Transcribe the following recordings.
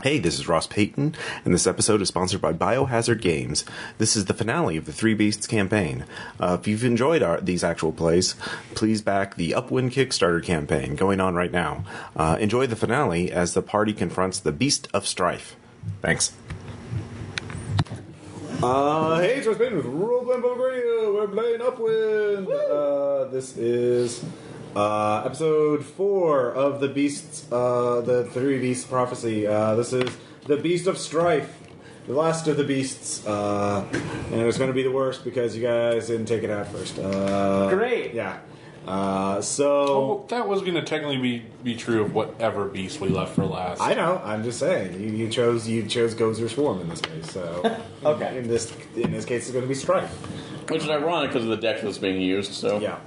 Hey, this is Ross Payton, and this episode is sponsored by Biohazard Games. This is the finale of the Three Beasts campaign. If you've enjoyed these actual plays, please back the Upwind Kickstarter campaign going on right now. Enjoy the finale as the party confronts the Beast of Strife. Thanks. Hey, it's Ross Payton with Role Playing Public Radio. We're playing Upwind. This is episode 4 of the Beasts, the Three Beasts prophecy. This is the Beast of Strife, the last of the beasts, and it's going to be the worst because you guys didn't take it out first. Great. Yeah. Well, that was going to technically be true of whatever beast we left for last. I know. I'm just saying. You chose Gozer's form in this case. So okay. In this case, it's going to be Strife. Which is ironic because of the deck that's being used. So yeah.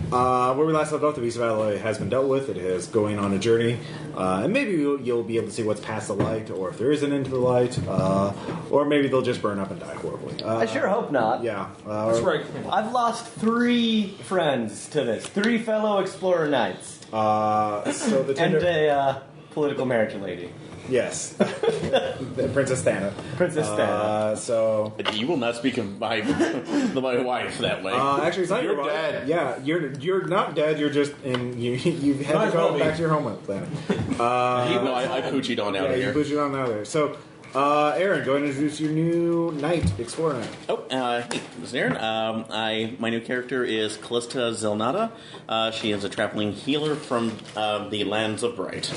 Where we last left off, the Beast of Alloy has been dealt with. It is going on a journey, and maybe you'll be able to see what's past the light, or if there is an end to the light, or maybe they'll just burn up and die horribly. I sure hope not. Yeah, that's right. I've lost 3 friends to this. 3 fellow explorer knights. So the and a political marriage lady. Yes, Princess Thana. Princess Thana. So you will not speak of my wife that way. Actually, it's not You're your wife. dead. Yeah, you're not dead. You're just you had to go back to your homeland planet. I poochied on out yeah, here. you poochied on out there. So, Aaron, go ahead and introduce your new knight, explorer knight. Hey, this is Aaron. My new character is Callista Zelnata. She is a traveling healer from the Lands of Bright.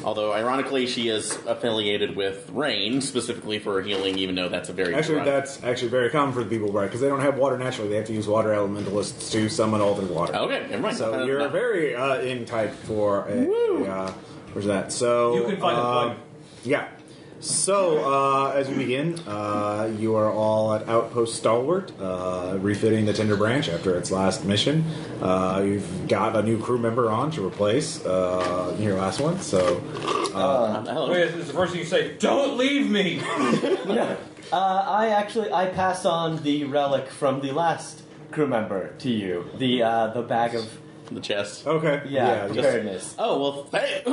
Although, ironically, she is affiliated with Rain, specifically for her healing, even though that's a very... That's actually very common for the people of Bright, because they don't have water naturally. They have to use water elementalists to summon all their water. Okay, never mind. So you're very in type for where's that? So... You can find a bug. Yeah. So, as we begin, you are all at Outpost Stalwart, refitting the Tinder Branch after its last mission. You've got a new crew member on to replace your last one, so... Wait, it's the first thing you say, don't leave me! Yeah. I pass on the relic from the last crew member to you. The bag of... The chest. Okay. Yeah, preparedness. Well, hey!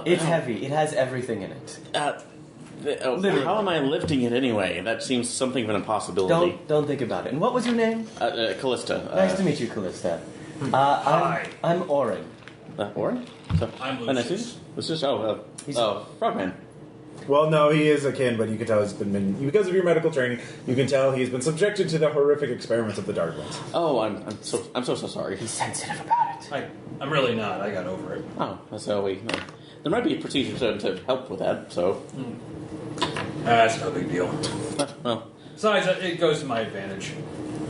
It's heavy. It has everything in it. How am I lifting it anyway? That seems something of an impossibility. Don't think about it. And what was your name? Callista. Nice to meet you, Callista. Hi. I'm Orin. Orin? I'm Lucius. Lucius? Frogman. Well, no, he is akin, but you can tell he's been because of your medical training, you can tell he's been subjected to the horrific experiments of the Dark Ones. Oh, I'm so sorry. He's sensitive about it. I'm really not. I got over it. Oh, that's how we... There might be a procedure to help with that, so... That's no big deal. Well... Besides, it goes to my advantage.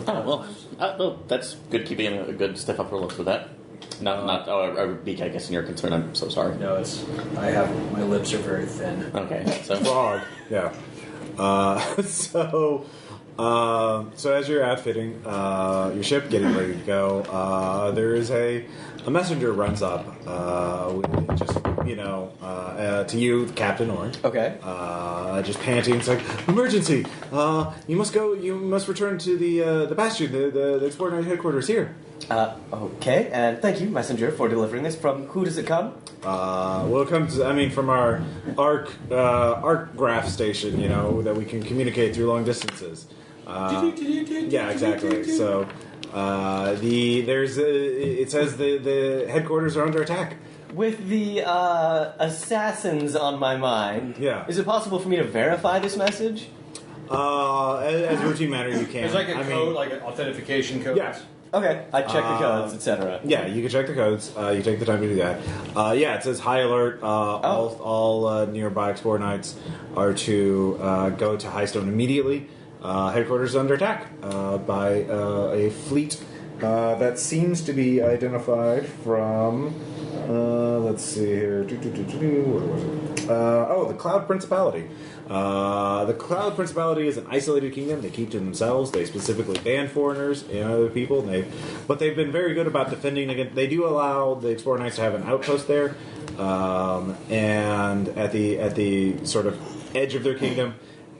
Oh, well, that's good keeping a good stiff upper lip for that. Not a beak, I guess, in your concern. I'm so sorry. No, my lips are very thin. Okay, so... Frog, yeah. So as you're outfitting your ship, getting ready to go, there is a messenger runs up, with just, to you, Captain Orin. Okay. Just panting. It's like, emergency! You must return to the bastion, the Explorer Knight headquarters here. Okay, and thank you, messenger, for delivering this. From who does it come? Well, it comes, from our arc graph station, that we can communicate through long distances. Yeah, exactly. So, it says the headquarters are under attack. With the assassins on my mind, yeah. Is it possible for me to verify this message? As a routine matter, you can. There's like a code, like an authentication code. Yeah. Okay, I check the codes, etc. Yeah, you can check the codes. You take the time to do that. It says high alert. All nearby Explorer Knights are to go to Highstone immediately. Headquarters is under attack by a fleet that seems to be identified from... let's see here. Where was it? The Cloud Principality. The Cloud Principality is an isolated kingdom. They keep to themselves. They specifically ban foreigners and other people. But they've been very good about defending against... They do allow the Explorer Knights to have an outpost there, and at the sort of edge of their kingdom.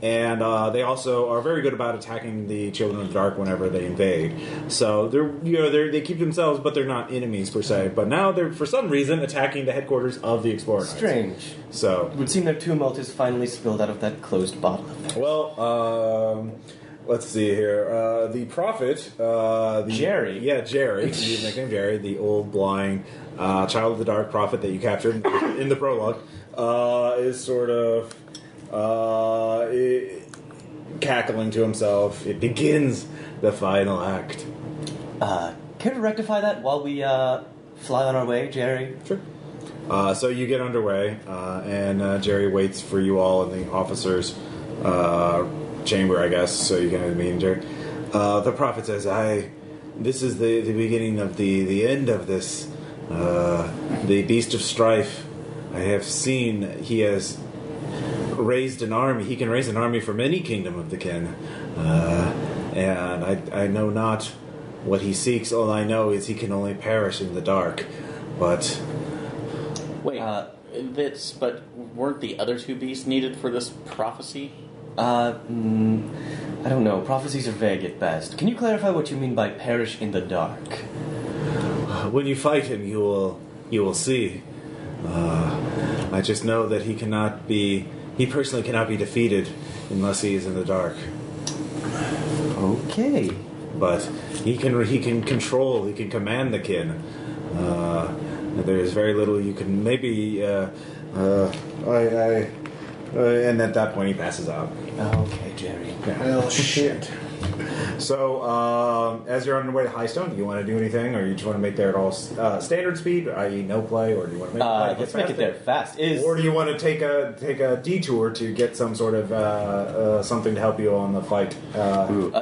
and they also are very good about attacking the Children of the Dark whenever they invade. So they keep themselves, but they're not enemies per se. But now they're for some reason attacking the headquarters of the Explorer Knights. Strange. So It would seem their tumult is finally spilled out of that closed bottle. well. Let's see here. The Prophet, Jerry. Yeah, Jerry. His nickname Jerry, the old blind child of the dark prophet that you captured in the prologue, is sort of cackling to himself. It begins the final act. Care to rectify that while we fly on our way, Jerry? Sure. So you get underway, and Jerry waits for you all in the officers' chamber, I guess, so you can meet Jerry. The prophet says, this is the beginning of the end of this. The Beast of Strife, I have seen he has raised an army. He can raise an army from any kingdom of the kin. And I know not what he seeks. All I know is he can only perish in the dark. But... Wait, but weren't the other two beasts needed for this prophecy? I don't know. Prophecies are vague at best. Can you clarify what you mean by perish in the dark? When you fight him, you will see. I just know that he personally cannot be defeated unless he is in the dark. Okay. But he can control, he can command the kin. There is very little you can maybe. And at that point, he passes out. Okay, Jerry. Yeah. Well, shit. So, as you're on your way to Highstone, do you want to do anything, or you just want to make there at all standard speed, i.e., no play, or do you want to make it let's make it there fast. Or do you want to take a detour to get some sort of something to help you on the fight?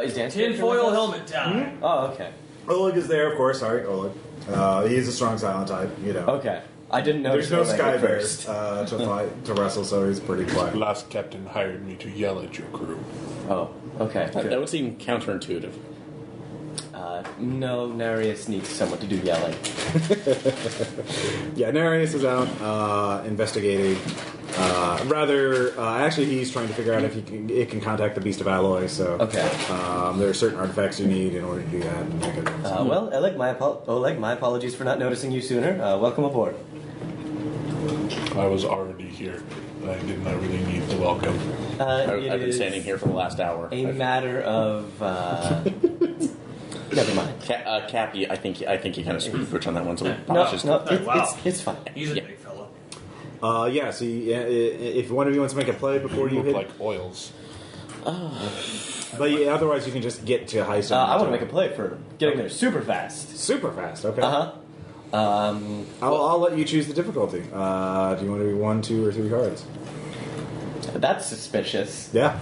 Is Dan Tinfoil helmet time. Oh, okay. Oleg is there, of course. Sorry, Oleg. He's a strong silent type, Okay. I didn't know. There's no sky bears to wrestle, so he's pretty quiet. Last captain hired me to yell at your crew. Oh, okay. That would seem counterintuitive. No, Nereus needs someone to do yelling. Yeah, Nereus is out investigating. Actually, he's trying to figure out if it can contact the Beast of Alloy. So, okay. There are certain artifacts you need in order to do that. And make it. Well, Oleg, my apologies for not noticing you sooner. Welcome aboard. I was already here. I did not really need the welcome. I've been standing here for the last hour. A matter of. Never mind. Cappy, I think you kind of screwed Butch on that one. So it's fine. He's a big fellow. So if one of you wants to make a play before you look hit, like oils. But otherwise you can just get to Highstone. I want to make a play for getting there super fast. Super fast. Okay. I'll let you choose the difficulty. Do you want to be 1, 2, or 3 cards? That's suspicious. Yeah.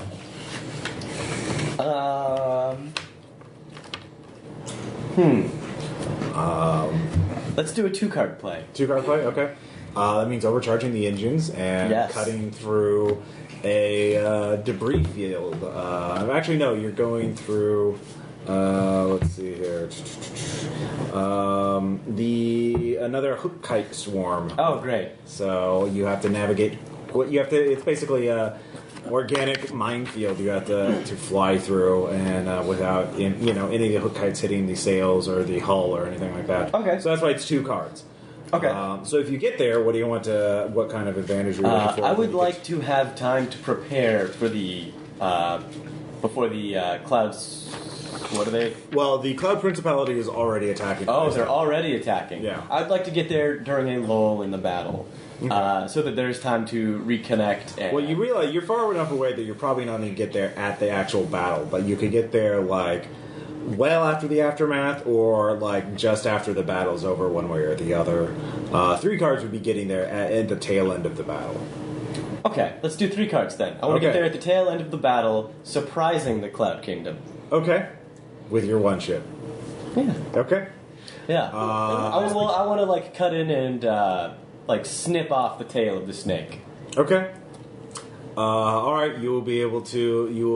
Let's do a 2-card play. 2-card play. Okay. That means overcharging the engines and cutting through a debris field. Actually, no. You're going through. Let's see here. Another hook kite swarm. Oh, great! So you have to navigate. It's basically a organic minefield. You have to fly through, and without any of the hook kites hitting the sails or the hull or anything like that. Okay. So that's why it's 2 cards. Okay. So if you get there, what do you want to? What kind of advantage are you looking for? I would like to have time to prepare for the before the clouds. What are they? Well, the Cloud Principality is already attacking. Oh, they're already attacking. Yeah. I'd like to get there during a lull in the battle, so that there's time to reconnect. And Well, you realize you're far enough away that you're probably not going to get there at the actual battle, but you could get there well after the aftermath, or just after the battle's over, one way or the other. 3 cards would be getting there at the tail end of the battle. Okay, let's do 3 cards then. I want to get there at the tail end of the battle, surprising the Cloud Kingdom. Okay, with your 1 ship. Yeah. Okay. Yeah. I want to cut in and snip off the tail of the snake. Okay. All right, you will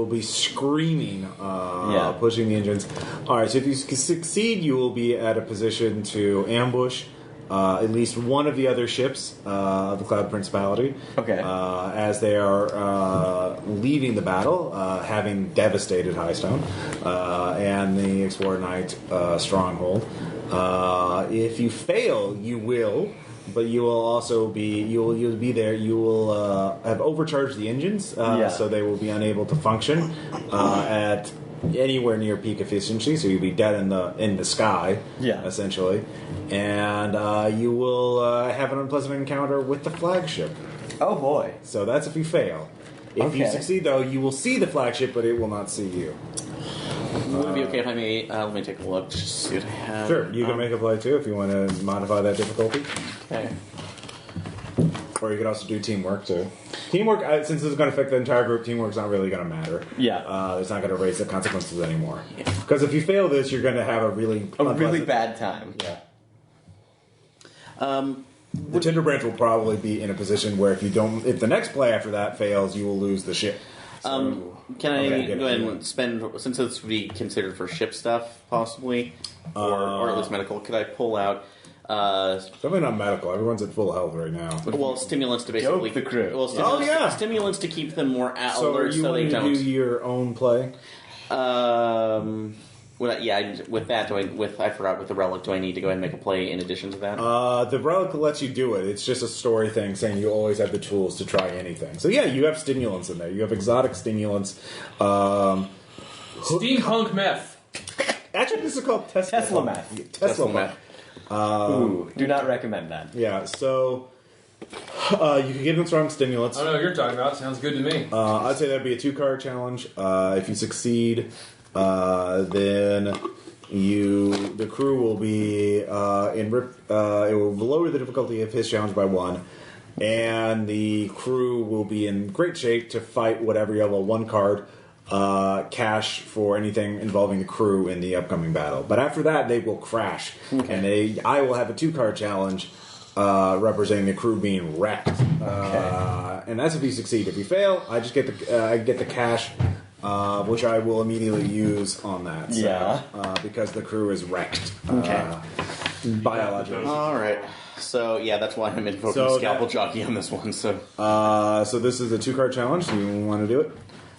be screaming, pushing the engines. All right, so if you succeed, you will be at a position to ambush at least one of the other ships of the Cloud Principality. Okay. As they are leaving the battle, having devastated Highstone and the Explorer Knight stronghold. If you fail, you will. But you will also be you'll be there. You will have overcharged the engines, so they will be unable to function at anywhere near peak efficiency. So you'll be dead in the sky, essentially, and you will have an unpleasant encounter with the flagship. Oh boy! So that's if you fail. If you succeed, though, you will see the flagship, but it will not see you. Would it be okay if I may? Let me take a look. Just see what I have. Sure, you can make a play too if you want to modify that difficulty. Okay. Or you could also do teamwork too. Teamwork, since it's going to affect the entire group, teamwork's not really going to matter. Yeah. It's not going to raise the consequences anymore. Because if you fail this, you're going to have a really bad time. Yeah. The Tinder Branch will probably be in a position where if the next play after that fails, you will lose the ship. So, can I go ahead and spend, since this would be considered for ship stuff, possibly, or at least medical, could I pull out... Definitely not medical. Everyone's at full health right now. Well, stimulants to basically... the crew. Well, stimulants to keep them more alert so they don't... So you want to do your own play? With that, I forgot with the relic, do I need to go ahead and make a play in addition to that? The relic lets you do it. It's just a story thing saying you always have the tools to try anything. So yeah, you have stimulants in there. You have exotic stimulants. Steampunk meth. Actually, this is called Tesla meth. Tesla meth. Do not recommend that. Yeah, so you can give them strong stimulants. I don't know what you're talking about. Sounds good to me. I'd say that'd be a 2-card challenge. If you succeed... then the crew will be it will lower the difficulty of his challenge by 1, and the crew will be in great shape to fight whatever you have a 1-card cash for anything involving the crew in the upcoming battle. But after that, they will crash, and I will have a 2-card challenge representing the crew being wrecked, and that's if you succeed. If you fail, I just get the cash. Which I will immediately use on that. So, because the crew is wrecked. Biologically. Alright. So, yeah, that's why I'm invoking Scalpel Jockey on this one. So this is a 2-card challenge. Do you want to do it?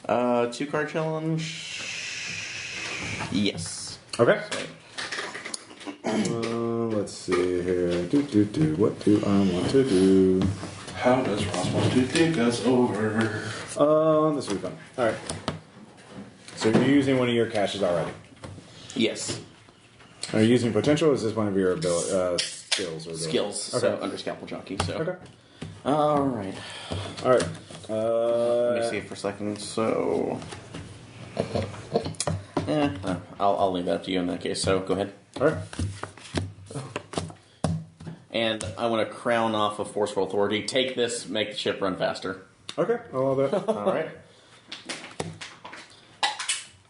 2-card challenge? Yes. Okay. Let's see here. What do I want to do? How does Ross want to take us over? This will be fun. Alright. So you're using one of your caches already? Yes. Are you using potential, or is this one of your skills? Or skills. Okay. So under Scalpel Jockey. So. Okay. Alright. Alright. Let me see for a second. So. I'll leave that up to you in that case. So go ahead. Alright. And I want to crown off of Forceful Authority. Take this, make the ship run faster. Okay, I'll allow that. Alright.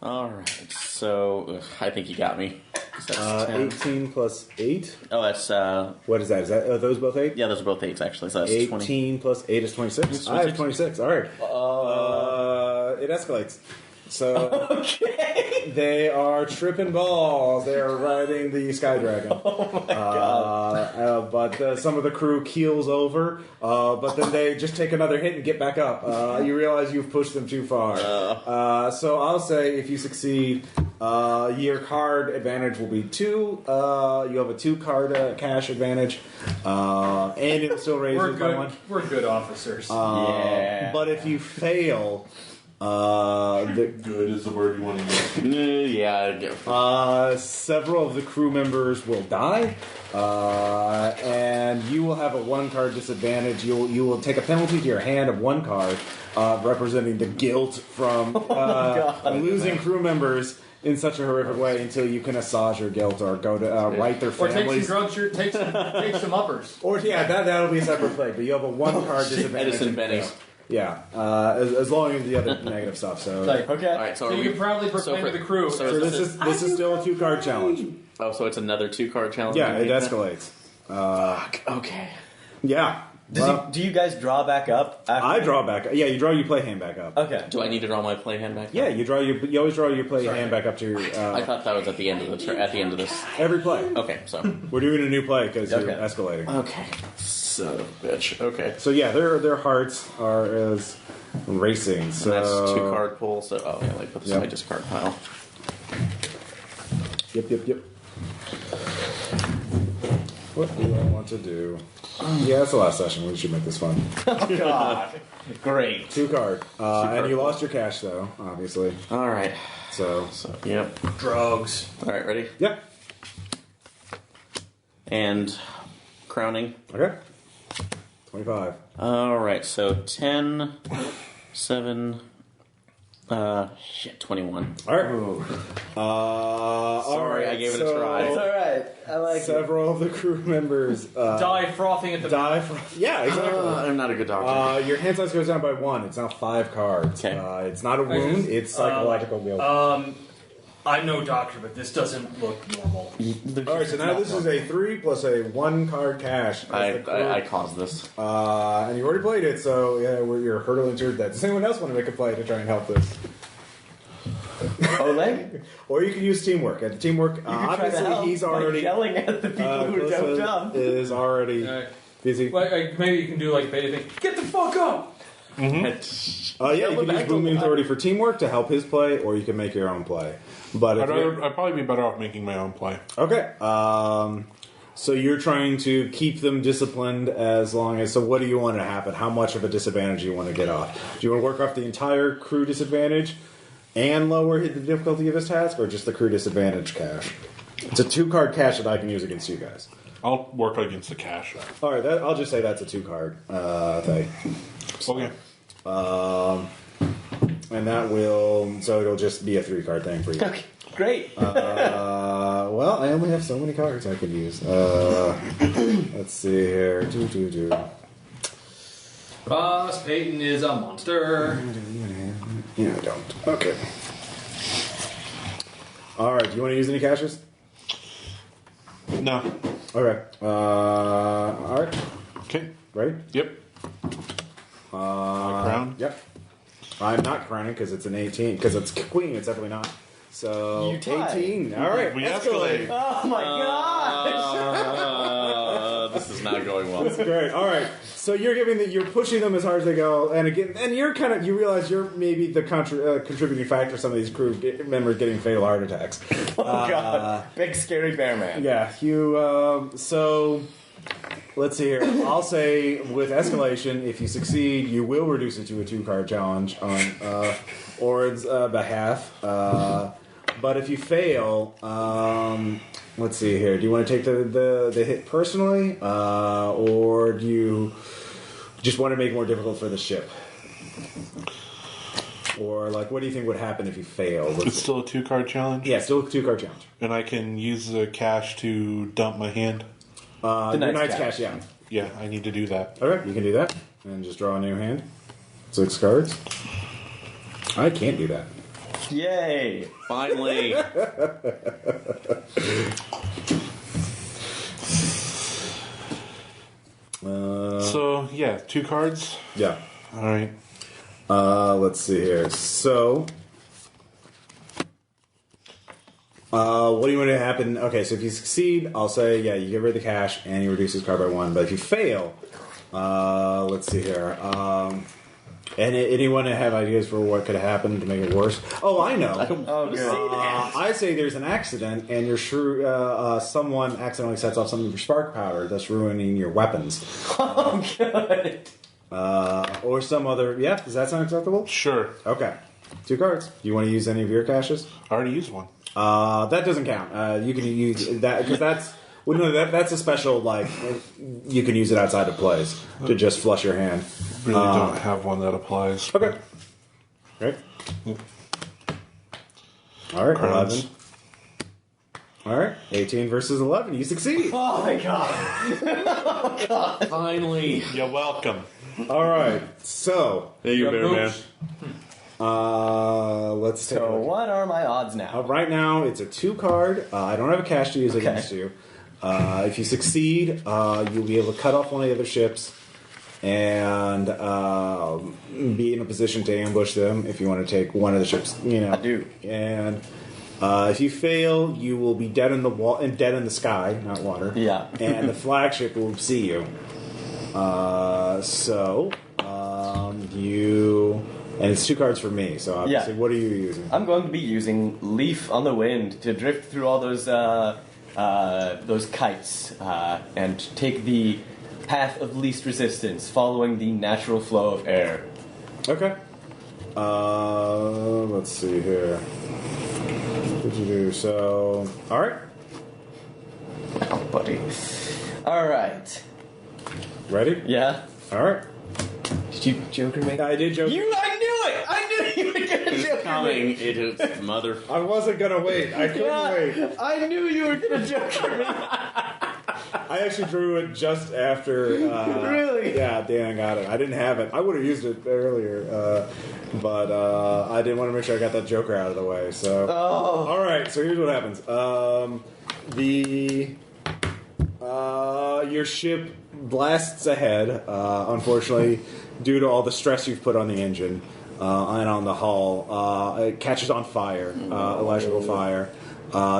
Alright, so I think you got me. That's 18 plus 8? Oh, that's... What is that? Is that are those both 8? Yeah, those are both 8s, actually. So that's 18 20. plus 8 is 26? It's I have 26, alright. It escalates. So they are tripping balls. They are riding the Sky Dragon. Oh my god! But some of the crew keels over. But then they just take another hit and get back up. You realize you've pushed them too far. So I'll say if you succeed, your card advantage will be 2. You have a 2-card cash advantage, and it'll still raise We're it by good. 1. We're good officers. But if you fail. Good is the word you want to use. Yeah. Several of the crew members will die, and you will have a 1-card disadvantage. You will take a penalty to your hand of 1 card, representing the guilt from losing crew members in such a horrific way until you can assuage your guilt or go to write their or families. take some drugs, take some uppers. Or that'll be a separate play. But you have a 1-card disadvantage. Edison Benny's. Yeah, as long as the other negative stuff. So Okay. All right, So you can proudly proclaim to the crew. So this is still a 2-card challenge. Oh, so it's another 2-card challenge? Yeah, it escalates. Okay. Yeah. Do you guys draw back up? After? I draw back. Yeah, you draw your play hand back up. Okay. Do I need to draw my play hand back? Yeah, you always draw your play hand back up to your. I thought that was at the end of this. Every play. Okay, so We're doing a new play because you're escalating. okay, son of a bitch. Okay, So yeah, their hearts are as racing. So and that's 2 card pull. So let me put this in my discard pile. Yep. What do I want to do? Yeah, that's the last session. We should make this fun. Oh God. Great. 2 card. And you lost your cash though, obviously. All right. So Yep. Drugs. All right, ready? Yep. And crowning. Okay. 25. All right, so 10, 7, 21. All right. Sorry, I gave it a try. It's all right. I like Several of the crew members Die frothing at the die from. Yeah, exactly. I'm not a good doctor. Your hand size goes down by 1. It's now 5 cards. Okay. It's not a wound. It's psychological guilt. I'm no doctor, but this doesn't look normal. All right, so now this is a 3 plus a 1 card cash. I caused this. And you already played it, so yeah, you're hurdling through that. Does anyone else want to make a play to try and help this? Oleg? Or you can use teamwork. And teamwork, You can try to obviously, help he's by already. yelling at the people who Calista don't jump. is already busy. Maybe you can do like beta thing. Get the fuck up! Yeah, you can use Booming Authority for teamwork to help his play, or you can make your own play. But I'd probably be better off making my own play. okay. So you're trying to keep them disciplined as long as. So what do you want to happen? How much of a disadvantage do you want to get off? Do you want to work off the entire crew disadvantage and lower the difficulty of his task, or just the crew disadvantage cash? It's a 2 card cash that I can use against you guys. I'll work against the cash. All right, I'll just say that's a 2 card thing. Okay. And that will, so it'll just be a 3 card thing for you. Okay, great. Well, I only have so many cards I could use. Let's see here. Boss Peyton is a monster. Yeah, I don't. Okay. All right. Do you want to use any caches? No. Okay. All right. Okay. Ready? Yep. Crown? Yep. I'm not crowning because it's an 18. Because it's queen. It's definitely not. So You tied. 18. All right. We escalate. Oh my gosh! This is not going well. That's great. All right. So you're pushing them as hard as they go, and again, you're you realize you're maybe the contributing factor to some of these crew members getting fatal heart attacks. Oh god! Big scary bear man. Yeah. You. So. Let's see here. I'll say with escalation, if you succeed, you will reduce it to a 2 card challenge on Orin's behalf. But if you fail, let's see here. Do you want to take the hit personally, or do you just want to make it more difficult for the ship? Or what do you think would happen if you fail? It's still a 2 card challenge? Yeah, still a 2 card challenge. And I can use the cash to dump my hand? The Knight's cash, yeah. Yeah, I need to do that. Okay, you can do that. And just draw a new hand. 6 cards. I can't do that. Yay! Finally. So, yeah, 2 cards? Yeah. Alright. Let's see here. So, what do you want to happen? Okay, so if you succeed, I'll say, yeah, you get rid of the cash and you reduce his card by 1. But if you fail, let's see here. And anyone have ideas for what could happen to make it worse? Oh, I know. Oh god! I say there's an accident, and someone accidentally sets off some of your spark powder, thus ruining your weapons. Oh good. Or some other. Yeah, does that sound acceptable? Sure. Okay. 2 cards. Do you want to use any of your caches? I already used one. That doesn't count. You can use that because that's that's a special you can use it outside of plays to just flush your hand. Really don't have one that applies. Okay. Right. All right. Crowns. 11. All right. 18 versus 11. You succeed. Oh my god! Finally. You're welcome. All right. So There you bear man. let's take. So what are my odds now? Right now, it's a 2 card. I don't have a cash to use against you. If you succeed, you'll be able to cut off one of the other ships. and be in a position to ambush them if you want to take one of the ships. I do. And if you fail, you will be dead in the wall and dead in the sky, not water. Yeah. And the flagship will see you. And it's 2 cards for me. So obviously, what are you using? I'm going to be using Leaf on the Wind to drift through all those kites and take the path of least resistance, following the natural flow of air. Okay. Let's see here. What did you do? So, all right. Oh, buddy. All right. Ready? Yeah. All right. Did you Joker me? I did Joker. I knew it! I knew you were going to Joker Coming, me! it is mother. I wasn't gonna wait. I couldn't wait. I knew you were going to Joker me! I actually drew it just after. Really? Yeah, Dan got it. I didn't have it. I would have used it earlier, but I didn't want to make sure I got that Joker out of the way. So, all right. So here's what happens. Your ship blasts ahead. Unfortunately, due to all the stress you've put on the engine and on the hull, it catches on fire, electrical fire.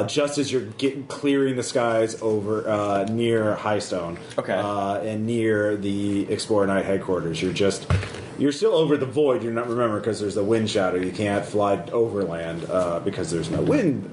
Just as you're clearing the skies over near Highstone, and near the Explorer Knight headquarters, you're still over the void. You're not, remember, because there's a wind shadow. You can't fly overland because there's no wind.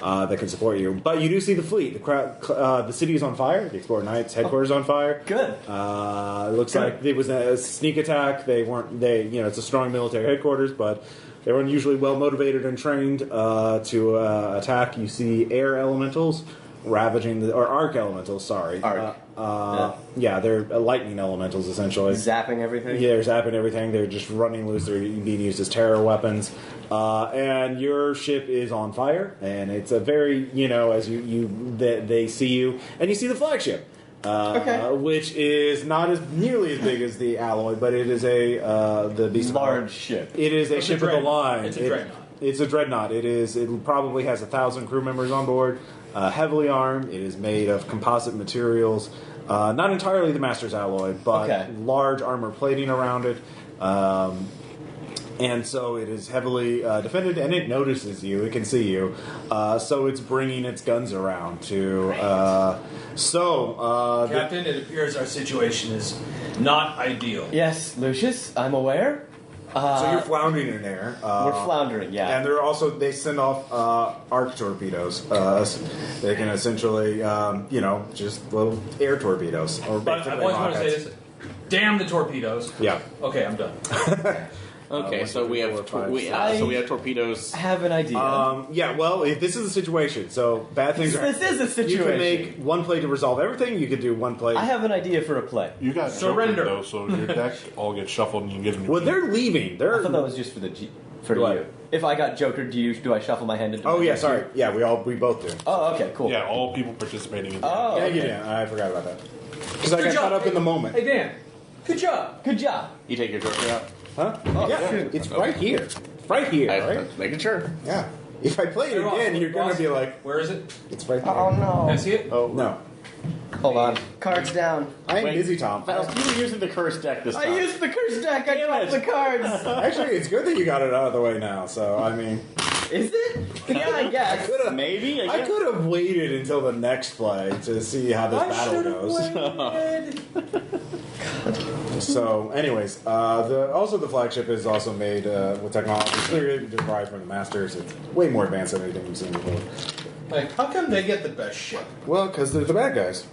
That can support you, but you do see the fleet. The city is on fire. The Explorer Knight's headquarters on fire. Good. It looks like it was a sneak attack. It's a strong military headquarters, but they weren't usually well motivated and trained to attack. You see air elementals ravaging or arc elementals. Sorry, arc. They're lightning elementals essentially. Zapping everything. Yeah, they're zapping everything. They're just running loose. They're being used as terror weapons. And your ship is on fire, and it's a very as they see you, and you see the flagship. Which is not as nearly as big as the Alloy, but it is the beast large ship. It is a ship of the line. It's a dreadnought. It's a dreadnought. It probably has 1,000 crew members on board. Heavily armed. It is made of composite materials. Not entirely the Master's Alloy, but large armor plating around it. And so it is heavily defended, and it notices you. It can see you. So it's bringing its guns around to... Captain, it appears our situation is not ideal. Yes, Lucius, I'm aware. So you're floundering in air. We're floundering, yeah. And they send off arc torpedoes. They can essentially, just little air torpedoes. But I always want to say this. Damn the torpedoes. Yeah. Okay, I'm done. Okay, so we have torpedoes. I have an idea. If this is a situation, so bad things are... This is a situation. You can make one play to resolve everything. You could do one play... I have an idea for a play. You got surrender, though, so your deck all gets shuffled and you give them... Well, they're leaving. I thought that was just for you. If I got Joker, do I shuffle my hand into? Oh yeah, sorry. Yeah, we both do. Oh, okay, cool. Yeah, all people participating in. Oh, yeah. I forgot about that because I got caught up in the moment. Hey Dan, good job. Good job. You take your Joker out. Huh? Oh, yeah, it's right here. Right here, right? Making sure. Yeah. If I play it again, you're going to be like... Where is it? It's right there. Oh, no. Can I see it? Oh, no. Hold on. Cards down. I ain't busy, Tom. You were using the curse deck this time. I used the curse deck. I dropped the cards. Actually, it's good that you got it out of the way now, so, I mean... Is it? Yeah, I guess. Maybe? I could have waited until the next play to see how this battle goes. So, anyways, the flagship is also made with technology clearly derived from the Masters. It's way more advanced than anything we've seen before. Like, how come they get the best ship? Well, because they're the bad guys.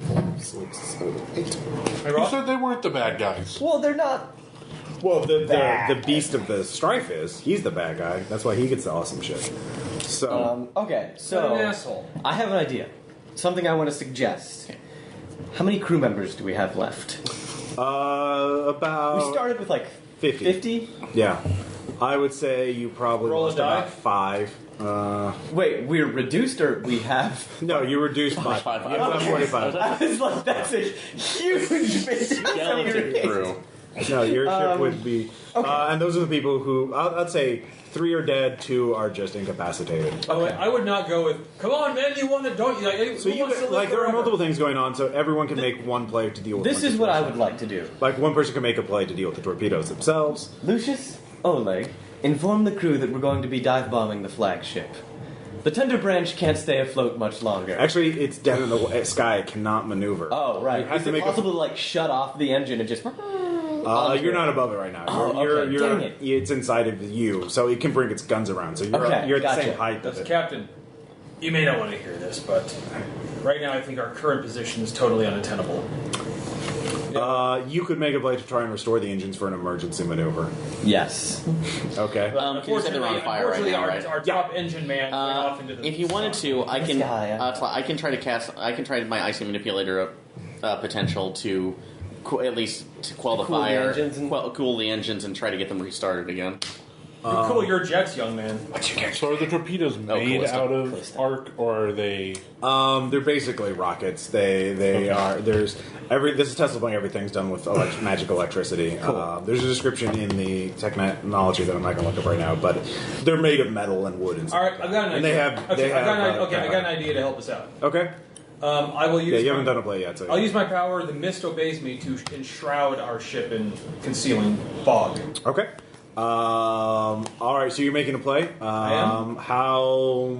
4, 6, 7, 8. You said they weren't the bad guys. Well, they're not. Well, the beast of the Strife is. He's the bad guy. That's why he gets the awesome shit. So, okay, so what an asshole. I have an idea. Something I want to suggest. How many crew members do we have left? about... We started with like 50. 50? Yeah. I would say you probably Roll a lost die? about 5. Wait, we're reduced or we have... No, you reduced by 5. You have about 45. I was like, that's a huge mistake. Skeleton crew. No, your ship would be... okay. And those are the people who... I'd say 3 are dead, 2 are just incapacitated. Okay. I would not go with, come on, man, you want to, don't you? Like, So you could, like, there are multiple things going on, so everyone can make one play to deal with This one is what I situation. would like to do. Like, one person can make a play to deal with the torpedoes themselves. Lucius, Oleg, inform the crew that we're going to be dive bombing the flagship. The tender branch can't stay afloat much longer. Actually, it's dead in the sky. It cannot maneuver. Oh, right. You have Is to it make possible to, like, shut off the engine and just... You're not above it right now. Oh, you're, okay. you're, Dang it. It's inside of you, so it can bring its guns around. So you're, Okay, you're at the gotcha. same height That's of it. Captain. You may not want to hear this, but right now I think our current position is totally unattainable. You could make a play to try and restore the engines for an emergency maneuver. Yes. Okay. You said they're on fire right now, right? Our top engine man went off into the... If you wanted to, I can. guy, I can try to cast. I can try my icy manipulator potential to at least to quell the Cool the fire, engines and- cool the engines, and try to get them restarted again. You cool your jets, young man. So are the torpedoes made Callista. out of arc, or are they? They're basically rockets. They are. This is Tesla playing. Everything's done with magic electricity. There's a description in the technology that I'm not going to look up right now, but they're made of metal and wood and stuff. All right, I've got an idea. I got an idea to help us out. Okay. I will use. Yeah, you haven't done a play yet. So I'll use my power. The mist obeys me to enshroud our ship in concealing fog. Okay. All right. So you're making a play. I am. How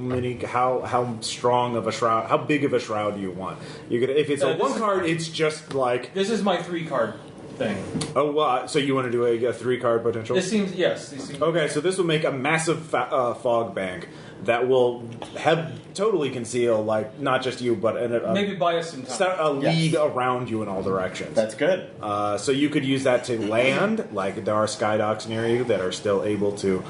strong of a shroud? How big of a shroud do you want? You could, if it's a This one is- card, it's just like. This is my 3-card thing. Oh, so you want to do a 3-card potential? This seems This seems Okay, so this will make a massive fog bank that will totally conceal, like, not just you, but maybe buy us some time. a lead around you in all directions. That's good. So you could use that to land. Like, there are sky docks near you that are still able to...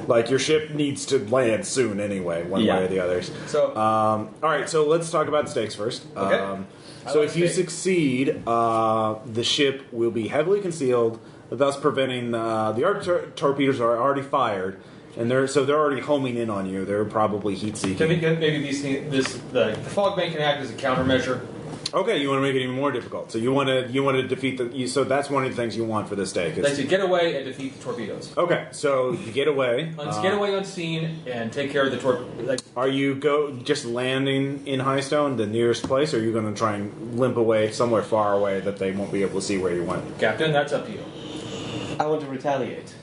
Like, your ship needs to land soon anyway, one way or the others. So, all right, so let's talk about stakes first. Okay. So like if you stakes. succeed, the ship will be heavily concealed, thus preventing the arc torpedoes are already fired, and they're already homing in on you. They're probably heat seeking. maybe the fog bank can act as a countermeasure. Okay, you want to make it even more difficult. So you want to defeat so that's one of the things you want for this stake. Like to get away and defeat the torpedoes. Okay, so you get away. Get away unseen and take care of the torpedoes. Are you just landing in Highstone, the nearest place, or are you going to try and limp away somewhere far away that they won't be able to see where you went? Captain, that's up to you. I want to retaliate.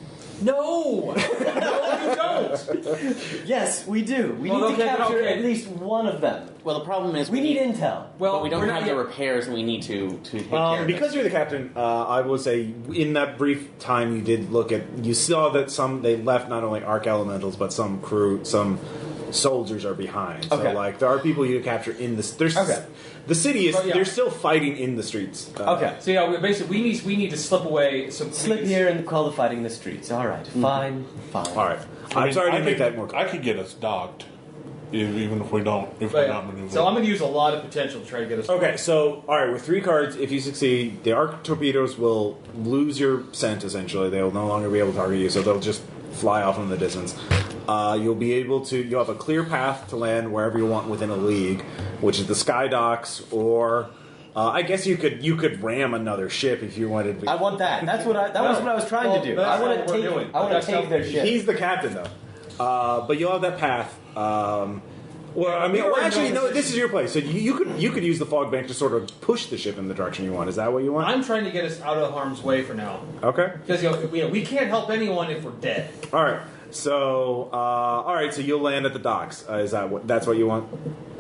No! No, you don't! Yes, we do. We Well, need to okay, capture okay. at least one of them. Well, the problem is We need intel. Well, but we don't we're not have the yet- repairs, and we need to take care of Because it. you're the captain, I will say in that brief time you did look at, you saw that they left not only arc elementals but some crew, some soldiers are behind. So Okay. like there are people you can capture in this. There's the city is But, yeah. they're still fighting in the streets. Okay. So yeah, basically we need to slip away. So Slip here and call the fighting in the streets. All right. Fine. Fine. All right. I'm sorry to make that more. I could get us docked, even if we don't. If But, we're not maneuvering. so I'm going to use a lot of potential to try to get us. Okay, so all right, with 3 cards, if you succeed, the arc torpedoes will lose your scent. Essentially, they will no longer be able to target you, so they'll just fly off in the distance. You'll have a clear path to land wherever you want within a league, which is the sky docks, or I guess you could ram another ship if you wanted to. I want that. That was what I was trying to do. That's I want not to what we're take. doing. I want That's to take not- their ship. He's the captain, though. But you'll have that path. Well, I mean, we're in actually, no no. This is your place, so you could use the fog bank to sort of push the ship in the direction you want. Is that what you want? I'm trying to get us out of harm's way for now Okay. because we can't help anyone if we're dead. All right. So, so you'll land at the docks. Is that's what you want?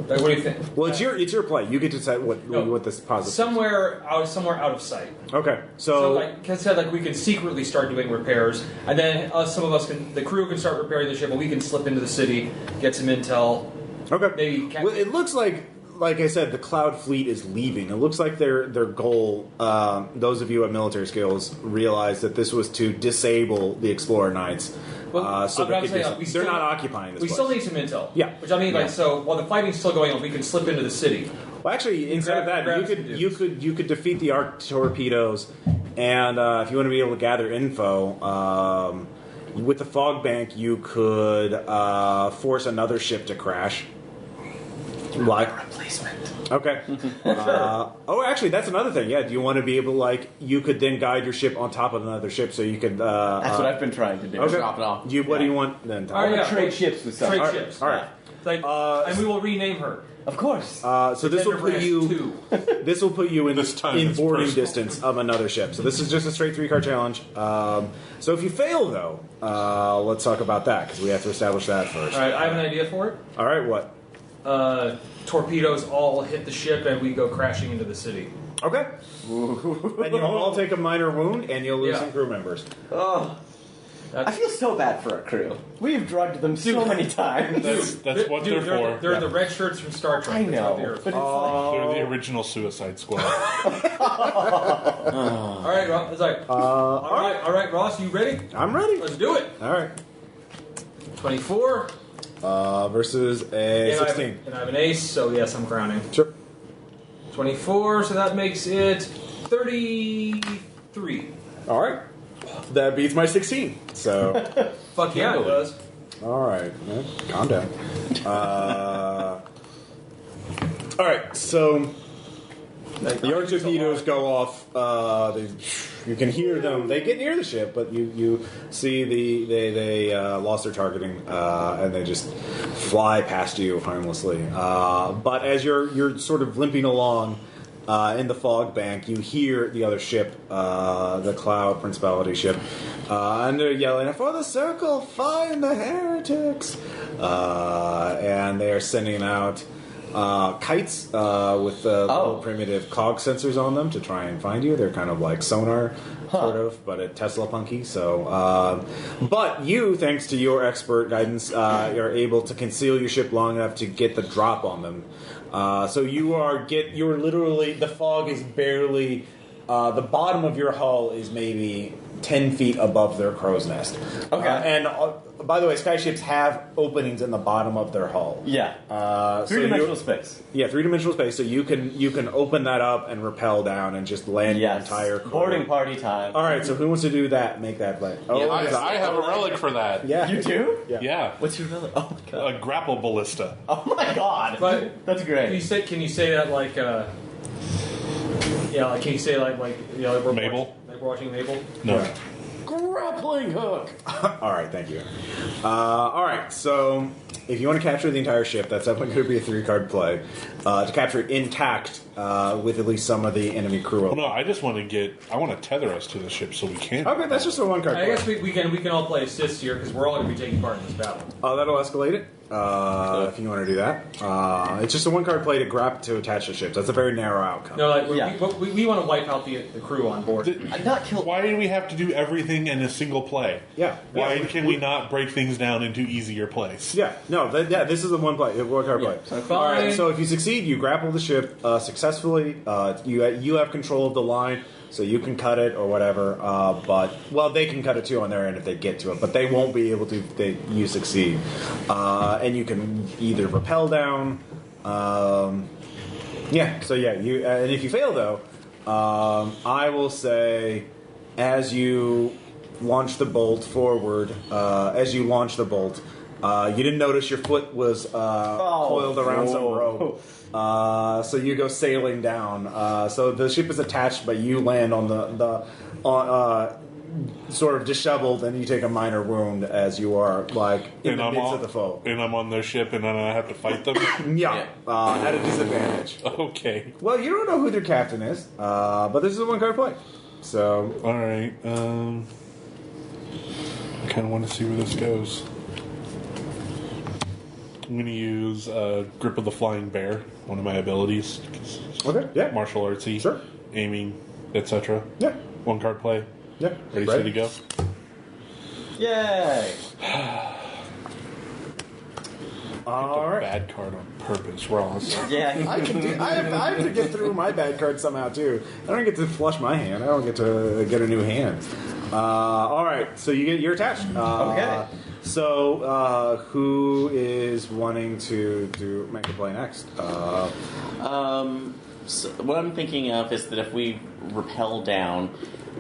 Like, what do you think? Well, it's your play. You get to decide what this positive. Somewhere out of sight. Okay. So, So, like I said, like we can secretly start doing repairs, and then some of us the crew can start repairing the ship, and we can slip into the city, get some intel. okay. Maybe Well, it looks like I said, the Cloud Fleet is leaving. It looks like their goal. Those of you at military skills realize that this was to disable the Explorer Knights. Well, So I'm they not could saying, just- we they're still- not occupying this We place. still need some intel. Yeah. Which I mean, like, so while the fighting's still going on, we can slip into the city. Well, actually, instead of that, grab you some could dudes. you could defeat the arc torpedoes, and if you want to be able to gather info, with the fog bank, you could force another ship to crash. Like Replacement. okay. Actually, that's another thing. Yeah, do you want to be able to, like, you could then guide your ship on top of another ship, so you could. That's what I've been trying to do. Okay. Drop it off. What do you want then? Tom? All right, yeah. Trade ships with Trade someone. ships. All right. And we will rename her. Of course. So this will put Branch you. 2. This will put you in This time in it's boarding personal. distance of another ship. So this is just a straight 3-card challenge. So if you fail, though, let's talk about that because we have to establish that first. All right, I have an idea for it. All right, what? Torpedoes all hit the ship and we go crashing into the city. Okay. And you'll all take a minor wound, and you'll lose Yeah. some crew members. Oh, I feel so bad for our crew. We've drugged them so many times. That's what Dude, they're for. They're the red shirts from Star Trek. I That's what know, they're- but it's like... They're the original Suicide Squad. All right, Ross. It's like, all right, Ross, you ready? I'm ready. Let's do it. All right. 24. Versus a And 16. I have an ace, so yes, I'm crowning. Sure. 24, so that makes it 33. All right. That beats my 16. So, Fuck yeah, it does. all right. Well, calm down. All right. So your torpedoes go off. You can hear them. They get near the ship, but you see they lost their targeting and they just fly past you harmlessly. But as you're sort of limping along in the fog bank, you hear the other ship, the Cloud Principality ship, and they're yelling, "For the circle, find the heretics!" And they are sending out kites with little primitive cog sensors on them to try and find you. They're kind of like sonar, sort of, but a Tesla punky. So, but you, thanks to your expert guidance, are able to conceal your ship long enough to get the drop on them. So you're literally, the fog is barely, the bottom of your hull is maybe 10 feet above their crow's nest. Okay. And by the way, skyships have openings in the bottom of their hull. Yeah. So Three-dimensional space. Yeah, 3-dimensional space. So you can open that up and rappel down and just land your entire crew. Boarding party time. All right. So who wants to do that? Make that play. Oh, I have a relic for that. yeah. You do? Yeah. What's your relic? Oh my god. A grapple ballista. Oh my god. But- That's great. Can you say that like yeah, like can you say like we're Mabel? like we're watching Mabel? No. Yeah. Grappling hook. All right. Thank you. All right. So if you want to capture the entire ship, that's definitely going to be a 3-card play. To capture it intact with at least some of the enemy crew. Well, no, I just want to I want to tether us to the ship so we can. Okay, that's just a 1-card I play. guess we can all play assists here because we're all going to be taking part in this battle. That'll escalate it. If you want to do that, it's just a 1-card play to attach the ships. That's a very narrow outcome. No, like Yeah. we want to wipe out the crew on board. Not kill. Why do we have to do everything in a single play? Yeah. Why Yeah. can we not break things down into easier plays? Yeah, no, this is a 1-card play. So All fine. right, so if you succeed, you grapple the ship successfully. You have control of the line, so you can cut it or whatever. They can cut it too on their end if they get to it, but they won't be able to if you succeed. And you can either rappel down. And if you fail though, I will say, as you launch the bolt forward, you didn't notice your foot was coiled around some rope. So you go sailing down. So the ship is attached, but you land on sort of disheveled, and you take a minor wound as you are like in the midst of the foe. And I'm on their ship, and then I have to fight them. Yeah, at a disadvantage. Okay. Well, you don't know who their captain is, but this is a 1-card play. So All right. I kind of want to see where this goes. I'm going to use Grip of the Flying Bear, one of my abilities. okay, yeah, Martial artsy, Sure. aiming, etc. yeah, 1-card play. yeah. Ready, steady, go. Yay. All right. Bad card on purpose, Ross. Yeah. I have to get through my bad card somehow too. I don't get to flush my hand. I don't get to get a new hand. All right, so you're attached. Okay. So who is wanting to make a play next? So what I'm thinking of is that if we rappel down,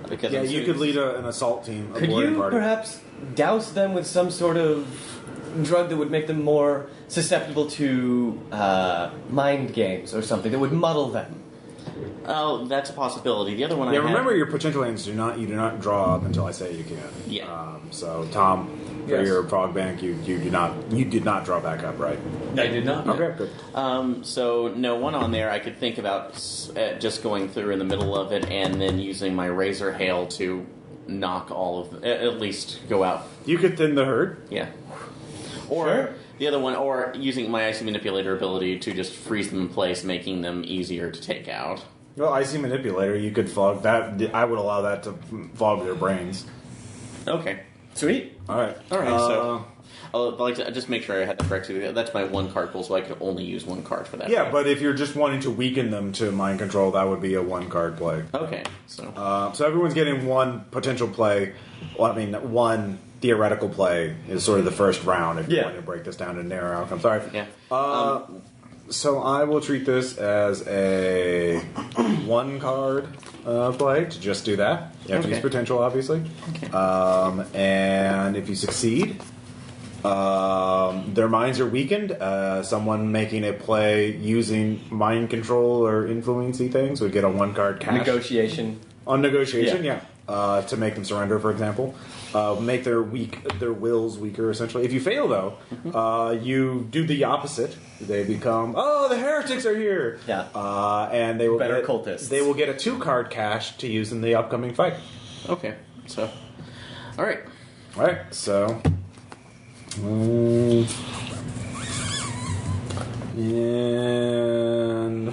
because Yeah, I'm you could lead an assault team. A Could boarding you party. perhaps douse them with some sort of drug that would make them more susceptible to mind games or something that would muddle them. Oh, that's a possibility. The other one Yeah, I had... remember your potential aims you do not draw up until I say you can. Yeah. So Tom, for Yes. your frog bank, you did not draw back up, right? I did not. Okay, good. So, no, one on there I could think about just going through in the middle of it and then using my Razor Hail to knock all of at least go out. You could thin the herd. Yeah. Or Sure. the other one, or using my Icy Manipulator ability to just freeze them in place, making them easier to take out. Well, Icy Manipulator, you could fog that. I would allow that to fog their brains. Okay. Sweet. All right. So I'll like to just make sure I had the correct. That's my one card pool, so I could only use one card for that. Yeah, right? but if you're just wanting to weaken them to mind control, that would be a one-card play. Okay. So So everyone's getting one potential play. Well, I mean, one theoretical play is sort of the first round if you Yeah. want to break this down to narrow outcomes. All right. yeah. So I will treat this as a one-card play to just do that. You have to Okay. use potential, obviously. Okay. And if you succeed, their minds are weakened. Someone making a play using mind control or influencing things would get a one-card cash. Negotiation. On negotiation, Yeah. to make them surrender, for example. Make their wills weaker, essentially. If you fail, though, you do the opposite. They become, the heretics are here! Yeah. And they will Better get, cultists. They will get a 2-card cash to use in the upcoming fight. Okay. So, all right. All right, so... and...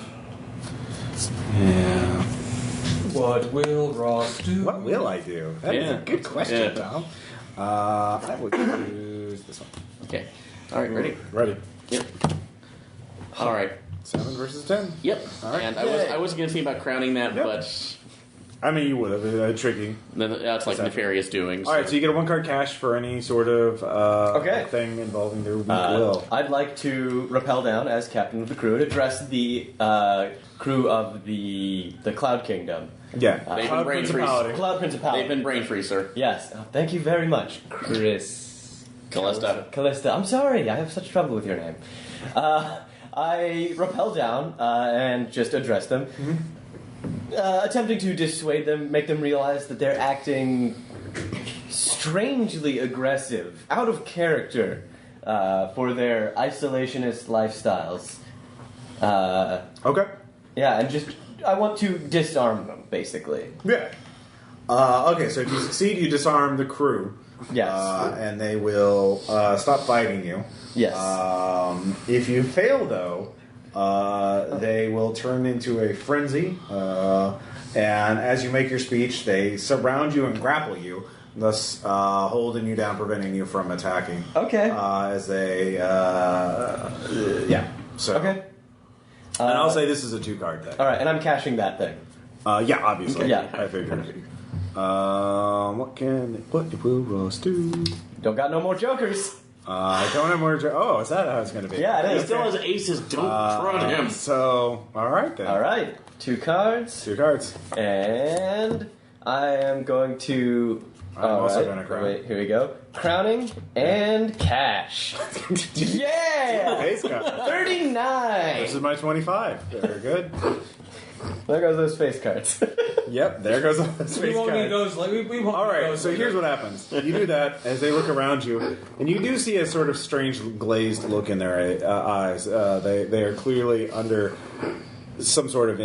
Yeah... What will Ross do? What will I do? That is Yeah. a good question, Yeah. Tom. I would use this one. Okay. All right. Ready? Ready. Yep. All right. 7 versus 10. Yep. All right. And I was going to think about crowning that, Yep. but I mean, you would have. Tricky. that's like nefarious doings. All right, so you get a 1-card cash for any sort of Okay. thing involving their weak will. I'd like to rappel down as captain of the crew and address the crew of the Cloud Kingdom. Yeah. They've Cloud been brain freeze. Principality. Cloud Principality. They've been brain free, sir. Yes. Oh, thank you very much, Chris. Callista. Callista. I'm sorry. I have such trouble with your name. I rappel down and just address them, attempting to dissuade them, make them realize that they're acting strangely aggressive, out of character for their isolationist lifestyles. Okay. Yeah, and just I want to disarm them, basically. Yeah. Okay, so if you succeed, you disarm the crew. Yes. And they will stop fighting you. Yes. If you fail, though, they will turn into a frenzy. And as you make your speech, they surround you and grapple you, thus holding you down, preventing you from attacking. Okay. As they, yeah. So. Okay. And I'll say this is a 2-card thing. All right, and I'm cashing that thing. Yeah, obviously. Okay. Yeah. I figured. What will Ross do? Don't got no more jokers. I don't have more. Is that how it's going to be? Yeah, it He is. still has aces. Don't trot him. So, all right then. All right, 2 cards, 2 cards. and I am going to. I'm all also right, gonna crown. Wait, here we go. Crowning and cash. Yeah, Face card. 39. This is my 25. Very good. There goes those face cards. Yep, there goes the We face won't need card. those. We won't All need right, those so later. here's what happens. You do that as they look around you, and you do see a sort of strange glazed look in their eyes. They are clearly under some sort of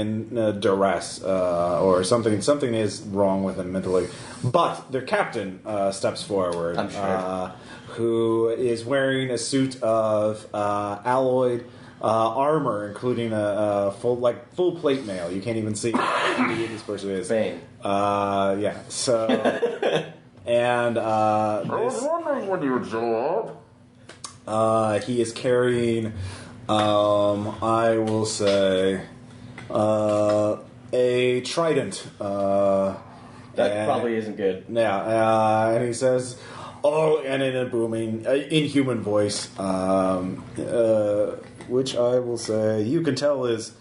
duress or something. Something is wrong with them mentally. But their captain steps forward, I'm sure. who is wearing a suit of alloyed armor, including a full plate mail. You can't even see who this person is. Bane. Yeah. So, and this, wondering when you would show up. he is carrying, I will say, a trident. That probably isn't good. Yeah, and he says, and in a booming, inhuman voice, which I will say you can tell is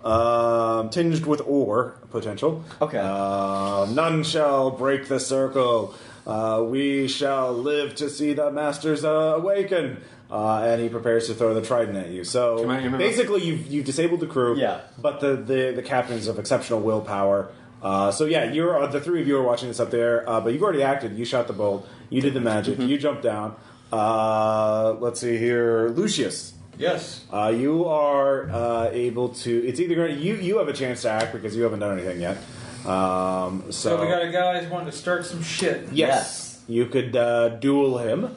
tinged with ore potential. Okay. None shall break the circle. We shall live to see the masters awaken. And he prepares to throw the trident at you. So basically, you've disabled the crew. Yeah. But the captain's of exceptional willpower. So yeah, you're the three of you are watching this up there. But you've already acted. You shot the bolt. You did the magic. You jumped down. Let's see here, Lucius. Yes. You are able to. It's either going to you have a chance to act because you haven't done anything yet. So we got a guy who's wanting to start some shit. Yes. You could duel him.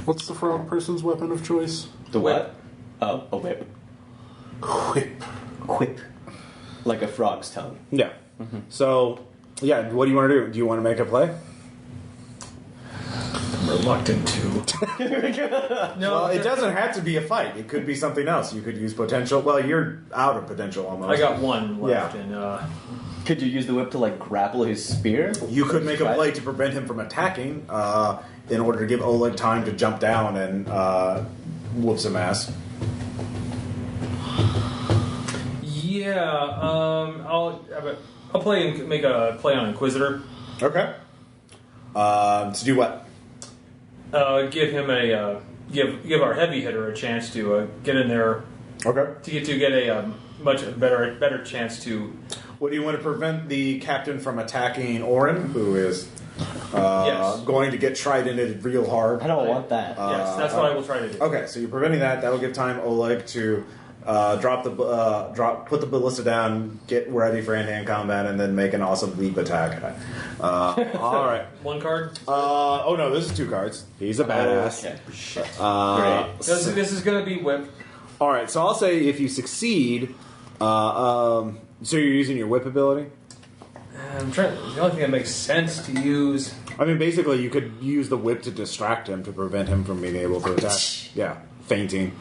What's the frog person's weapon of choice? The what? Oh, a whip. Whip. Like a frog's tongue. Yeah. So, yeah, what do you want to do? Do you want to make a play? I'm reluctant to. No, Well, it doesn't have to be a fight. It could be something else. You could use potential. Well, you're out of potential almost. I got one left, Yeah. and Could you use the whip to like grapple his spear? You could make a play to prevent him from attacking in order to give Oleg time to jump down and whoop some ass. yeah, I'll play and make a play on Inquisitor. Okay. To do what? Give him a give our heavy hitter a chance to get in there. Okay. To get a much better chance to. What do you want to prevent the captain from attacking Orin, who is Yes. going to get tridented real hard? I don't want that. Yes, that's what I will try to do. Okay, so you're preventing that. That will give time Oleg to put the ballista down, get ready for hand-to-hand combat, and then make an awesome leap attack. All right. One card. Oh no, this is 2 cards. He's a badass. Okay. Great. This is going to be whip. All right, so I'll say if you succeed, so you're using your whip ability. I'm trying. The only thing that makes sense to use. I mean, basically, you could use the whip to distract him to prevent him from being able to attack. Yeah, fainting.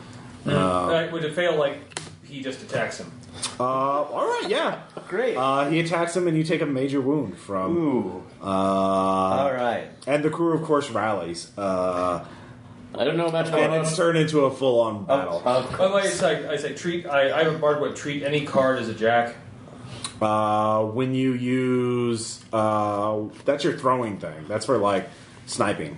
Would it fail like he just attacks him? All right, yeah. Great. He attacks him, and you take a major wound from. Ooh. All right. And the crew, of course, rallies. I don't know much about And it's turned into a full-on battle. By the way, I say treat. I have a bard whip. Treat any card as a jack. When you use that's your throwing thing. That's for like sniping.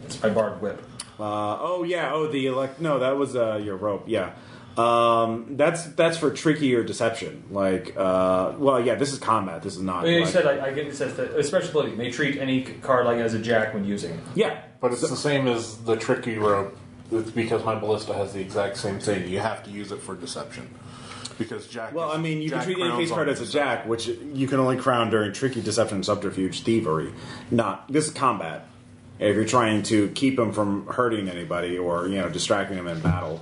It's my bard whip. No, that was your rope. Yeah. That's for tricky or deception. Like, this is combat. This is not. You like, said I get it says that a special ability may treat any card like as a jack when using it. Yeah, But it's the same as the tricky rope. It's because my ballista has the exact same thing. You have to use it for deception. Because Jack. Well, I mean, you can Jack treat any crowns face card on as a himself. jack, which you can only crown during tricky, deception, subterfuge, thievery. This is combat. If you're trying to keep him from hurting anybody or distracting him in battle,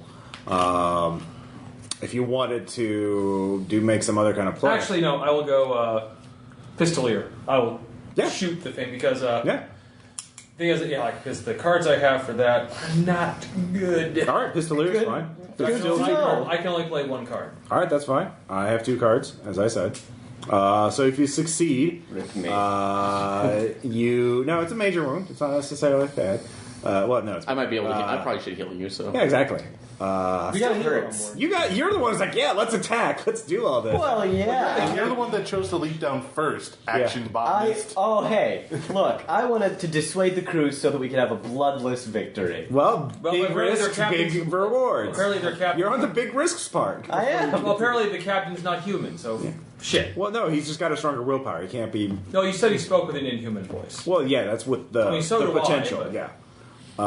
if you wanted to make some other kind of play, Actually, no. I will go pistolier. I will Yeah. shoot the thing because yeah. thing is, because the cards I have for that are not good. All right, pistolier is fine. I can only play one card. All right, that's fine. I have 2 cards, as I said. So if you succeed, Rip me. no, it's a major wound. It's not necessarily bad. It's I might be able to. I probably should heal you. So yeah, exactly. We got to hurt. You're the one who's like, yeah, let's attack. Let's do all this. Well, yeah. And you're the one that chose to leap down first. Action botanist. Hey, look, I wanted to dissuade the crew so that we could have a bloodless victory. Well, big apparently their risks, captain's- big rewards. Apparently their captain. You're on the big risks part. I am. Well, apparently the captain's not human, so shit. Well, no, he's just got a stronger willpower. He can't be. No, you said he spoke with an inhuman voice. Well, yeah, that's with the, I mean, so the do I, potential. but- Yeah. So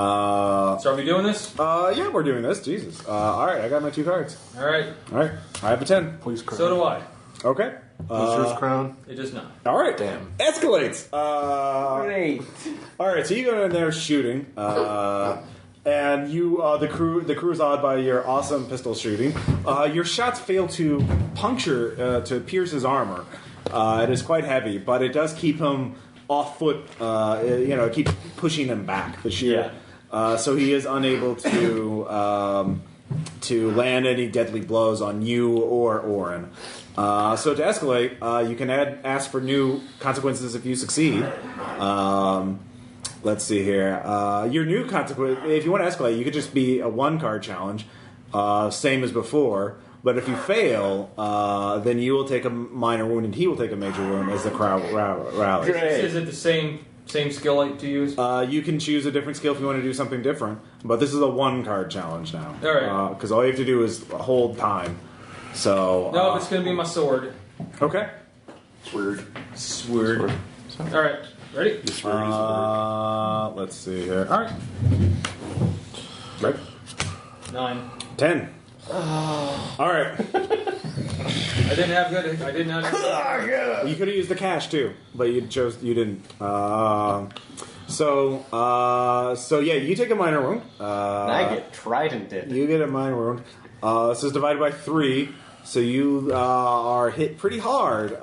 are we doing this? Yeah, we're doing this. Jesus. All right, I got my 2 cards. All right. All right, I have a 10. Please crown. So do I. Okay. Wizard's crown. It does not. All right. Damn. Escalates. Great. All right, so you go in there shooting, and you the crew is awed by your awesome pistol shooting. Your shots fail to puncture to pierce his armor. It is quite heavy, but it does keep him off foot. It keeps pushing him back. The sheer. So he is unable to land any deadly blows on you or Orin. So to escalate, you can ask for new consequences if you succeed. Let's see here. Your new consequence, if you want to escalate, you could just be a 1-card challenge, same as before. But if you fail, then you will take a minor wound and he will take a major wound as the crowd rallies. Is it the same skill to use? You can choose a different skill if you want to do something different, but this is a 1-card challenge now. All right. Because all you have to do is hold time. So. No, it's going to be my sword. Okay. Sword. All right. Ready? Let's see here. All right. Right. 9. 10. All right. I didn't have good. I did not. You could have used the cash too, but you didn't. So yeah, you take a minor wound. And I get tridented. You get a minor wound. This is divided by 3, so you are hit pretty hard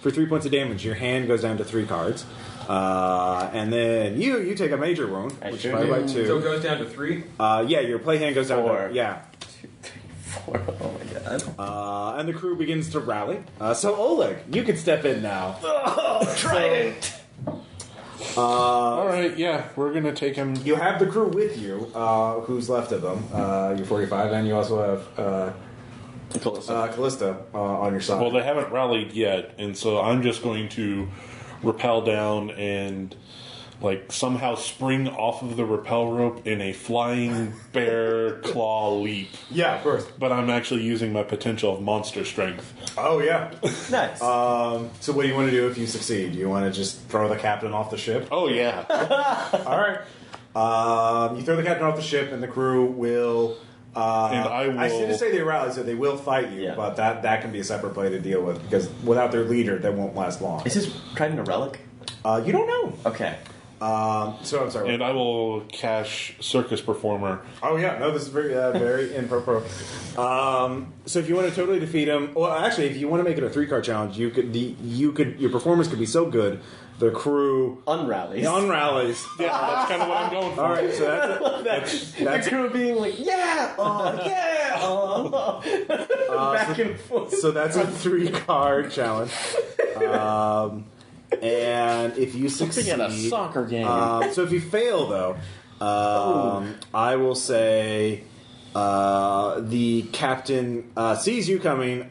for 3 points of damage. Your hand goes down to 3 cards. And then you take a major wound, which is divided by 2. So it goes down to 3? Yeah, your play hand goes down 4. to... Yeah. 2, 3, 4. Oh my god. And the crew begins to rally. So Oleg, you can step in now. Oh, trident! All right, yeah, we're gonna take him. You have the crew with you. Who's left of them? You're 45, and you also have Callista on your side. Well, they haven't rallied yet, and so I'm just going to rappel down and somehow spring off of the rappel rope in a flying bear claw leap. Yeah, of course. But I'm actually using my potential of monster strength. Oh, yeah. Nice. So what do you want to do if you succeed? Do you want to just throw the captain off the ship? Oh yeah. All right. You throw the captain off the ship, and the crew will... and I will... I should just say they rally, so they will fight you, Yeah. but that can be a separate play to deal with, because without their leader, they won't last long. Is this trident a relic? You don't know. Okay. So I'm sorry. And I will cash Circus Performer. Oh yeah, no, this is very very in pro. So if you want to totally defeat him, well, actually, if you want to make it a 3-card challenge, you could your performance could be so good, the crew Unrallies. unrallies. Yeah, that's kind of what I'm going for. All right, so that's The crew being like, yeah, back and forth. so that's a 3-card challenge. And if you succeed, Something at a soccer game. So if you fail, though, I will say the captain sees you coming,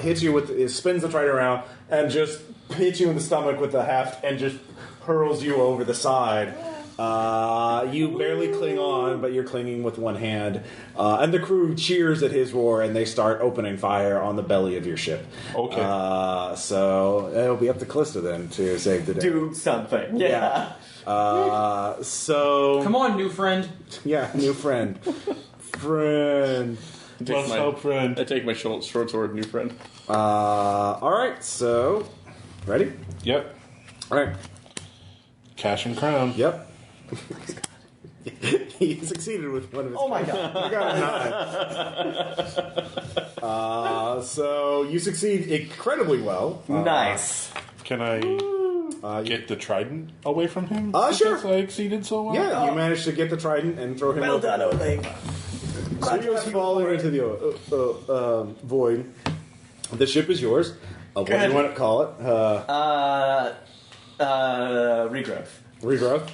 hits you spins the trident around, and just hits you in the stomach with the haft, and just hurls you over the side. You barely cling on, but you're clinging with one hand. And the crew cheers at his roar, and they start opening fire on the belly of your ship. Okay. So it'll be up to Callista then to save the day. Do something. Yeah. So Come on, new friend. yeah, new friend. Friend. Let's help, friend. I take my short sword, new friend. All right, so ready? Yep. All right. Cash and crown. Yep. He succeeded with one of his. Oh my god. You got a 9. So you succeed incredibly well. Nice. Can I get the trident away from him? Sure. Because I exceeded so well? Yeah, you managed to get the trident and throw him. Well over. done, Oleg. So he goes falling into the void. The ship is yours. What do you want to call it? Regrowth. Regrowth.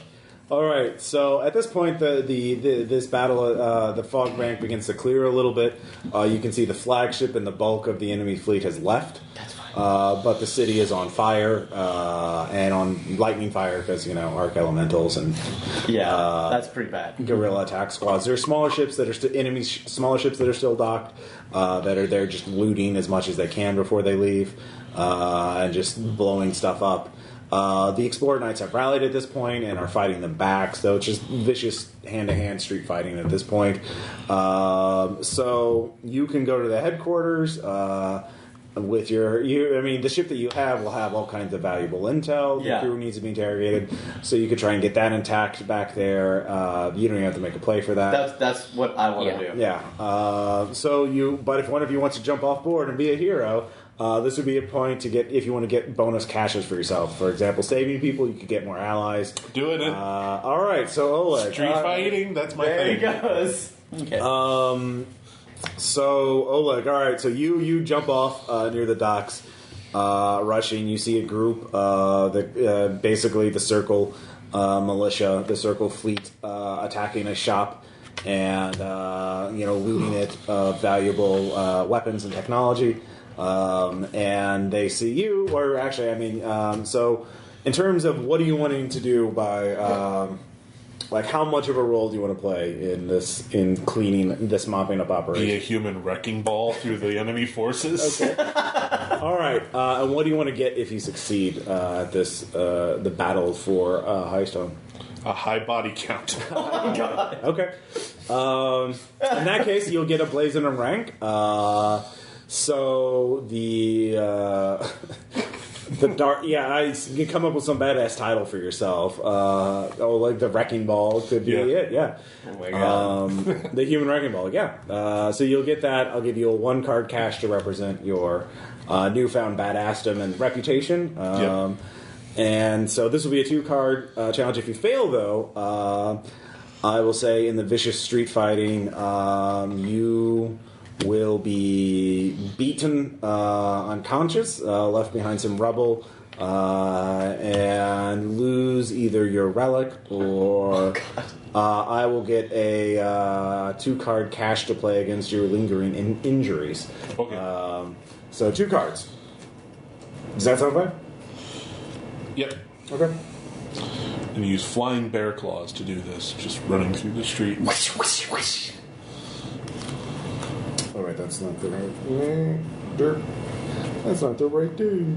All right. So at this point, this battle, the fog bank begins to clear a little bit. You can see the flagship and the bulk of the enemy fleet has left. That's fine. But the city is on fire and on lightning fire because arc elementals and That's pretty bad. guerrilla attack squads. There are smaller ships that are smaller ships that are still docked that are there just looting as much as they can before they leave and just blowing stuff up. The Explorer Knights have rallied at this point and are fighting them back, so it's just vicious hand-to-hand street fighting at this point. So you can go to the headquarters with the ship that you have will have all kinds of valuable intel. The crew needs to be interrogated, so you could try and get that intact back there. You don't even have to make a play for that. That's what I want to do. Yeah. But if one of you wants to jump off board and be a hero, this would be a point to get if you want to get bonus caches for yourself. For example, saving people, you could get more allies. Doing it. All right, so Oleg. Street fighting, that's my There thing. he goes. Okay. So Oleg, all right, so you jump off near the docks, rushing. You see a group, basically the Circle militia, the Circle fleet, attacking a shop and looting it of valuable weapons and technology. And they see you, or actually, so in terms of what are you wanting to do by, how much of a role do you want to play in cleaning this mopping up operation? Be a human wrecking ball through the enemy forces. Okay. All right. And what do you want to get if you succeed at this, the battle for Highstone? A high body count. Oh my god. Okay. In that case, you'll get a blazing rank. So the dark, you come up with some badass title for yourself. Like the Wrecking Ball could be it. Yeah. Oh my god. The Human Wrecking Ball. Yeah. So you'll get that. I'll give you a 1 card cash to represent your newfound badassdom and reputation. And so this will be a 2-card challenge. If you fail, though, I will say in the vicious street fighting, you will be beaten unconscious, left behind some rubble, and lose either your relic or I will get a 2-card cash to play against your lingering injuries. Okay. So 2 cards. Does that sound fine? Yep. Okay. And use flying bear claws to do this, just running through the street. Whoosh, whoosh, whoosh. All right, that's not the right. That's not the right dude.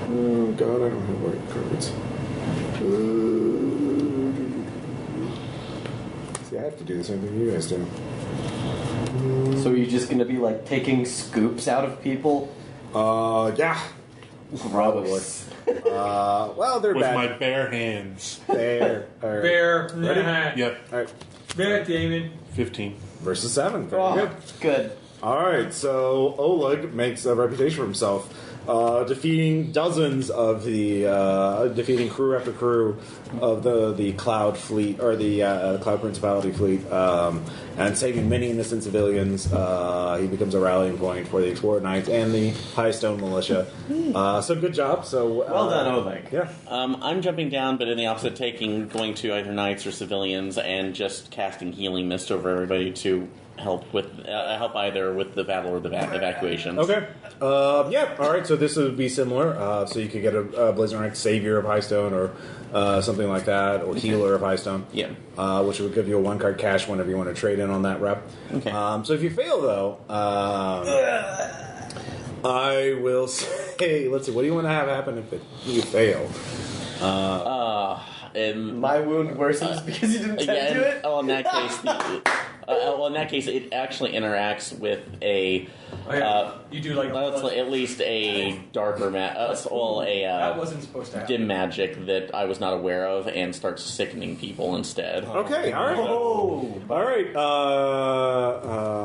Oh God, I don't have white cards. See, I have to do the same thing you guys do. So are you just gonna be like taking scoops out of people? Yeah. Gross. Well, they're With bad. my bare hands. There. All right. Bear. Ready? Yep. All right. Bear, Damon. 15. Versus 7. Very Oh, good. good. All right, so Oleg makes a reputation for himself, defeating dozens of defeating crew after crew of the Cloud Fleet, or the Cloud Principality Fleet, and saving many innocent civilians. He becomes a rallying point for the Explorer Knights and the Highstone Militia. So good job. So Well done, Oleg. Yeah. I'm jumping down, but in the opposite, going to either knights or civilians, and just casting healing mist over everybody to help either with the battle or the evacuations. Okay. Yeah. All right. So this would be similar. So you could get a Blizzard Rank Savior of Highstone or something like that, or Healer of Highstone. Yeah. Which would give you a 1 card cash whenever you want to trade in on that rep. Okay. So if you fail, though, I will say, let's see, what do you want to have happen if you fail? My wound worsens because you didn't tend to it? Oh, in that case, it actually interacts with a. You do like at least a darker that wasn't supposed to happen. dim magic that I was not aware of, and starts sickening people instead. Okay, all right. Oh. All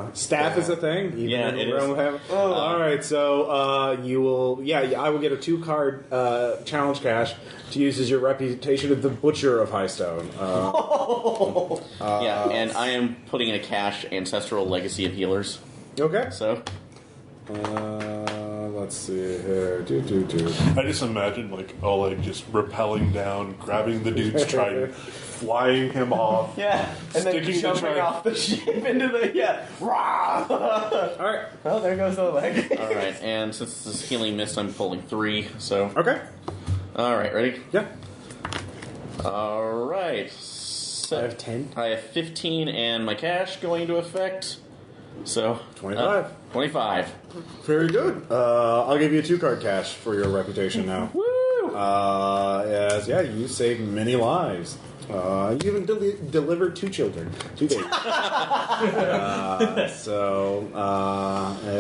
right. Staff is a thing. Even Yeah, in it the realm is. of heaven. All right. So you will. Yeah, I will get a 2 card challenge cash to use as your reputation of the Butcher of Highstone. And I am putting in a cash ancestral legacy of healers. Okay. So Let's see here. I just imagine Oleg just rappelling down, grabbing the dude's trident, flying him off. Yeah, and then Sticking the jumping trident. off the ship into the Rah! All right. Well, there goes Oleg. all right, and since this is healing mist, I'm pulling 3. So Okay. all right, ready? Yeah. All right. I have 10. I have 15 and my cash going into effect. So 25. 25. Very good. I'll give you a 2 card cash for your reputation now. Woo! Yes, yeah, you saved many lives. You even delivered 2 children. 2 babies.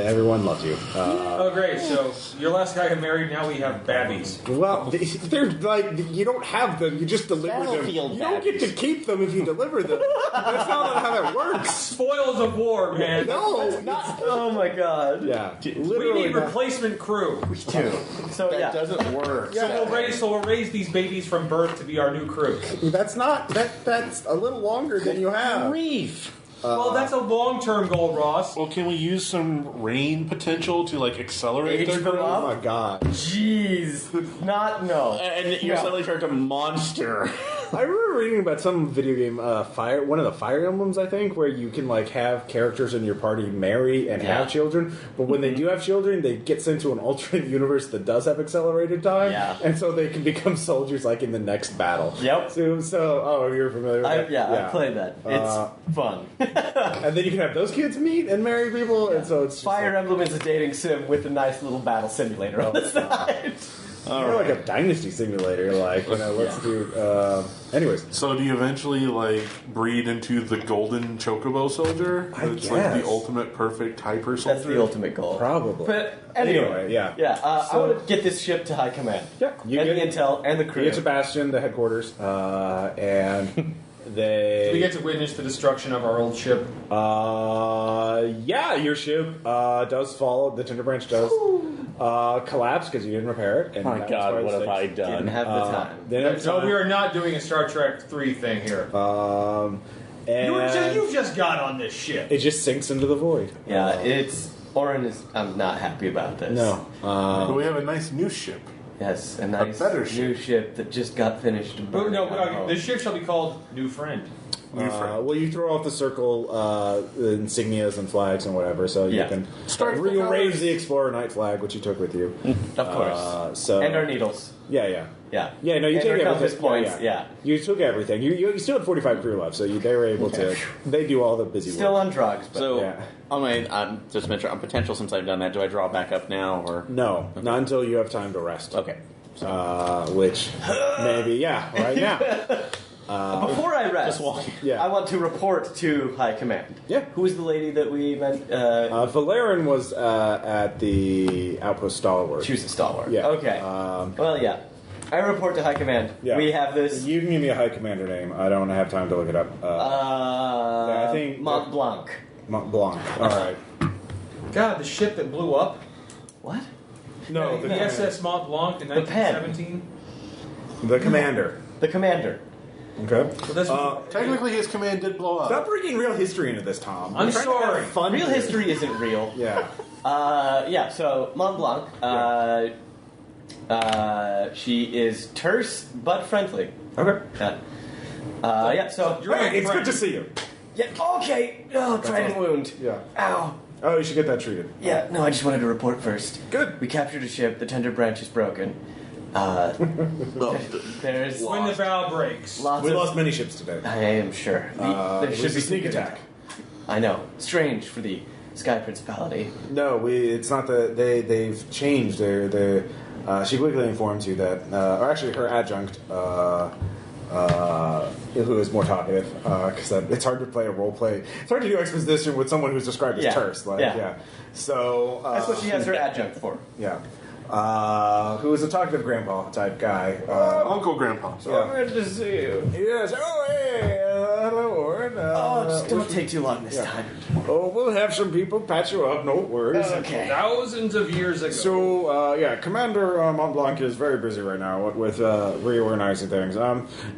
Everyone loved you. Oh, great. So your last guy got married, now we have babbies. Well, they're you don't have them, you just deliver them. Battlefield You don't get to babbies. keep them if you deliver them. That's not how that works. Spoils of war, man. No. Oh my god. Yeah. We Literally need not. replacement crew. 2. So That yeah. doesn't work. So we'll raise these babies from birth to be our new crew. That's not. That's a little longer than you have. Grief. Well, that's a long-term goal, Ross. Well, can we use some rain potential to accelerate Age their them growth? Oh my god. Jeez. No. And you're No. suddenly turned to monster. I remember reading about some video game, one of the Fire Emblems, I think, where you can like have characters in your party marry and have children, but when they do have children, they get sent to an alternate universe that does have accelerated time, and so they can become soldiers like in the next battle. Yep. So you're familiar with that? I played that. It's fun. And then you can have those kids meet and marry people, and so it's just Fire Emblem is a dating sim with a nice little battle simulator on the side. More like a dynasty simulator, like, let's do... anyways. So do you eventually, like, breed into the golden chocobo soldier? I It's guess. like the ultimate perfect hyper soldier? That's the ultimate goal. Probably. But anyway, yeah. I want to get this ship to high command. Yeah, and the intel and the crew. You get to Bastion, the headquarters, and they... We get to witness the destruction of our old ship. Your ship does fall. The Tinder Branch does collapse because you didn't repair it. And My that was God, why what it have I stinks. done? Didn't have the time. Didn't have So time. we are not doing a Star Trek 3 thing here. And You've just got on this ship. it just sinks into the void. Yeah, Orin is. I'm not happy about this. No. But we have a nice new ship. Yes, a nice better new ship that just got finished. burning No, at home. the ship shall be called New Friend. Well, you throw off the circle insignias and flags and whatever, so you can raise the Explorer Knight flag, which you took with you. Of course. And our needles. Yeah. Yeah. Yeah, no, you And take our everything. compass points. Yeah. You took everything. You still had 45 crew left, so they were able to. They do all the busy Still work. on drugs. But So, Yeah. on my just mention on potential, since I've done that, do I draw back up now or No, not until you have time to rest. okay? Which maybe right now. before I rest, Just walking. Yeah. I want to report to high command. Yeah. Who is the lady that we meant? Valerin was at the outpost stalwart. She was a stalwart. Yeah. Okay. Well, yeah. I report to high command. Yeah. We have this. You can give me a high commander name. I don't have time to look it up. I think Mont Blanc. Mont Blanc. All right. God, the ship that blew up. What? No, the SS Mont Blanc in The pen. 1917. the commander. The commander. Okay. So that's Technically, his command did blow up. Stop bringing real history into this, Tom. I'm We're trying to have sorry. Fun Real here. history isn't real. Yeah. So Mont Blanc. She is terse but friendly. Okay. So You're Hey, my it's friend. good to see you. yeah. Okay. Oh, trident wound. Yeah. Ow. Oh, you should get that treated. Yeah. No, I just wanted to report first. Good. We captured a ship. The tender branch is broken. There's When the bow breaks. lots We of. lost many ships today. I am sure. There It should was be a sneak some good attack. I know. Strange for the Sky Principality. No, it's not that they've changed. She quickly informs you that, or actually her adjunct, who is more talkative, because it's hard to play a role play. It's hard to do exposition with someone who's described as Yeah. terse. Yeah. So That's what she has her adjunct for. Yeah. Who is a talkative grandpa type guy. Uncle Grandpa. Yeah. Good to see you. Yes. Oh, hey. Hello, Orin. Just don't take too long this time. Oh, we'll have some people patch you up. No worries. Okay. Thousands of years ago. So, Commander Mont Blanc is very busy right now with reorganizing things.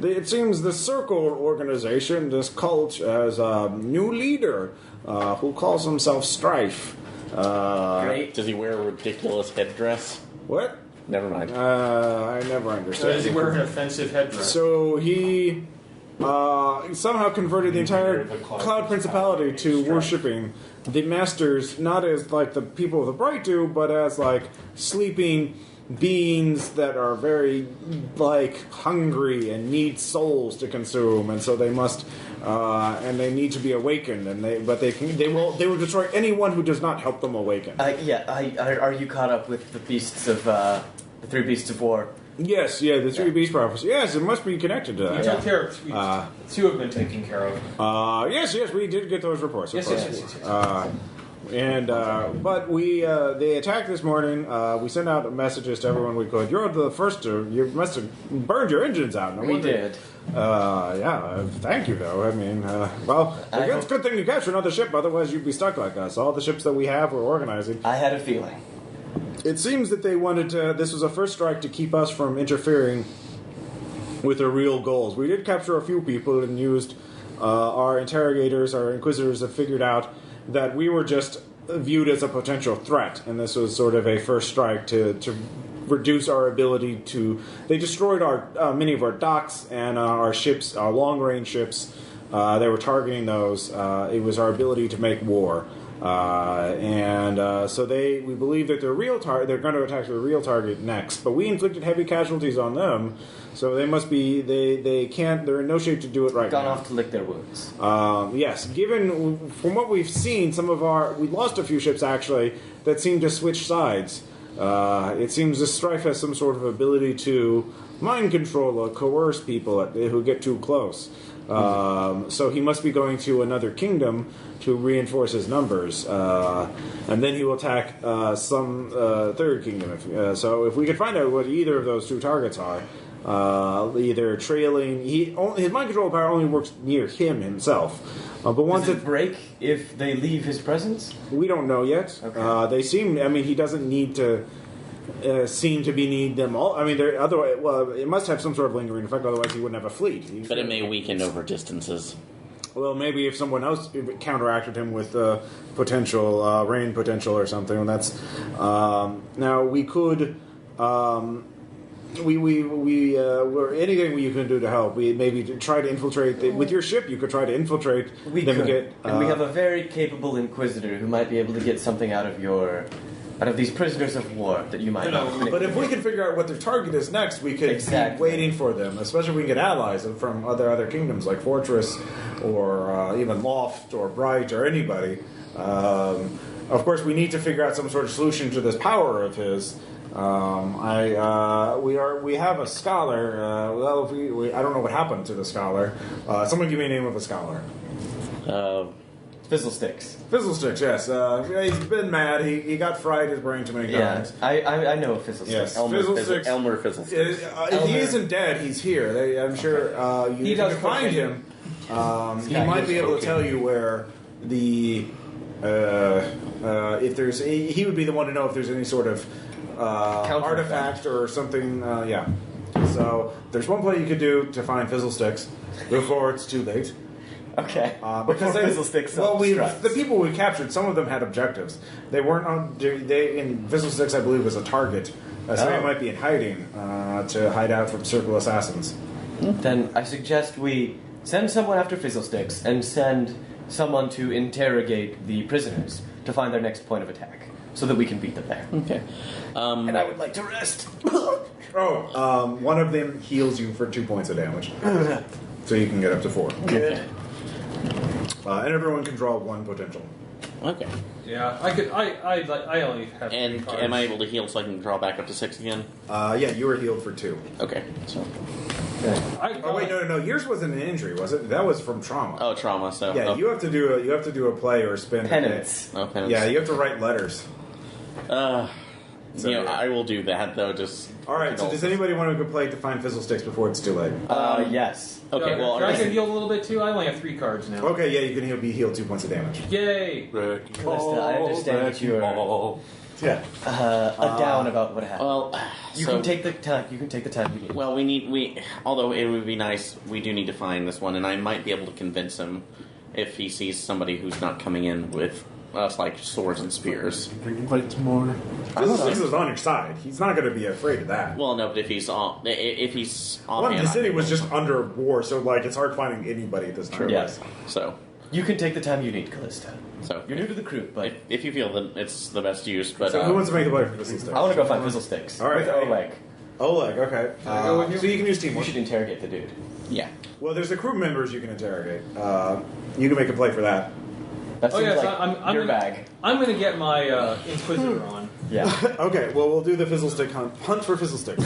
It seems the Circle organization, this cult, has a new leader who calls himself Strife. Great. Does he wear a ridiculous headdress? What? Never mind. I never understood. Does he wear an offensive headdress? So he somehow converted the entire Cloud Principality to worshipping the Masters, not as like the people of the Bright do, but as like sleeping beings that are very like hungry and need souls to consume, and so they must and they need to be awakened, and they will destroy anyone who does not help them awaken. Are you caught up with the beasts of the three beasts of war? Yes, the three beast prophecy. Yes, it must be connected to We that. took care of two have been taken care of. Yes, we did get those reports. Of Yes, course. yes. But they attacked this morning. We sent out messages to everyone we could. You're the first to. You must have burned your engines out. No We wonder- did. Thank you, though. I mean, it's a good thing you captured another ship. Otherwise, you'd be stuck like us. All the ships that we have, we're organizing. I had a feeling. It seems that they wanted to. This was a first strike to keep us from interfering with their real goals. We did capture a few people and used our interrogators, our inquisitors have figured out that we were just viewed as a potential threat, and this was sort of a first strike to reduce our ability to. They destroyed our many of our docks and our ships, our long range ships. They were targeting those. It was our ability to make war, so we believe that they're going to attack the real target next. But we inflicted heavy casualties on them, so they must be. They can't. They're in no shape to do it right now. Gone off to lick their wounds. Yes, given from what we've seen, we lost a few ships actually that seem to switch sides. It seems the Strife has some sort of ability to mind control or coerce people who get too close. So he must be going to another kingdom to reinforce his numbers, and then he will attack some third kingdom. So if we could find out what either of those two targets are, either trailing, his mind control power only works near him himself. But once Does it break if they leave his presence? we don't know yet. Okay. They seem. I mean, he doesn't need to. Seem to be need them all. I mean, otherwise, well, it must have some sort of lingering effect. Otherwise, he wouldn't have a fleet. But it may weaken over distances. Well, maybe if someone else counteracted him with potential rain potential or something. And that's now we could. We're anything you can do to help. We maybe try to infiltrate with your ship. You could try to infiltrate. We could, and we have a very capable inquisitor who might be able to get something out of these prisoners of war that you might not. But if we can figure out what their target is next, we could keep waiting for them. Especially if we can get allies from other kingdoms like Fortress or even Loft or Bright or anybody. Of course, we need to figure out some sort of solution to this power of his. We have a scholar. I don't know what happened to the scholar. Someone give me a name of a scholar. Fizzlesticks. Fizzlesticks, yes. He's been mad. He got fried his brain too many times. I know Fizzlesticks. Yes, Elmer Fizzlesticks. If he isn't dead, he's here. I'm sure you can find him. He might be able to tell you where the if there's he would be the one to know if there's any sort of artifact or something. Yeah. So there's one play you could do to find Fizzlesticks before it's too late. Okay. Because Fizzlesticks. The people we captured, some of them had objectives. They weren't on. In Fizzlesticks, I believe, was a target. So they might be in hiding to hide out from Circle Assassins. Then I suggest we send someone after Fizzlesticks and send someone to interrogate the prisoners to find their next point of attack, so that we can beat them there. Okay. And I would like to rest. One of them heals you for 2 points of damage, so you can get up to 4. Good. And everyone can draw 1 potential. Okay. Yeah, I could. I only have. And 3 cards. am I able to heal so I can draw back up to 6 again? Yeah, you were healed for 2. Okay. So. Oh wait, no. Yours wasn't an injury, was it? That was from trauma. Oh, trauma. So. Yeah, you have to do a play or spin. Penance. Oh, penance. Yeah, you have to write letters. I will do that though. Just. All right. So, does anybody want to go play to find Fizzlesticks before it's too late? Yes. Okay. Well, I can heal a little bit too. I only have 3 cards now. Okay. Yeah, you can be healed 2 points of damage. Yay! Callista, I understand that you are Yeah. down about what happened. Well, you can take the time. You can take the time you need. Well, although it would be nice, we do need to find this one, and I might be able to convince him if he sees somebody who's not coming in with us like swords and spears. Fizzlesticks is on your side. He's not going to be afraid of that. Well, no, but if he's on The city was just under war, so it's hard finding anybody at this time. Yes. So You can take the time you need, Callista. So You're new to the crew, but if you feel that it's the best use, but So who wants to make the play for Fizzlesticks? I want to go find Fizzlesticks. All right. With Oleg. Oleg, okay. go with you? So you can use You teamwork. should interrogate the dude. yeah. Well, there's the crew members you can interrogate. You can make a play for that. That Oh, seems yeah, so like I'm your gonna- bag. I'm going to get my Inquisitor on. Yeah. Okay, well, we'll do the Fizzlestick hunt for Fizzlesticks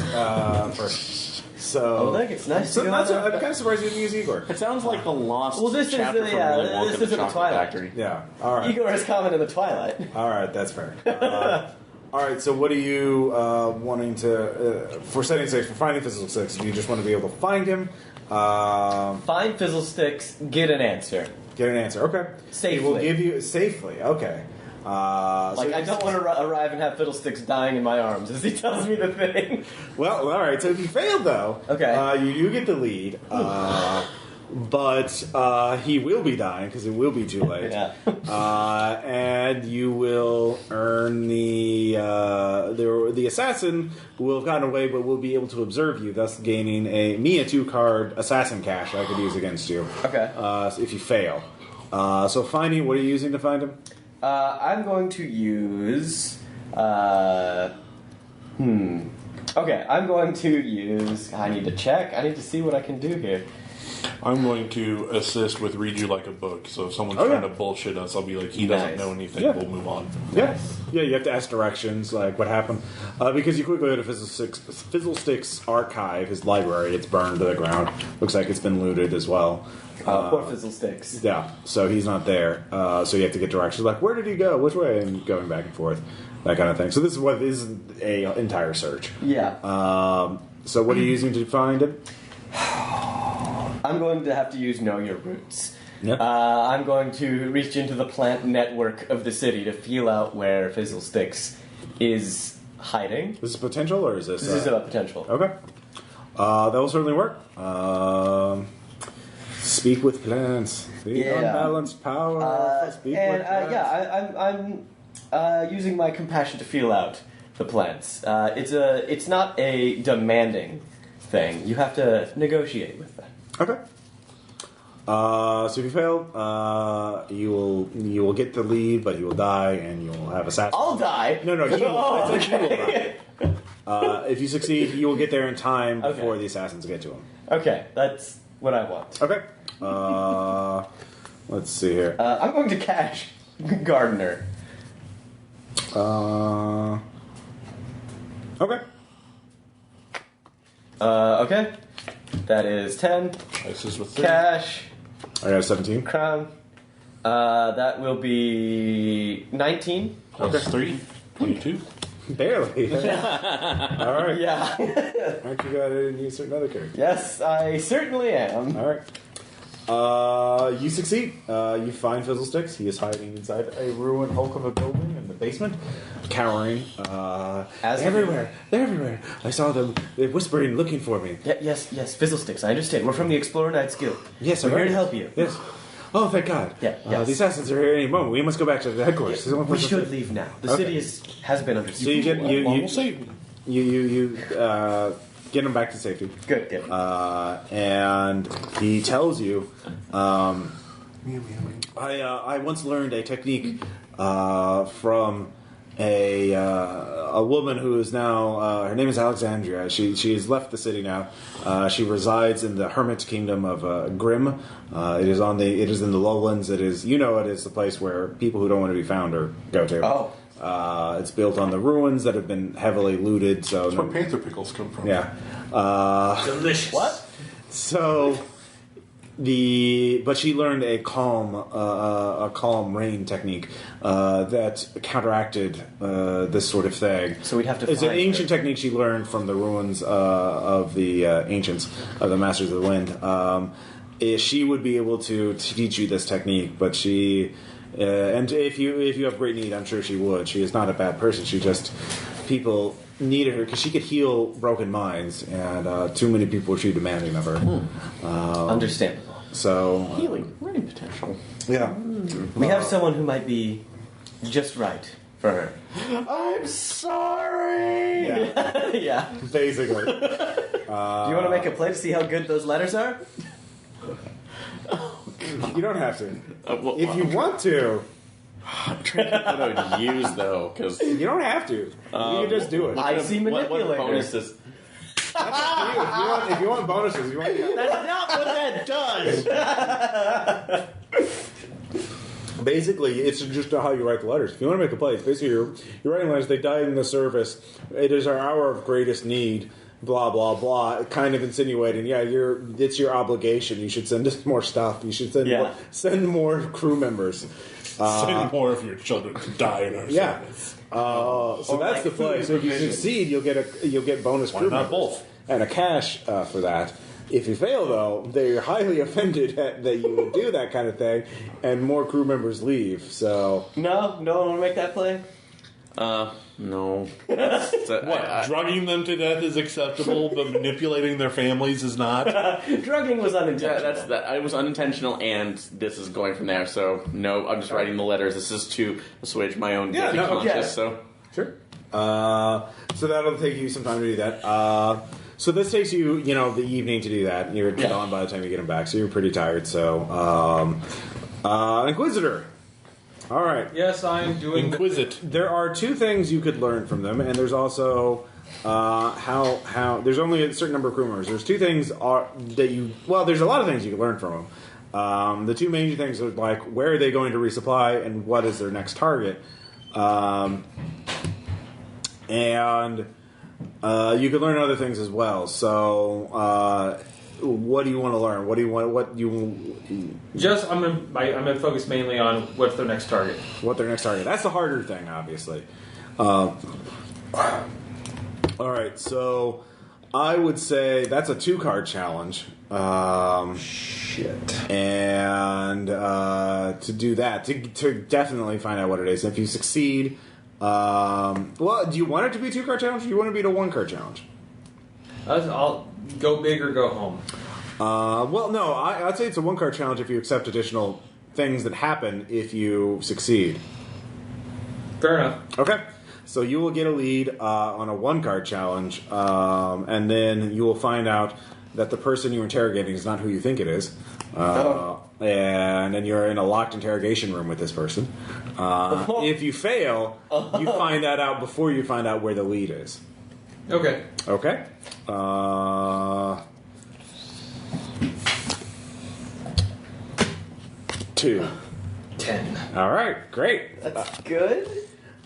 first. So, Oleg, it's nice so to go that's out I'm there. kind of surprised you didn't use Igor. It sounds like the lost Well, this is chapter the- from yeah, Willy Wonka this and the isn't the Chocolate Twilight. Factory. Yeah, all right. Igor is common in the Twilight. All right, that's fair. All right, so what are you wanting to for setting stakes for finding Fizzlesticks? Do you just want to be able to find him? Find Fizzlesticks, get an answer. Get an answer. Okay. Safely. He will give you safely. Okay. Like, I don't want to arrive and have Fiddlesticks dying in my arms as he tells me the thing. Well, all right. So if you failed, though, Okay. you get the lead. But he will be dying because it will be too late. Yeah. And you will. the assassin will have gotten away, but will be able to observe you, thus gaining a 2-card assassin cash I could use against you. Okay. If you fail. So finding, what are you using to find him? I'm going to use. Okay, I'm going to use. I need to check. I need to see what I can do here. I'm going to assist with read you like a book. So if someone's trying to bullshit us, I'll be like, he doesn't know anything. Yeah. We'll move on. Yeah, you have to ask directions, like what happened. Because you quickly go to Fizzlestick's archive, his library. It's burned to the ground. Looks like it's been looted as well. Poor Fizzlesticks. Yeah, so he's not there. So you have to get directions, like where did he go, which way, and going back and forth, that kind of thing. So this is what is a entire search. Yeah. So what are you using to find him? I'm going to have to use Know Your Roots. Yep. I'm going to reach into the plant network of the city to feel out where Fizzlesticks is hiding. This is potential, or is this? This is about potential. Okay. That will certainly work. Speak with plants. The unbalanced power. Speak with plants. I'm using my compassion to feel out the plants. It's not a demanding thing. You have to negotiate with them. Okay. So if you fail, you will get the lead, but you will die, and you will have assassin. I'll die. No, he will. Oh, He will die. If you succeed, you will get there in time before the assassins get to him. Okay, that's what I want. Okay. Let's see here. I'm going to cash Gardener. Okay. Okay. That is 10. This is with 3. Cash. I got a 17. Crown. That will be 19. Plus 3. 22. Barely. All right. Yeah. Aren't you got to use another character? Yes, I certainly am. All right. You succeed. You find Fizzlesticks. He is hiding inside a ruined hulk of a building in the basement, cowering. As They're everywhere. I saw them. They're whispering, looking for me. Yes, Fizzlesticks, I understand. We're from the Explorer Knights Guild. Yes, we're I'm here to ready. help you. Yes. Oh, thank God. Yeah, yes. The assassins are here any moment. We must go back to the headquarters. We should leave now. The city has been under So you siege. get We'll see. you get him back to safety. Good. And he tells you, I once learned a technique from a woman who is now her name is Alexandria. She has left the city now. She resides in the hermit kingdom of Grimm. It is in the lowlands. It is the place where people who don't want to be found go to. Oh. It's built on the ruins that have been heavily looted. So That's where panther pickles come from. yeah. Delicious. What? So but she learned a calm rain technique that counteracted this sort of thing. So we'd have to. It's an find ancient her. technique she learned from the ruins of the ancients, of the Masters of the Wind. She would be able to teach you this technique, but she. And if you have great need, I'm sure she would. She is not a bad person. People needed her because she could heal broken minds, and too many people were too demanding of her. Understandable. So Healing, rain potential. yeah, We have someone who might be just right for her. I'm sorry. yeah, Yeah. basically. Do you want to make a play to see how good those letters are? You don't have to. Well, If you want to, I'm trying to think what I would use though, because you don't have to. You can just do it. I see what manipulators. bonuses? If you want bonuses, you want. That's not what that does. Basically, it's just how you write the letters. If you want to make a play, it's basically you're writing letters. They died in the service. It is our hour of greatest need. Blah blah blah. Kind of insinuating, it's your obligation. You should send us more stuff. You should send more crew members. Send more of your children to die in our Yeah. service. So that's the play. So if you succeed, you'll get bonus crew not members both? and a cash for that. If you fail, though, they're highly offended that you would do that kind of thing, and more crew members leave. So No one want to make that play. No. Drugging them to death is acceptable, but manipulating their families is not. Drugging was unintentional. That's that. I was unintentional, and this is going from there. So no, I'm just writing the letters. This is to assuage my own guilty conscience. okay. So sure. So that'll take you some time to do that. So this takes you, the evening to do that. You're gone by the time you get him back, so you're pretty tired. So, Inquisitor. All right. Yes, I'm doing. Inquisit. There are two things you could learn from them, and there's also how there's only a certain number of crew members. There's two things there's a lot of things you can learn from them. The two main things are like where are they going to resupply and what is their next target, and you can learn other things as well. So what do you want to learn? What do you want? I'm gonna focus mainly on what's their next target. What their next target? That's the harder thing, obviously. All right, so I would say that's a 2-card challenge. Shit. And to do that, to definitely find out what it is. If you succeed, do you want it to be a 2-card challenge? Or do you want it to be a 1-card challenge? I'll go big or go home. No, I'd say it's a 1-card challenge if you accept additional things that happen if you succeed. Fair enough. Okay. So you will get a lead on a 1-card challenge, and then you will find out that the person you're interrogating is not who you think it is. And then you're in a locked interrogation room with this person. If you fail, you find that out before you find out where the lead is. Okay. Okay. 2. 10. All right, great. That's good.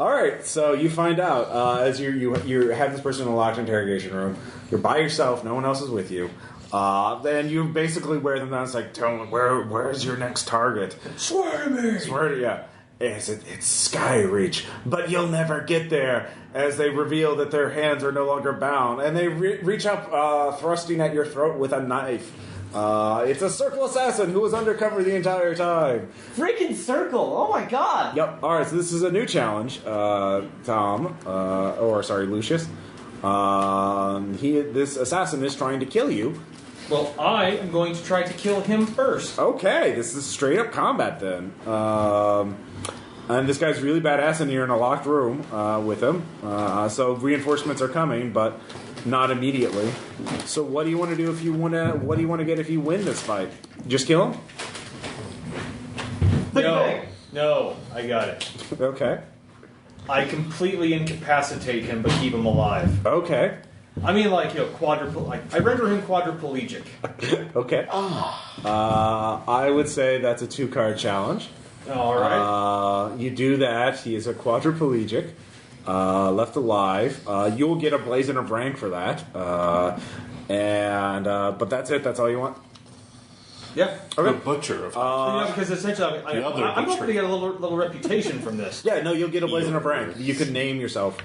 All right, so you find out as you have this person in a locked interrogation room. You're by yourself. No one else is with you. Then you basically wear them down. It's like, tell me, where's your next target? Swear to me. Swear to you. It's Skyreach, but you'll never get there. As they reveal that their hands are no longer bound, and they reach up, thrusting at your throat with a knife. It's a circle assassin who was undercover the entire time. Freaking circle! Oh my god! Yep. All right. So this is a new challenge, Tom. Lucius. This assassin is trying to kill you. Well, I am going to try to kill him first. Okay. This is straight up combat then. And this guy's really badass, and you're in a locked room with him. So reinforcements are coming, but not immediately. So what do you want to do if you want to? What do you want to get if you win this fight? Just kill him? No, I got it. Okay. I completely incapacitate him, but keep him alive. Okay. I mean, I render him quadriplegic. Okay. I would say that's a 2-card challenge. All right. You do that. He is a quadriplegic, left alive. You'll get a blazon of rank for that. But that's it. That's all you want. Yeah. Okay. The butcher of Because essentially, I'm hoping to get a little reputation from this. Yeah. No, you'll get a blazon of rank. You could name yourself.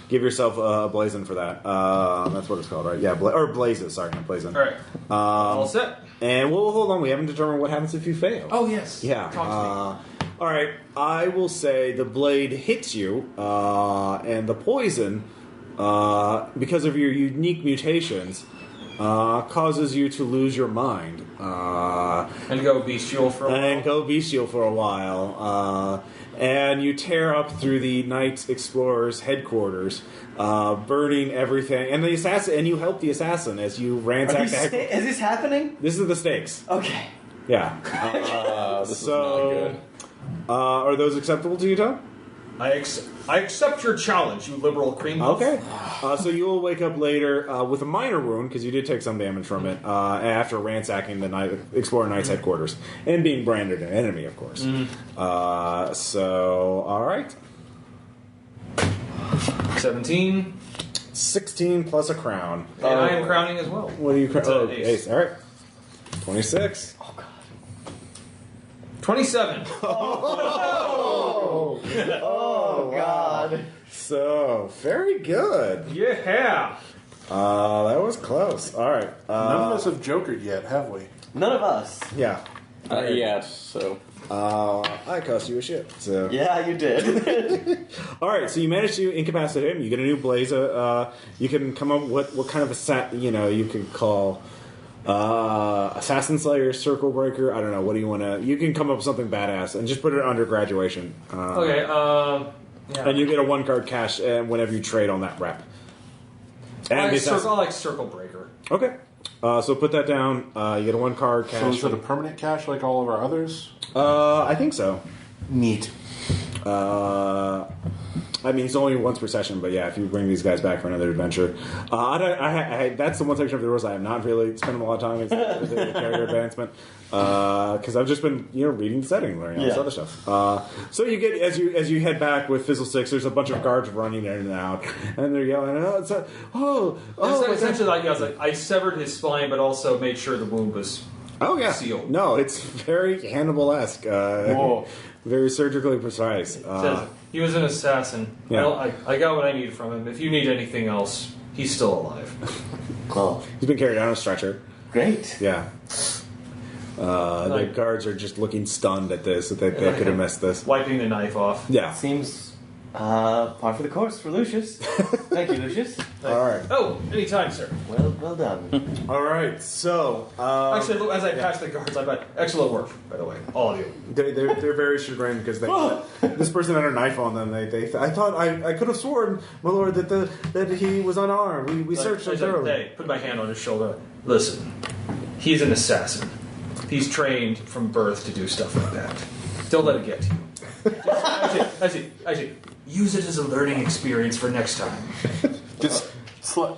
Give yourself a blazon for that. That's what it's called, right? Yeah. Or blazes. Sorry, not blazon. All right. All set. And hold on. We haven't determined what happens if you fail. Oh yes. Yeah. All right. I will say the blade hits you, and the poison, because of your unique mutations, causes you to lose your mind. And go bestial for a while. And you tear up through the Knights Explorers headquarters, burning everything. And the assassin, and you help the assassin as you ransack the headquarters. Is this happening? This is the stakes. Okay. Yeah. This is not good. Are those acceptable to you, Tom? I accept your challenge, you liberal cream puff. Okay. So you will wake up later with a minor wound, because you did take some damage from it, after ransacking the Explorer Knights headquarters. And being branded an enemy, of course. All right. 17. 16 plus a crown. And I am crowning as well. What do you crown? Oh, ace. ace. All right. 26. 27. Oh god. So, very good. Yeah. That was close. All right. None of us have jokered yet, have we? None of us. Yeah. So I cost you a shit. So. Yeah, you did. All right, so you managed to incapacitate him. You get a new blazer. You can come up with what kind of you can call Assassin Slayer, Circle Breaker. I don't know. What do you want to? You can come up with something badass and just put it under graduation. Okay. Yeah. And you get a 1 card cash whenever you trade on that rep. And I besides- like Circle Breaker. Okay. So put that down. You get a 1 card cash. So is it a permanent cash like all of our others? I think so. Neat. I mean, it's only once per session, but yeah, if you bring these guys back for another adventure, that's the one section of the rules I have not really spent a lot of time with the character advancement because I've just been reading the setting, learning all this other stuff. So you get as you head back with Fizzle 6, there's a bunch of guards running in and out, and they're yelling, Essentially, I severed his spine, but also made sure the wound was sealed. No, it's very Hannibal-esque. Very surgically precise. Says he was an assassin. Yeah. I got what I needed from him. If you need anything else, he's still alive. Cool. He's been carried on a stretcher. Great. Yeah. The guards are just looking stunned at this, that they could have missed this. Wiping the knife off. Yeah. Seems par for the course for Lucius. Thank you, Lucius. All right. Oh, anytime, sir. Well done. All right. So, Actually, as I passed the guards, I bet excellent work, by the way, all of you. they're very chagrined because this person had a knife on them. I thought I could have sworn, my lord, that he was unarmed. We searched him thoroughly. Hey, put my hand on his shoulder. Listen, he's an assassin. He's trained from birth to do stuff like that. Don't let it get to you. Actually, use it as a learning experience for next time. Just pat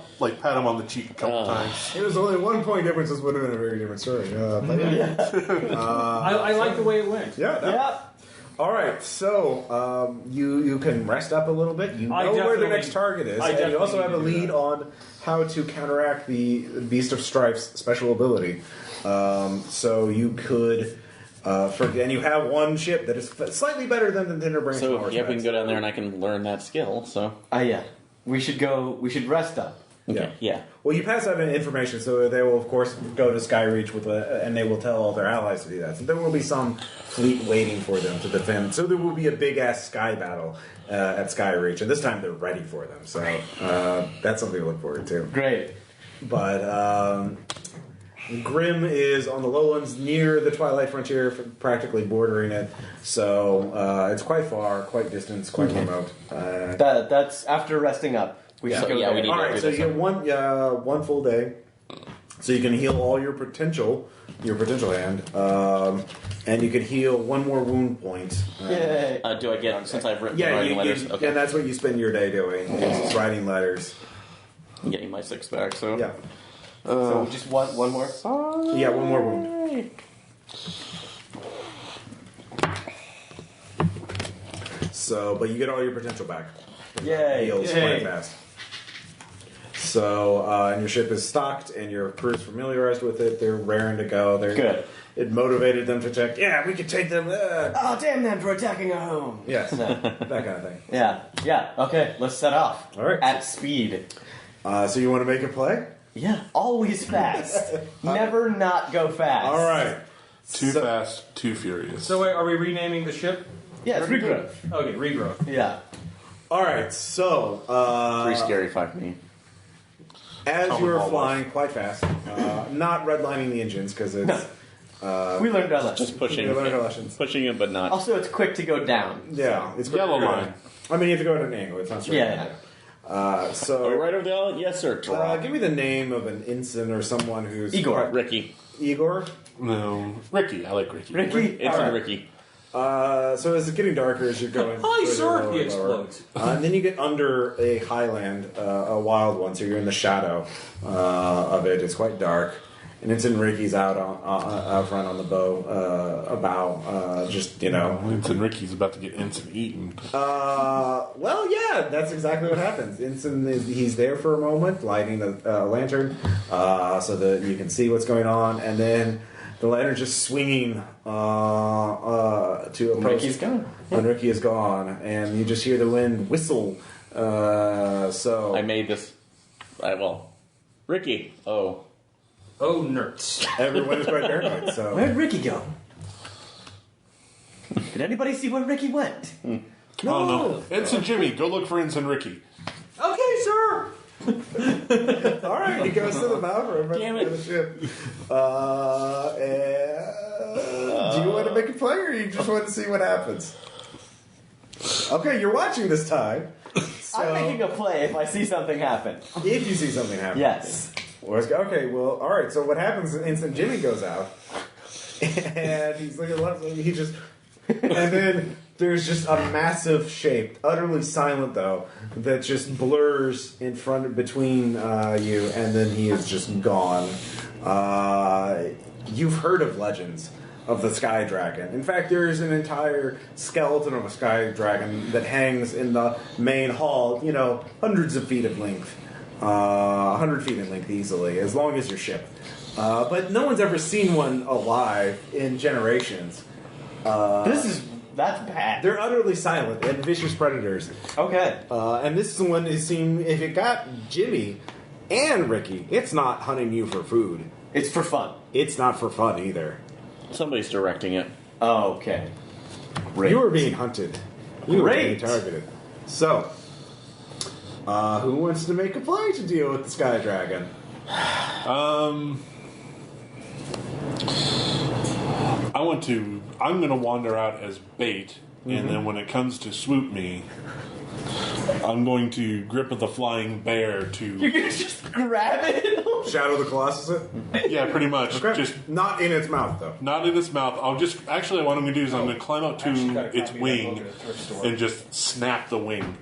him on the cheek a couple times. It was only 1 point difference. This would have been a very different story. I like the way it went. Yeah. All right, so you can rest up a little bit. You know where the next target is, and you also have a lead on how to counteract the Beast of Strife's special ability. So you could, and you have one ship that is slightly better than the Dinner Branch. So we can go down there and I can learn that skill. So Yeah. We should rest up. okay, yeah. Well, you pass that information, so they will, of course, go to Skyreach and they will tell all their allies to do that. So there will be some fleet waiting for them to defend. So there will be a big-ass sky battle at Skyreach, and this time they're ready for them. So that's something to look forward to. Great. But Grim is on the lowlands near the Twilight Frontier, practically bordering it. So it's quite far, quite distant, quite remote. That's after resting up. We should go there. we need All to right, do so this you get one full day, so you can heal all your potential hand, and you can heal 1 more wound point. Yay. do I get, since I've written Yeah, writing letters? Okay. and that's what you spend your day doing, is writing letters. I'm getting my 6 back, so. Yeah, So just one more? yeah, 1 more wound. So, but you get all your potential back. Yay. Heals quite fast. So, and your ship is stocked, and your crew is familiarized with it. They're raring to go. Good. It motivated them to check. Yeah, we could take them. Oh, damn them for attacking our home. Yes, that kind of thing. Yeah. Okay, let's set off. All right. At speed. So you want to make a play? Yeah, always fast. Never not go fast. All right. Too fast, too furious. So wait, are we renaming the ship? Yeah, it's regrowth. Okay, regrowth. Yeah. All right. So 3 scary, 5 me. as you're flying quite fast, not redlining the engines because it's. We learned our lesson. Just pushing. We learned our lessons. Pushing it, but not. Also, it's quick to go down. Yeah, it's Yellow line. I mean, you have to go at an angle. It's not straight. Yeah. So Are we right over the island? Yes, sir. give me the name of an ensign or someone who's Igor. Ricky. Igor. No. Ricky. I like Ricky. Ricky? It's All right. Ricky. So as it's getting darker, as you're going, Hi, further sir! lower He and lower. explodes. And then you get under a highland, a wild one. So you're in the shadow of it. It's quite dark, and Ensign Ricky's out front on the bow, just Ensign Ricky's about to get Ensign eaten. Well, yeah, that's exactly what happens. Ensign he's there for a moment, lighting the lantern, so that you can see what's going on, and then the lantern's just swinging to approach. Ricky's gone. And Ricky is gone, and you just hear the wind whistle. So I made this. Ricky. Oh, nerds. everyone is quite paranoid. So Where'd Ricky go? Did anybody see where Ricky went? Oh no. Ensign Jimmy, go look for Ensign Ricky. Okay, sir! all right, he goes to the bow room. Damn it. The ship. Do you want to make a play, or you just want to see what happens? Okay, you're watching this time. So I'm making a play if I see something happen. if you see something happen. Yes. Okay, well, all right. So what happens? Instant Jimmy goes out, and he's looking left. He just, and then there's just a massive shape, utterly silent though, that just blurs in front between you, and then he is just gone. You've heard of legends of the Sky Dragon. In fact, there is an entire skeleton of a Sky Dragon that hangs in the main hall. You know, hundreds of feet of length. 100 feet in length easily, as long as your ship. But no one's ever seen one alive in generations. That's bad. They're utterly silent and vicious predators. Okay. And this one is seen, if it got Jimmy and Ricky, it's not hunting you for food. It's for fun. It's not for fun either. Somebody's directing it. Oh, okay. Great. You were being hunted. You were being Great. targeted. So, who wants to make a play to deal with the Sky Dragon? I'm going to wander out as bait, and then when it comes to swoop me, I'm going to grip of the flying bear You're to. gonna just grab it? Shadow the Colossus it? Yeah, pretty much. Okay. Just not in its mouth, though. not in its mouth. I'll just. Actually, what I'm going to do is I'm going to climb up Actually got to a its copy of that book wing at a thrift store. and just snap the wing.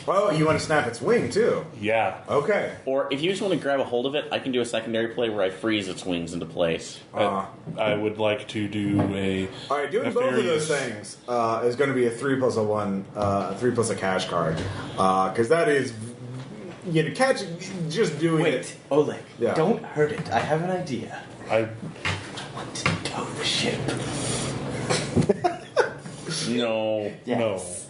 Oh, you want to snap its wing, too? Yeah. Okay. Or if you just want to grab a hold of it, I can do a secondary play where I freeze its wings into place. I would like to do a. All right, doing both of those nefarious- things is going to be a 3+1, 3+ a cash card, because that is, you know, catch just doing Wait, it. Oleg, Yeah. don't hurt it. I have an idea. I I want to tow the ship. No. Yes.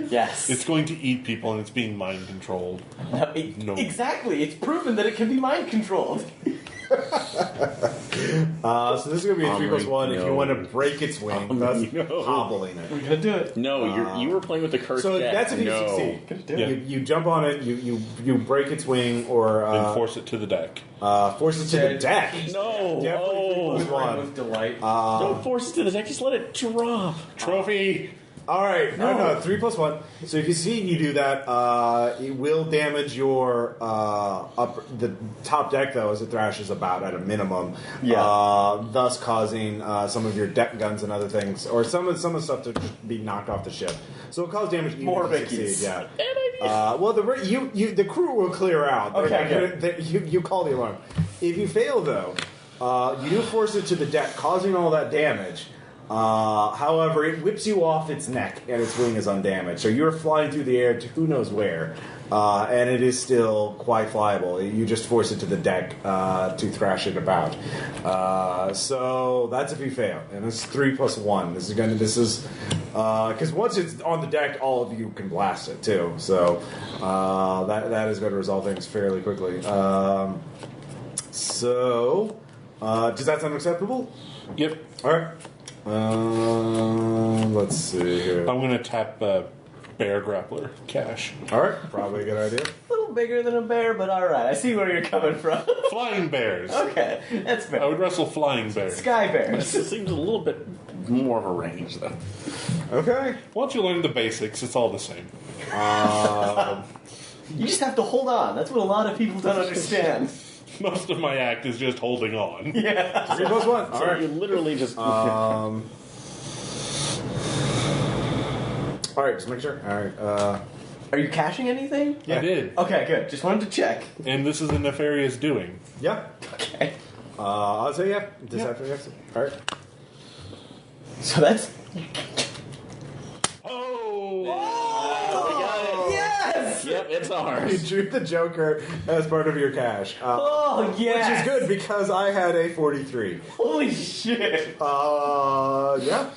Yes. It's going to eat people and it's being mind controlled. No. Exactly. It's proven that it can be mind controlled. So this is going to be a 3+1 if you no. want to break its wing, thus no. hobbling it. We're gonna do it. No, you were playing with the cursed So deck. that's if you no. succeed. Gonna do Yeah. it. You jump on it, you break its wing, or And force it to the deck. force it to the deck. No. Definitely Oh. 3+1. With delight. Don't force it to the deck. Just let it drop. Trophy! All right, no, 3+1. So if you see you do that, it will damage your the top deck though, as it thrashes about at a minimum. Yeah. Thus causing some of your deck guns and other things, or some of the stuff to just be knocked off the ship. So it'll cause damage. Even More if you Vickies. succeed, yeah. Well, the crew will clear out. Okay, You call the alarm. If you fail though, you do force it to the deck, causing all that damage. However, it whips you off its neck and its wing is undamaged. So you're flying through the air to who knows where. And it is still quite flyable. You just force it to the deck to thrash it about. So that's if you fail. And it's 3+1. This is because once it's on the deck, all of you can blast it too. So that is going to resolve things fairly quickly. So does that sound acceptable? Yep. All right. Let's see here. I'm going to tap Bear Grappler Cash. All right, probably a good idea. A little bigger than a bear, but alright. I see where you're coming from. Flying bears! Okay, that's I fair. would wrestle flying bears. Sky bears. This seems a little bit more of a range, though. Okay. Once you learn the basics, it's all the same. You just have to hold on. That's what a lot of people don't understand. Most of my act is just holding on. Yeah. 3+1. All So right. you literally just. All right, just make sure. All right. Are you caching anything? I did. Okay, good. Just wanted to check. And this is a nefarious doing. Yeah. Okay. I'll say yeah. Just Yeah. after yes. All right. So that's. Oh! Yes! Yep, it's You ours. drew the Joker as part of your cash. Oh, yes! Which is good because I had a 43. Holy shit! Yeah.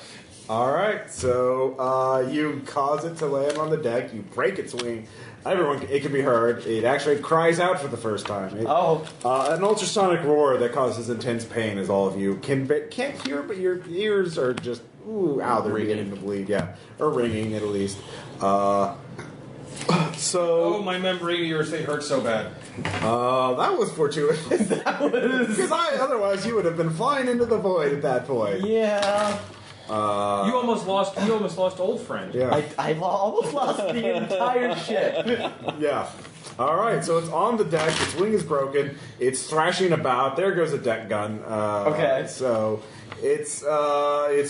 All right. So you cause it to land on the deck. You break its wing. It can be heard. It actually cries out for the first time. An ultrasonic roar that causes intense pain, as all of you can't hear, but your ears are just they're beginning to bleed. Yeah, or ringing at least. Oh, my memory ears, they hurt so bad. That was fortuitous. Because otherwise you would have been flying into the void at that point. Yeah. You almost lost old friend. Yeah. I almost lost the entire ship. Yeah. All right, so it's on the deck. Its wing is broken. It's thrashing about. There goes a deck gun. Okay. So it's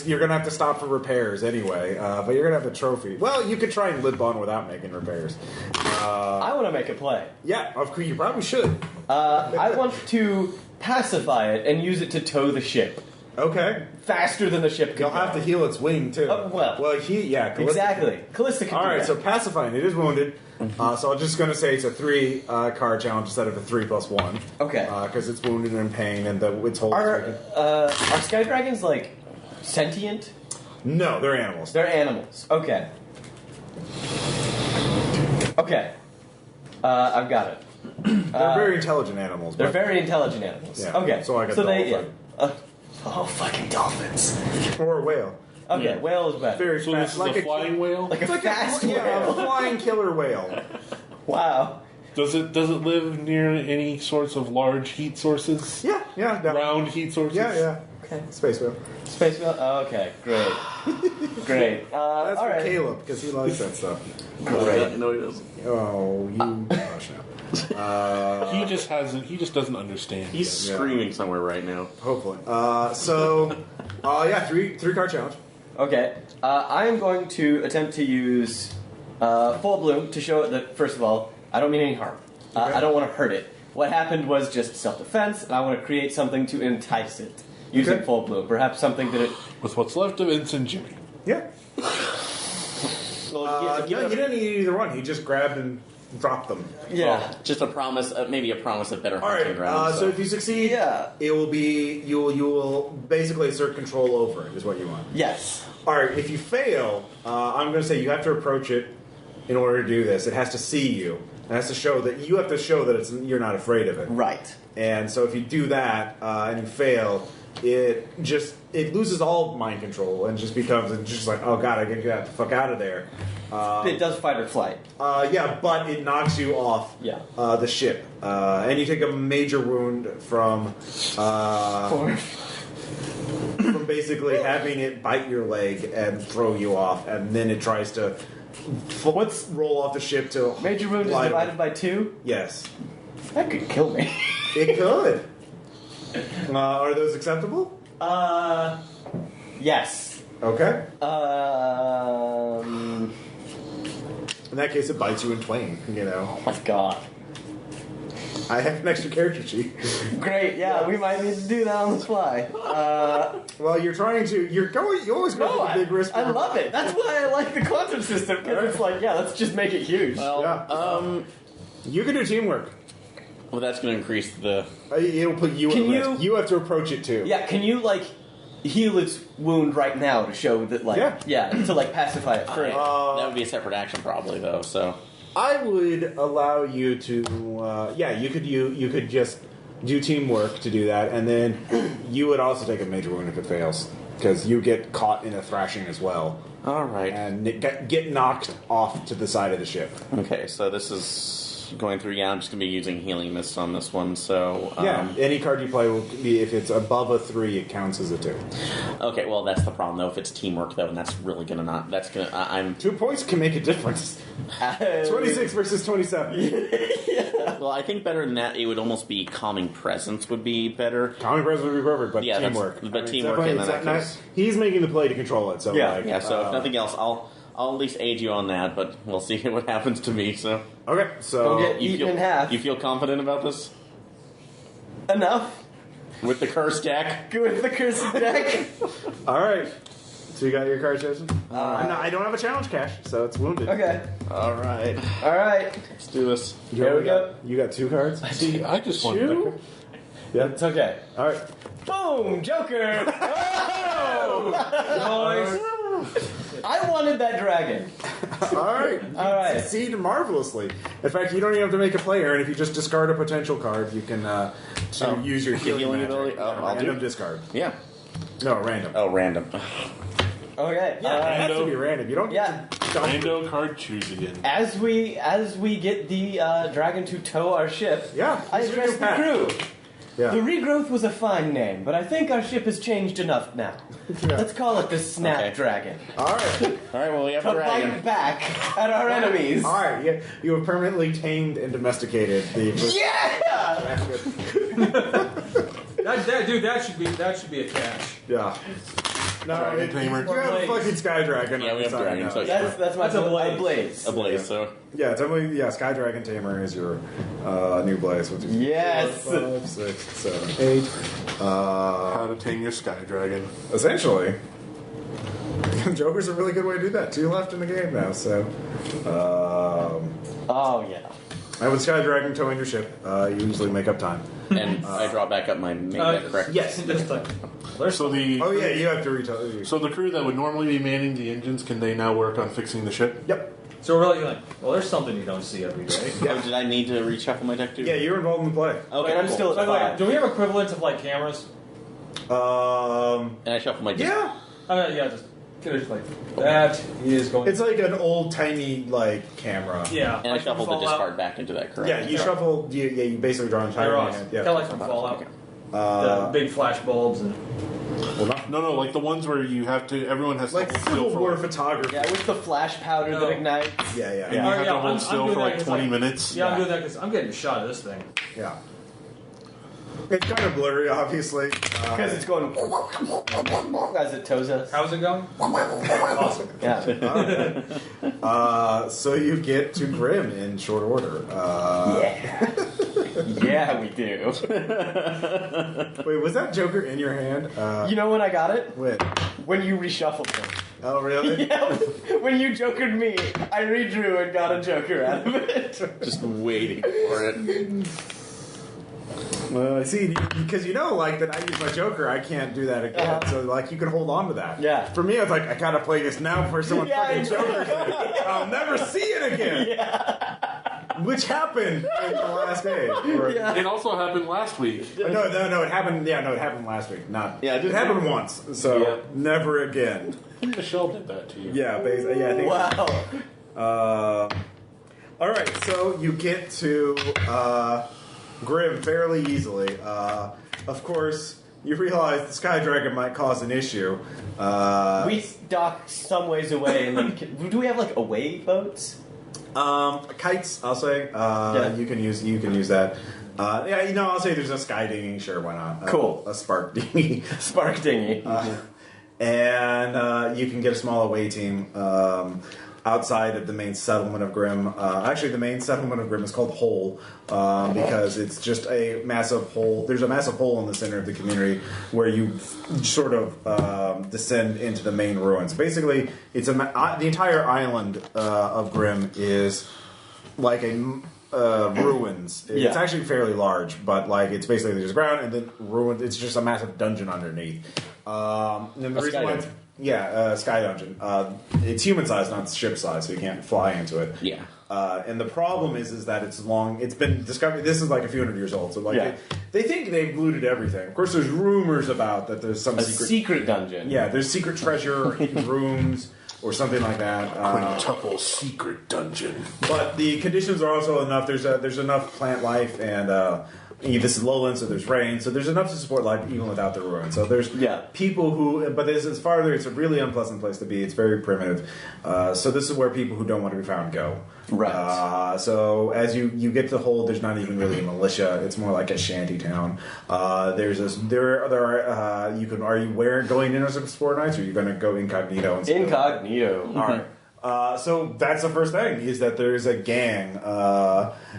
you're gonna have to stop for repairs anyway. But you're gonna have a trophy. Well, you could try and live on without making repairs. I want to make a play. Yeah, of course you probably should. I want to pacify it and use it to tow the ship Okay. faster than the ship can You'll go. have to heal its wing too. Well, Callista- exactly. Callista can All do right, that. so pacifying. It is wounded. So I'm just going to say it's a 3 card challenge instead of a 3+1. Okay. Because it's wounded and in pain and its whole. Are sky dragons like sentient? No, they're animals. They're animals. Okay. Okay. I've got it. They're very intelligent animals. They're but- very intelligent animals. Yeah, Okay. so I got they dolphin. fucking dolphins. Or a whale. Okay, Yeah. whale is better. Very So fast. this is a flying whale? Like a It's like fast a, yeah, a whale. flying killer whale. Wow. Does it live near any sorts of large heat sources? Yeah, definitely. Round heat sources? Yeah. Okay. Space whale. Space whale. Oh, okay, great. Great. That's all for right. Caleb because he likes that stuff. Great. No, he doesn't. Oh, you. Gosh, no. He just doesn't understand. He's Yeah. screaming somewhere right now. Hopefully. Three card challenge. Okay. I am going to attempt to use full bloom to show it that, first of all, I don't mean any harm. Okay. I don't want to hurt it. What happened was just self-defense, and I want to create something to entice it using Okay. full bloom. Perhaps something that it. With what's left of Ensign Jimmy. Yeah. Well, You didn't need either one. He just grabbed and dropped them. yeah. Just a promise, maybe a promise of better All hunting right. grounds. So if you succeed, Yeah. it will be you will basically assert control over it. Is what you want. Yes. All right. If you fail, I'm going to say you have to approach it in order to do this. It has to see you. It has to show that you have to show that you're not afraid of it. Right. And so if you do that and you fail, it loses all mind control and just becomes just like, oh god, I gotta get the fuck out of there. It does fight or flight. Yeah, but it knocks you off Yeah. the ship, and you take a major wound from basically having it bite your leg and throw you off, and then it tries to roll off the ship to Major wound is fly- divided by 2. Yes, That could kill me. it could. Are those acceptable? Yes. Okay. Oh In that case, it bites you in twain. You know, my god. I have an extra character sheet. Great, yeah, we might need to do that on the fly. Well, you're trying to. You always go No, for the big risk. I love it. That's why I like the quantum system, because it's like, yeah, let's just make it huge. well, Yeah. You can do teamwork. well, that's going to increase the. It'll put you Can at you- risk. You have to approach it too. Yeah, can you, like, heal its wound right now to show that, like, Yeah. to, like, pacify it first? that would be a separate action, probably, though. So I would allow you to. You could just do teamwork to do that, and then you would also take a major wound if it fails, because you get caught in a thrashing as well, all right. and get knocked off to the side of the ship. Okay, so this is going through. Yeah, I'm just going to be using healing mist on this one. So Any card you play will be, if it's above a 3, it counts as a 2. Okay, well that's the problem though. If it's teamwork though, and that's really going to not. That's going to. I'm 2 points can make a difference. 26 versus 27. well. I think better than that. It would almost be calming presence would be better. Common presence would be perfect, but Yeah, that's- teamwork. but teamwork definitely, in that it's not- case. he's making the play to control it, so Yeah, like, Yeah. So if nothing else, I'll at least aid you on that. But we'll see what happens to me. So Okay, so Go get- Eaten feel in half. You feel confident about this Enough. with the curse deck? Go with the cursed deck. all right. So you got your card chosen? No, I don't have a challenge cache, so it's wounded. Okay. All right, Alright. let's do this. Here we go. You got 2 cards? See, I just want Two? Yeah. It's okay. All right. Boom! Joker! Oh! Boys. I wanted that dragon. All right. All right. You succeed marvelously. In fact, you don't even have to make a player, and if you just discard a potential card, you can use your healing magic. ability? Oh, I'll random do. discard. Yeah. No, random. Oh, random. Okay. It has to be random. You don't Yeah. Rando card choose again. As we get the dragon to tow our ship, Yeah, I he's address your the pet. crew. Yeah. The Regrowth was a fine name, but I think our ship has changed enough now. Let's call it the Snapdragon. All right. All right, well, we have To a dragon. fight back at our enemies. All right. Yeah, you have permanently tamed and domesticated the. Yeah! That should be a catch. Yeah. No, Dragon tamer. you have a fucking Sky Dragon. Yeah, we have dragon, now. so- That's my blaze. A blaze, so. Yeah, definitely. Yeah, Sky Dragon Tamer is your new blaze. Which is Yes. 4, 5, 6, 7, 8. How to tame your sky dragon. Essentially, Joker's a really good way to do that. 2 left in the game now, so. Oh, yeah. And with Sky Dragon towing your ship, you usually make up time. And I draw back up my main deck, correct? Yes. So the Oh yeah, you have to retell. so the crew that would normally be manning the engines, can they now work on fixing the ship? Yep. So we're really like, well, there's something you don't see every day. Oh, did I need to reshuffle my deck too? Yeah, you're involved in the play. Okay, And I'm cool. still So at like, 5. do we have equivalents of like cameras? And I shuffle my deck. Yeah. Yeah, just like that is going. It's like an old tiny like camera. Yeah, And I like shuffle from the Fallout. discard back into that, correct? Yeah, you shuffle. You basically draw an entire They're awesome. hand. Yeah. Kind of like from Fallout. Uh, The big flash bulbs and. well, not, No, like the ones where you have to. Everyone has to like hold still Civil for War like, photography. Yeah, with the flash powder No. that ignites. Yeah, and yeah, you yeah. have to hold I'm still doing for that like 'cause, 20 like- minutes. Yeah, I'm doing that because I'm getting a shot of this thing. Yeah. It's kind of blurry, obviously. Because it's going as it tows us. How's it going? Awesome. Yeah. So you get to Grim in short order. Yeah. Yeah, we do. Wait, was that Joker in your hand? You know when I got it? Wait. When you reshuffled them. Oh, really? Yeah, when you jokered me, I redrew and got a joker out of it. Just waiting for it. Well, I see, because like that I use my Joker, I can't do that again. So, like, you can hold on to that. Yeah. For me, I was like, I gotta play this now before someone Yeah, fucking I know. Jokers it. I'll never see it again. Yeah. Which happened in the last day. Or, Yeah. It also happened last week. No, it happened. Yeah, no, it happened last week. Not. Yeah, it happened once. So Yeah. never again. Michelle did that to you. Yeah, basically. Yeah, I think. Wow. All right, so you get to Grim fairly easily. Of course, you realize the Sky Dragon might cause an issue. We dock some ways away, and then do we have like away boats? Kites, I'll say. Yeah. You can use that. Yeah, I'll say there's a sky dinghy. Sure, why not? Cool. A spark dinghy. Spark dinghy. And you can get a small away team outside of the main settlement of Grim. Actually, the main settlement of Grim is called Hole because it's just a massive hole. There's a massive hole in the center of the community where you sort of descend into the main ruins. Basically, it's the entire island of Grim is like a ruins. It's actually fairly large, but like it's basically there's ground and then ruins. It's just a massive dungeon underneath. And the reason why, sky dungeon. It's human size, not ship size, so you can't fly into it. Yeah. And the problem is that it's long. It's been discovered. This is like a few hundred years old, so like they think they've looted everything. Of course, there's rumors about that. There's some A secret dungeon. Yeah, there's secret treasure rooms or something like that. Quintuple secret dungeon. But the conditions are also enough. There's enough plant life, and this is lowland, so there's rain, so there's enough to support life even without the ruin. So there's people who, but this is farther. It's a really unpleasant place to be. It's very primitive. So this is where people who don't want to be found go. Right. So as you get to Hold, there's not even really a militia. It's more like a shanty town. There's this. There are. You can. Are you going in as a sport nights, or are you going to go incognito? And Incognito. All right. So that's the first thing is that there's a gang.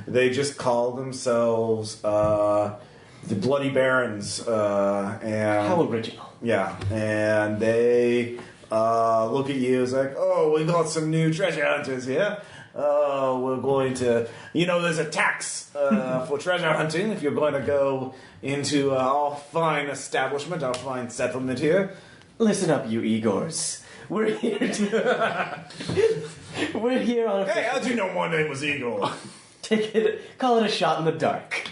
They just call themselves the Bloody Barons. And How original. yeah, and they look at you as like, oh, we got some new treasure hunters here. We're going to, there's a tax for treasure hunting if you're going to go into our fine establishment, our fine settlement here. Listen up, you Igors. We're here We're here on a... Hey, how'd you know my name was Eagle? Call it a shot in the dark.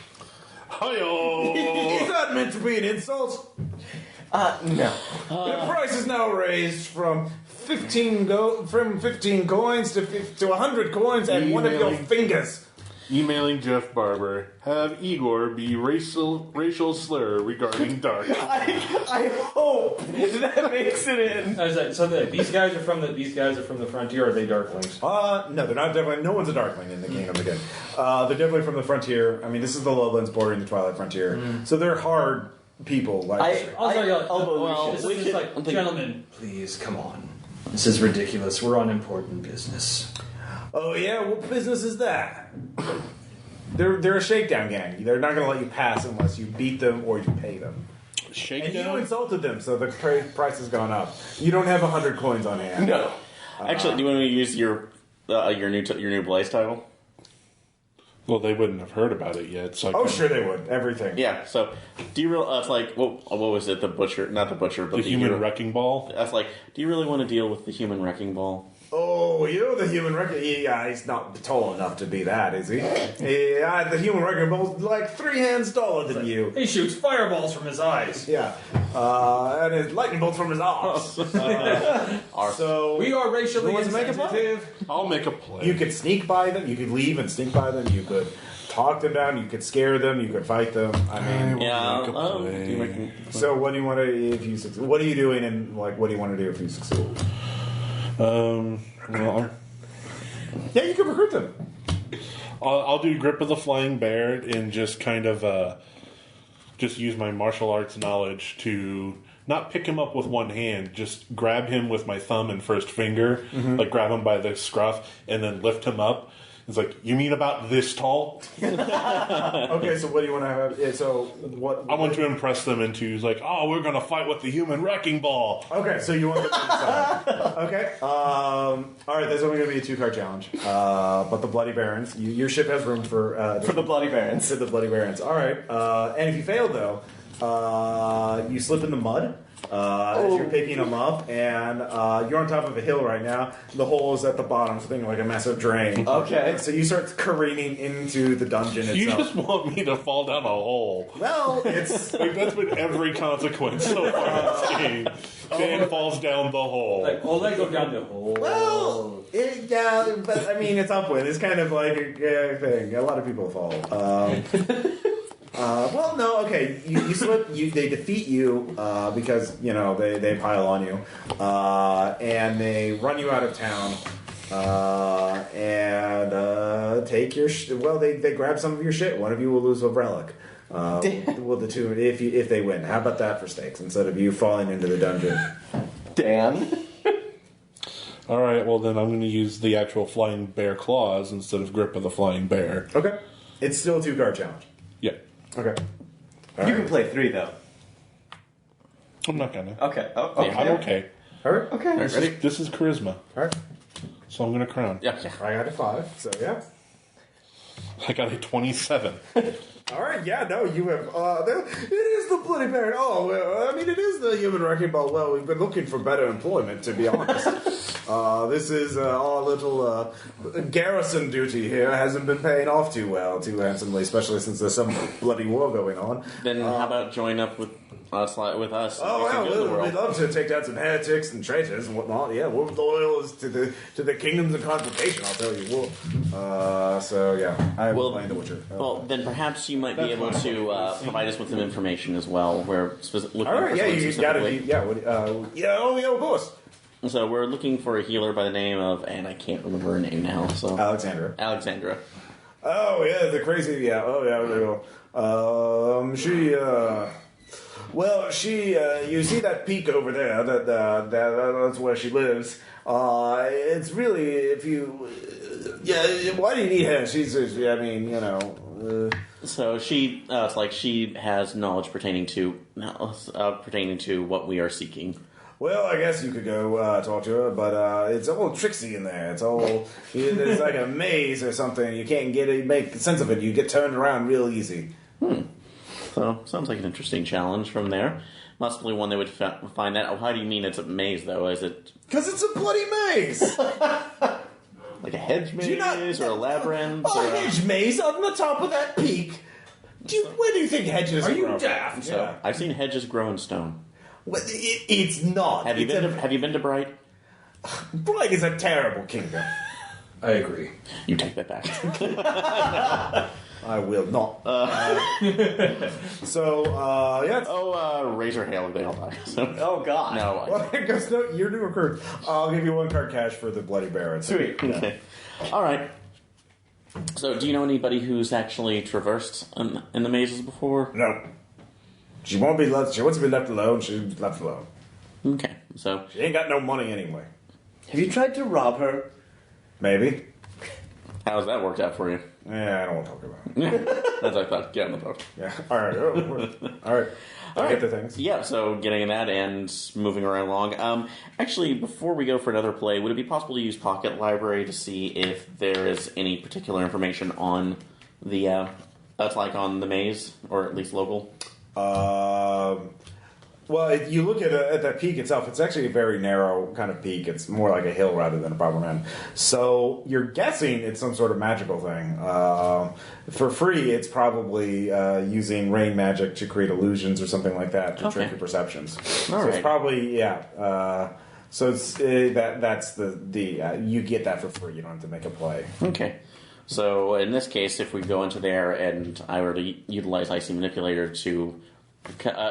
Hi-yo! Is that meant to be an insult? No. The price is now raised from 15 coins to 100 coins and one of your fingers. Emailing Jeff Barber. Have Igor be racial slur regarding dark. I hope that makes it in. I was like, so these guys are from the frontier. Or are they Darklings? No, they're not definitely. No one's a Darkling in the Kingdom again. They're definitely from the frontier. I mean, this is the lowlands bordering the Twilight Frontier, so they're hard people. Like, Gentlemen, please come on. This is ridiculous. We're on important business. oh yeah, what business is that? They're a shakedown gang. They're not going to let you pass unless you beat them or you pay them. And you Shakedown? insulted them, so the price has gone up. You don't have 100 coins on hand. No. Actually, do you want me to use your new Blaze title? Well, they wouldn't have heard about it yet. So Oh, sure they would. Everything. Yeah. So, do you real? It's like what was it? The butcher, not the butcher, but the the human wrecking ball? That's like, do you really want to deal with the human wrecking ball? Oh, you know the human record. Yeah, he's not tall enough to be that, is he? Yeah, the human record ball's like 3 hands taller than you. He shoots fireballs from his eyes. Yeah, and his lightning bolts from his arms. So We are racially Who wants to make a play? insensitive. I'll make a play. you could sneak by them. You could leave and sneak by them. You could talk them down. You could scare them. You could fight them. I mean, Yeah. make a play. Do you make so what do you want to if you succeed? What are you doing and like what do you want to do if you succeed? Well, Yeah, you can recruit them. I'll do Grip of the Flying Bear and just kind of just use my martial arts knowledge to not pick him up with one hand, just grab him with my thumb and first finger, like grab him by the scruff, and then lift him up. It's like, you mean about this tall? Okay, so what do you want to have? Yeah, so what? I want to impress them into like, oh, we're gonna fight with the human wrecking ball. Okay, so you want them to decide. Okay. All right, there's only going to be a 2-card challenge. But the Bloody Barons, your ship has room for For the Bloody Barons. for the Bloody Barons. All right. And if you fail, though, you slip in the mud. As you're picking them up, and you're on top of a hill right now. The hole is at the bottom, so think like a massive drain. Okay. So you start careening into the dungeon You itself. just want me to fall down a hole. Well, it's Like, that's been every consequence so far in this game. Dan falls down the hole. Like, I go down the hole. well, yeah, but I mean, it's Upwind. It's kind of like a thing. A lot of people fall. Well, no, okay. You slip. They defeat you because they pile on you, and they run you out of town, and take your. They grab some of your shit. One of you will lose a relic. Well, the two if they win. How about that for stakes instead of you falling into the dungeon? Dan. All right, well then I'm going to use the actual flying bear claws instead of Grip of the Flying Bear. Okay, it's still a 2-card challenge. Yeah, Okay, You can play 3 though. I'm not gonna. Okay. Oh, okay. I'm okay. all right, Okay. This is charisma, all right. so I'm going to crown. Yeah. I got a 5, so yeah. I got a 27. All right, yeah, no, you have. It is the Bloody Baron. Oh, well, I mean, it is the human wrecking ball. Well, we've been looking for better employment, to be honest. This is our little garrison duty here hasn't been paying off too well, too handsomely, especially since there's some bloody war going on. Then how about join up with us? Oh, We can well, go to the world. we'd love to take down some heretics and traitors and whatnot. Yeah, we're loyal to the kingdoms of convocation, I'll tell you. So, yeah, I will playing the Witcher. Well, then perhaps you might be able to provide us with some information as well. We're looking all right, for yeah, someone you gotta be. specifically. Yeah, of course. So we're looking for a healer by the name of, and I can't remember her name now. So Alexandra. Oh yeah, the crazy. Yeah. Oh yeah. You see that peak over there? That's where she lives. It's really if you. Yeah. Why do you need her? She's. I mean, So she, it's like she has knowledge pertaining to what we are seeking. Well, I guess you could go talk to her, but it's all tricksy in there. It's all it's like a maze or something. You can't make sense of it. You get turned around real easy. So sounds like an interesting challenge from there. Possibly one that would find that. Oh, how do you mean it's a maze though? Is it Because it's a bloody maze. like a hedge maze or a labyrinth? A hedge maze on the top of that peak. Where do you think hedges Are you grow? daft? So Yeah. I've seen hedges grow in stone. Well, it's not. Have you been to Bright? Bright is a terrible kingdom. I agree. You take that back. I will not. Razor hail, they all die. So. Oh God. No. Well, I guess no, you're new recruit. I'll give you 1 card cash for the Bloody Baron. Sweet. Okay. All right. So, do you know anybody who's actually traversed in the mazes before? No. She won't be left. She wants to be left alone. She's left alone. Okay. So, She ain't got no money anyway. Have you tried to rob her? Maybe. how's that worked out for you? Yeah, I don't want to talk about it. That's what I thought. Get on the boat. Yeah. All right. All right. I get the things. Yeah, so getting in that and moving around along. Actually, before we go for another play, would it be possible to use Pocket Library to see if there is any particular information on the that's like on the maze, or at least local? Well, if you look at that peak itself, it's actually a very narrow kind of peak. It's more like a hill rather than a proper mountain. So you're guessing it's some sort of magical thing. For free, it's probably using rain magic to create illusions or something like that to trick your perceptions. So it's probably so it's that's the you get that for free. You don't have to make a play. Okay. So in this case, if we go into there and I were to utilize Icy Manipulator to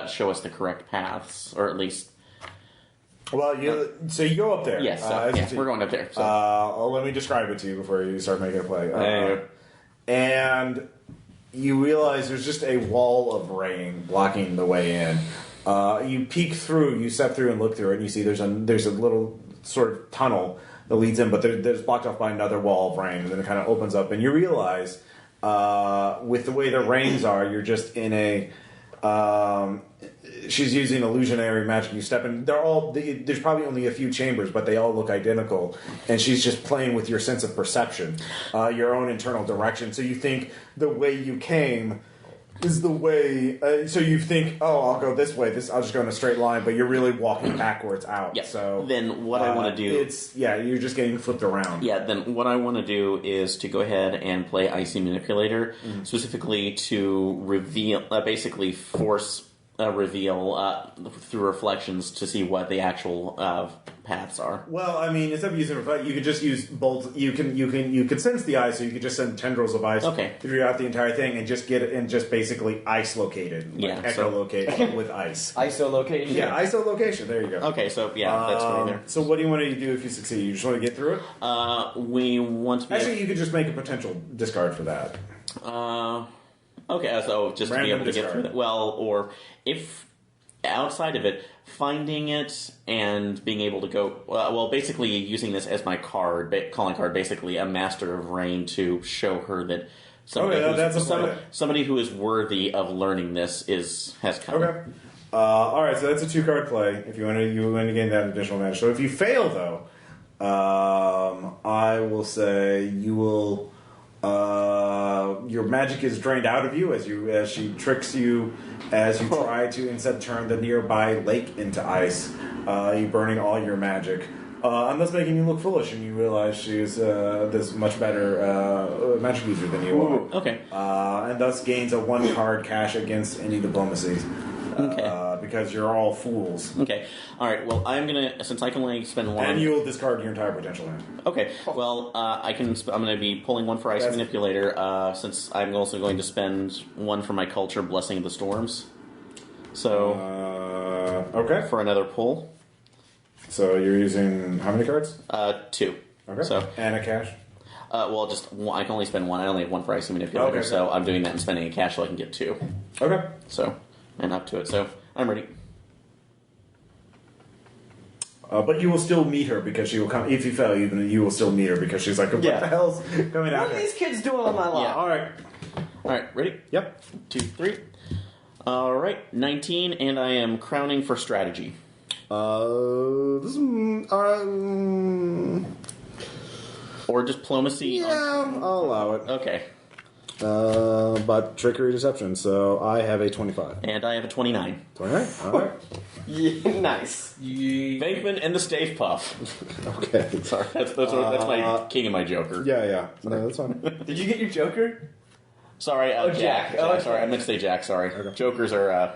show us the correct paths, or at least... Well, so you go up there. Yes, we're going up there. So. Let me describe it to you before you start making a play. And you realize there's just a wall of rain blocking the way in. You peek through, you step through and look through it, and you see there's a little sort of tunnel that leads in, but there's blocked off by another wall of rain, and then it kind of opens up, and you realize with the way the rains are, you're just in a... she's using illusionary magic. You step in. There's probably only a few chambers, but they all look identical. And she's just playing with your sense of perception, your own internal direction. So you think the way you came is the way. So you think, oh, I'll go this way. I'll just go in a straight line. But you're really walking backwards out. Yeah. So then what I want to do... you're just getting flipped around. Yeah, then what I want to do is to go ahead and play Icy Manipulator, specifically to reveal, basically force a reveal through reflections to see what the actual paths are. Well, I mean, instead of using reflect, you could just use bolts. You could sense the ice, so you could just send tendrils of ice throughout the entire thing, and just get it and just basically ice located, echolocate with ice. Isolocation. Yeah, isolocation. There you go. Okay, so that's going there. So what do you want to do if you succeed? You just want to get through it. We want to. Actually, you could just make a potential discard for that. Okay, so just Random to be able to discard. get through that. Well, or if outside of it, finding it and being able to go... well, basically using this as my calling card, basically a Master of Rain to show her that somebody who is worthy of learning this has come. Okay. All right, so that's a 2-card play. If you want to gain that additional advantage. So if you fail, though, I will say you will... your magic is drained out of you as she tricks you as you try to instead turn the nearby lake into ice. You burning all your magic, and thus making you look foolish, and you realize she's this much better magic user than you are. Okay. And thus gains a 1-card cash against any diplomacy. Because you're all fools. Okay. All right. Well, I'm gonna, since I can only spend one, and you'll discard your entire potential hand. Okay. Well, I'm gonna be pulling one for Ice Manipulator, since I'm also going to spend one for my culture, Blessing of the Storms. So, okay. For another pull. So you're using how many cards? 2. Okay. So and a cash. Well, just one, I can only spend one. I only have one for Icy Manipulator, so I'm doing that and spending a cash so I can get 2. Okay. So. And up to it, so I'm ready. But you will still meet her because she will come. If you fail, you will still meet her because she's like, "What the hell's coming out?" What are these kids doing on my lawn? Yeah. All right, ready? Yep. 2, 3. All right, 19, and I am crowning for strategy. Or diplomacy. Yeah, I'll allow it. Okay. But trickery deception, so I have a 25. And I have a 29. 29? Alright. Yeah, nice. Venkman and the Stave Puff. Okay. Sorry, that's my king and my joker. Yeah. No, that's fine. Did you get your Joker? Sorry, Jack. Sorry, I meant to say Jack, sorry. Okay. Jokers are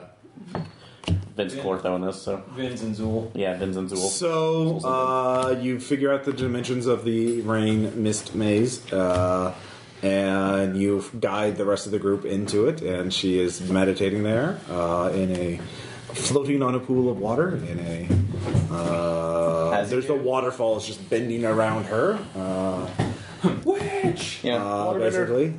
Vince Clortho in this, so Vins and Zool. yeah, Vince and Zool. So you figure out the dimensions of the rain mist maze, and you guide the rest of the group into it. And she is meditating there floating on a pool of water. There's the waterfalls just bending around her. Witch! Yeah, Basically,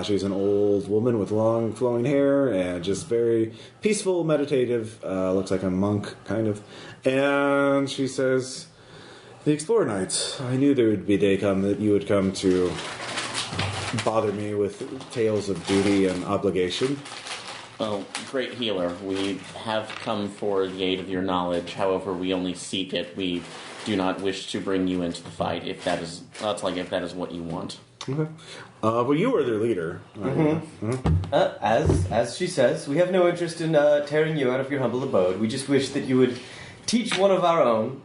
she's an old woman with long flowing hair and just very peaceful, meditative. Looks like a monk, kind of. And she says, "The Explorer Knights. I knew there would be a day come that you would come to bother me with tales of duty and obligation." Oh, great healer. We have come for the aid of your knowledge. However, we only seek it. We do not wish to bring you into the fight. If that is what you want. Okay. Well, you are their leader. As she says, we have no interest in tearing you out of your humble abode. We just wish that you would teach one of our own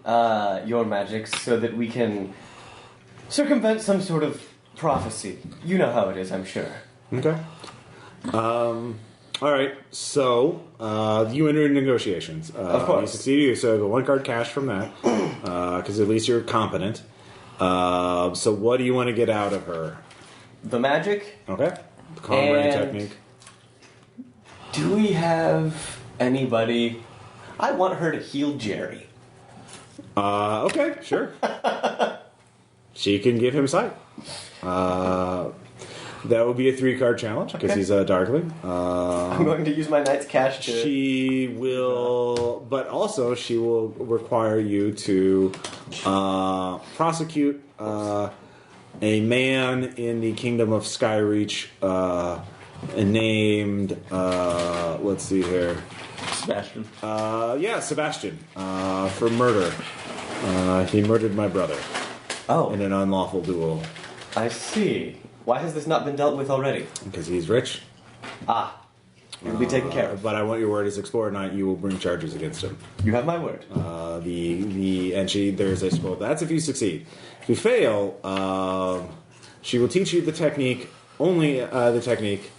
your magics so that we can circumvent some sort of prophecy. You know how it is, I'm sure. Okay. All right. So you enter into negotiations. Of course. You succeed. So you have a 1 card cash from that because at least you're competent. So what do you want to get out of her? The magic? Okay. The calm rain And- technique. Do we have anybody... I want her to heal Jerry. Okay, sure. She can give him sight. That would be a 3-card challenge because Okay. he's a darkling. I'm going to use my knight's cash to... She will, but also she will require you to prosecute a man in the kingdom of Skyreach named, let's see here. Sebastian. Sebastian, for murder. He murdered my brother in an unlawful duel. I see. Why has this not been dealt with already? Because he's rich. It'll be taken care of. But I want your word as Explorer Knight, you will bring charges against him. You have my word. There's a scroll. That's if you succeed. If you fail, she will teach you the technique, only the technique,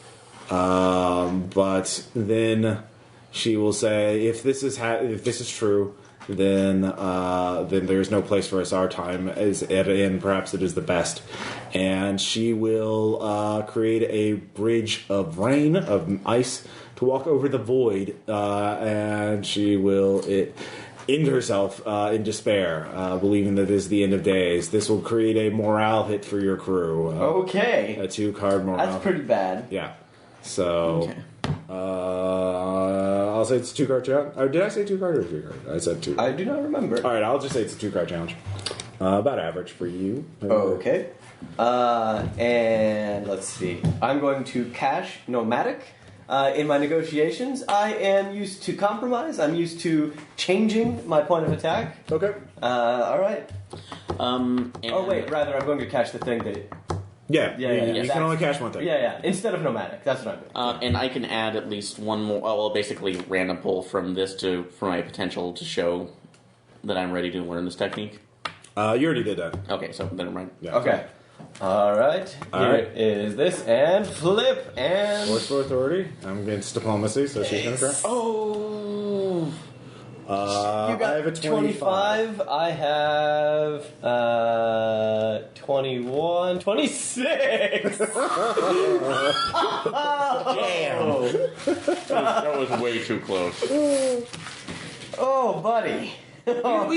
but then she will say, if this is true, then there's no place for us. Our time is at an end. Perhaps it is the best. And she will create a bridge of rain, of ice, to walk over the void, and she will end herself in despair, believing that it is the end of days. This will create a morale hit for your crew. Okay. A 2-card morale. That's pretty bad. Yeah. So... Okay. I'll say it's a 2-card challenge. Or did I say 2-card or 3-card? I said 2. I do not remember. All right, I'll just say it's a 2-card challenge. About average for you. Okay. And let's see. I'm going to cash nomadic. In my negotiations, I am used to compromise. I'm used to changing my point of attack. Okay. All right. And Oh wait, rather I'm going to cash the thing that. Yeah. You that's- can only cash one thing. Yeah. Instead of nomadic, that's what I'm doing. And I can add at least one more. Well, basically random pull from this for my potential to show that I'm ready to learn this technique. You already did that. Okay, so then I'm right. Yeah. Okay. All right. Here is this and flip and. Force for authority. I'm against diplomacy, so she's going to cry. Oh. You got I have a 25. I have 21, 26. Damn! That was way too close. Oh, buddy. We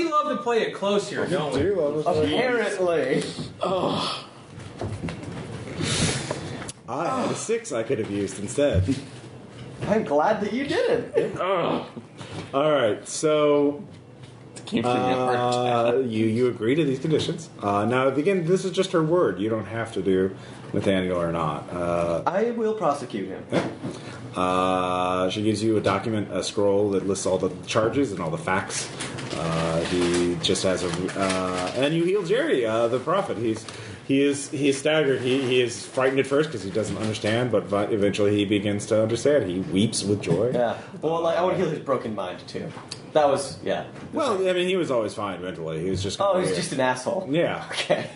love to play it close here, don't we? Apparently. I had a 6 I could have used instead. I'm glad that you did it. All right, so Came through me hard. you agree to these conditions. Now, again, this is just her word. You don't have to do Nathaniel or not. I will prosecute him. She gives you a document, a scroll that lists all the charges and all the facts. He just has and you heal Jerry, the prophet. He is staggered. He is frightened at first because he doesn't understand, but eventually he begins to understand. He weeps with joy. Yeah. Well, I want to heal his broken mind too. That was Well, I mean, he was always fine mentally. He was just he's just an asshole. yeah. Okay.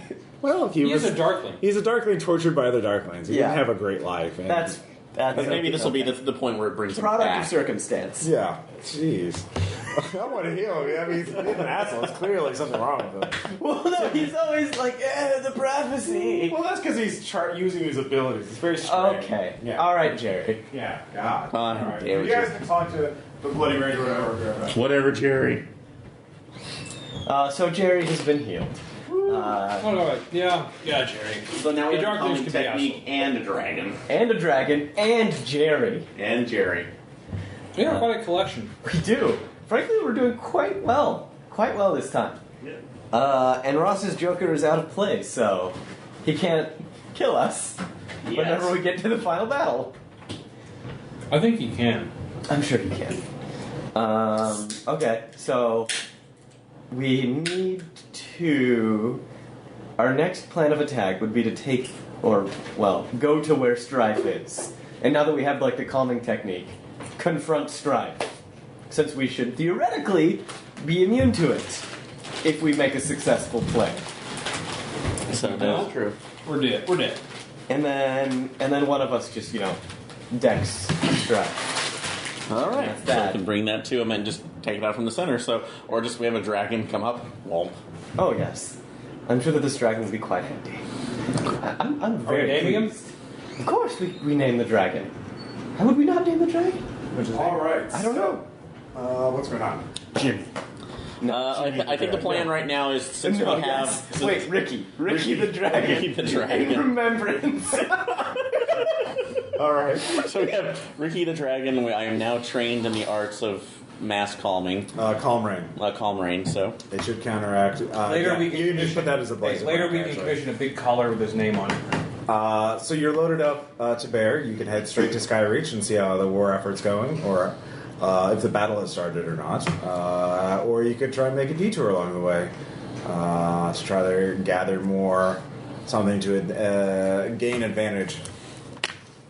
Well, He is a darkling. He's a darkling tortured by other darklings. He Yeah. didn't have a great life. And That's Maybe this will be the point where it brings him Product back. of circumstance. Yeah. Jeez. I want to heal him. I mean, he's an asshole. It's clearly something wrong with him. Well, no, he's always like, the prophecy. Well, that's because he's using his abilities. It's very strange. Okay. Yeah. All right, Jerry. Yeah. God. Fine. All right. Damn it, You guys can talk to the Bloody Rage or whatever. Whatever, Jerry. So Jerry has been healed. Yeah, Jerry. So now we The have a Dark calming Mage can be technique and a dragon. And a dragon, and Jerry. And Jerry. We have quite a collection. We do. Frankly, we're doing quite well. Quite well this time. Yeah. And Ross's Joker is out of play, so he can't kill us whenever we get to the final battle. I think he can. I'm sure he can. Okay, so we need to... Our next plan of attack would be to take, or, well, go to where Strife is. And now that we have, like, the calming technique, confront Strife. Since we should theoretically be immune to it if we make a successful play. So that's true. We're dead. And then one of us just, decks Strife. All right. That's So that. we can bring that to him and just take it out from the center. So, or just we have a dragon come up. Womp. Oh, yes. I'm sure that this dragon will be quite handy. I'm very naming him? pleased. Of course we name the dragon. How would we not name the dragon? All right. I don't know. What's going on? Jimmy. I think the plan right now is since No, we have yes. Wait, Ricky the dragon. Ricky the dragon. In remembrance. All right. So we have Ricky the dragon. I am now trained in the arts of mass calming, Calm Rain. calm rain. So It should counteract. Later we can you just put that as a blaze. Later we can commission a big collar with his name on it. So you're loaded up to bear. You can head straight to Skyreach and see how the war effort's going, or if the battle has started or not. Or you could try and make a detour along the way to try to gather more something to gain advantage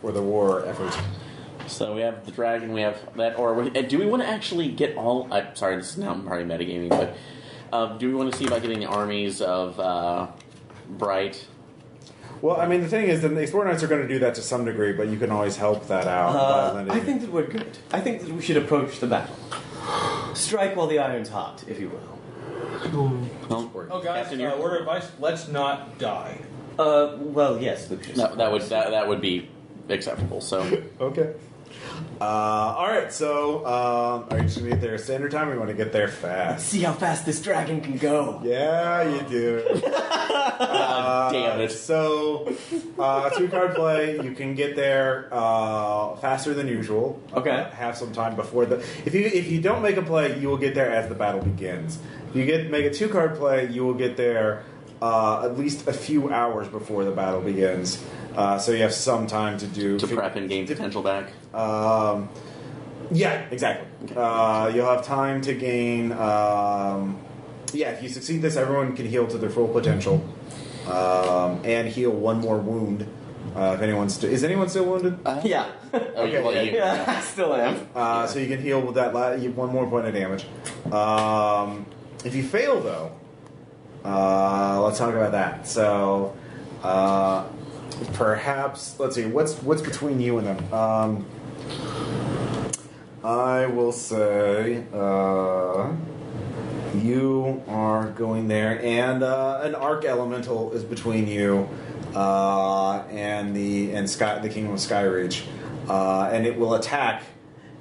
for the war effort. So we have the dragon, we have that, or do we want to actually get all... sorry, this is now probably metagaming, but do we want to see about getting the armies of Bright? Well, I mean, the thing is, the Explorer Knights are going to do that to some degree, but you can always help that out. by lending- I think that we're good. I think that we should approach the battle. Strike while the iron's hot, if you will. Oh, guys, Captain, you're- word of advice: let's not die. Well, yes, Lucius. No, that would be acceptable. So Okay. All right, so are you just going to get there standard time or you want to get there fast? See how fast this dragon can go. Yeah, you do. damn it. So, 2-card play, you can get there faster than usual. Okay. Have some time before the. If you don't make a play, you will get there as the battle begins. If you make a 2-card play, you will get there at least a few hours before the battle begins. So you have some time to prep and gain potential back. Yeah, exactly. You'll have time to gain. If you succeed this, everyone can heal to their full potential, and heal one more wound. If anyone's is anyone still wounded? Yeah. Okay, well, yeah. you- Yeah, I still am. So you can heal with that. One more point of damage. If you fail, though, let's talk about that. So, perhaps let's see what's between you and them. I will say you are going there, and an arc elemental is between you and the Kingdom of Skyreach, and it will attack.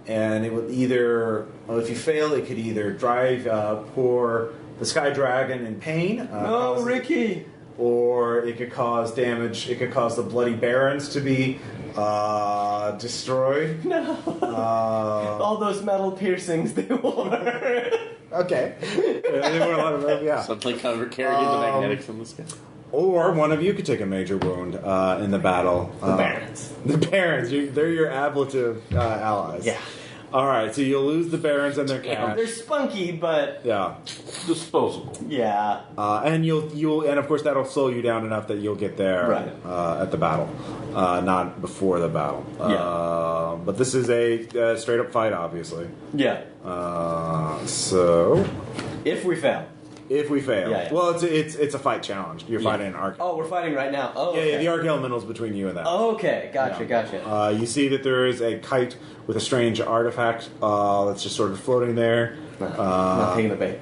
And it will either, if you fail, it could either drive poor the Sky Dragon in pain. No, Ricky. Or it could cause damage. It could cause the Bloody Barons to be destroyed. No. All those metal piercings they wore. Okay. They were a lot of yeah. Something carrying the magnetics in the sky. Or one of you could take a major wound in the battle. The Barons. The Barons. They're your ablative allies. Yeah. All right. So you'll lose the Barons and their cash. They're spunky, but Yeah. Disposable. yeah. And you'll and of course that'll slow you down enough that you'll get there Right. at the battle, not before the battle. But this is a straight up fight, obviously. Yeah. So If we fail. If we fail. Yeah. Well, it's a fight challenge. You're fighting an arc. Oh, we're fighting right now. Oh, Yeah, okay. the arc elemental's between you and that. Okay, gotcha. You see that there is a kite with a strange artifact that's just sort of floating there. Not taking the bait.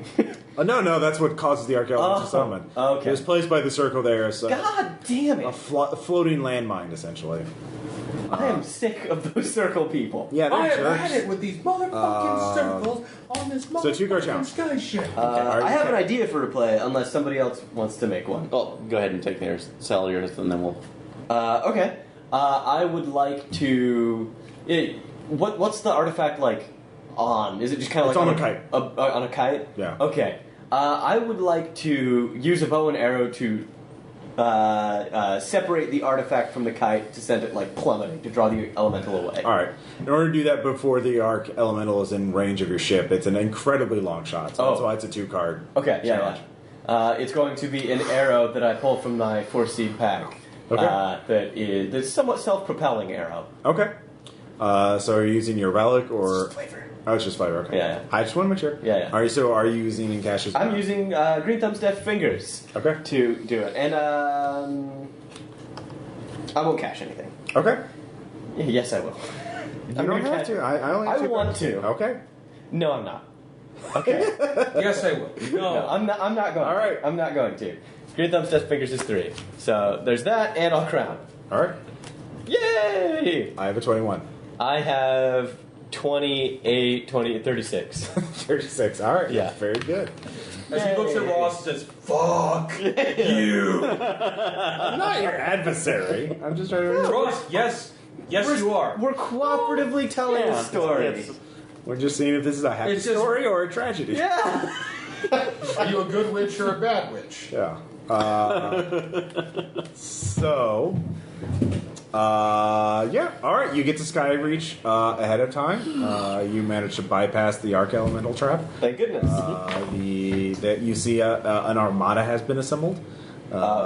No, that's what causes the arc elemental to summon. Okay. It was placed by the circle there as God damn a it! floating landmine, essentially. I am sick of those circle people. Yeah, they're I have jerks. had it with these motherfucking circles on this So 2-card motherfucking challenge. sky ship. I have an idea for a play, unless somebody else wants to make one. Well, go ahead and take theirs, sell yours, and then we'll. Okay. I would like to. What's the artifact like on? Is it just kind of It's like on a kite. On a kite? Yeah. Okay. I would like to use a bow and arrow to separate the artifact from the kite to send it like plummeting to draw the elemental away. All right. In order to do that before the arc elemental is in range of your ship, it's an incredibly long shot. So that's why it's a 2-card. Okay. challenge. Yeah. It's going to be an arrow that I pull from my 4-seed pack. Okay. That's somewhat self-propelling arrow. Okay. So are you using your relic or? Flavor. Oh, it's just flavor. Okay. Yeah. I just want to make sure. Yeah. Are you using in Cash's? I'm using Green Thumb's Death Fingers. Okay. To do it, and I won't cash anything. Okay. Yes, I will. You don't have to. I only. Have I 2 want cards. to. Okay. No, I'm not. Okay. Yes, I will. No, I'm not. I'm not going. All right. I'm not going to. Green Thumb's Death Fingers is 3. So there's that, and I'll crown. All right. Yay! I have a 21. I have 28, 36. 36. All right. Yeah. Very good. As he looks at Ross and says, "Fuck you, I'm not your adversary. I'm just trying to. Ross." Yes, you are. We're cooperatively telling a story. We're just seeing if this is a happy It's just- story or a tragedy. Yeah. Are you a good witch or a bad witch? Yeah. Yeah. All right. You get to Sky Reach ahead of time. You manage to bypass the Arc Elemental trap. Thank goodness. That you see an armada has been assembled.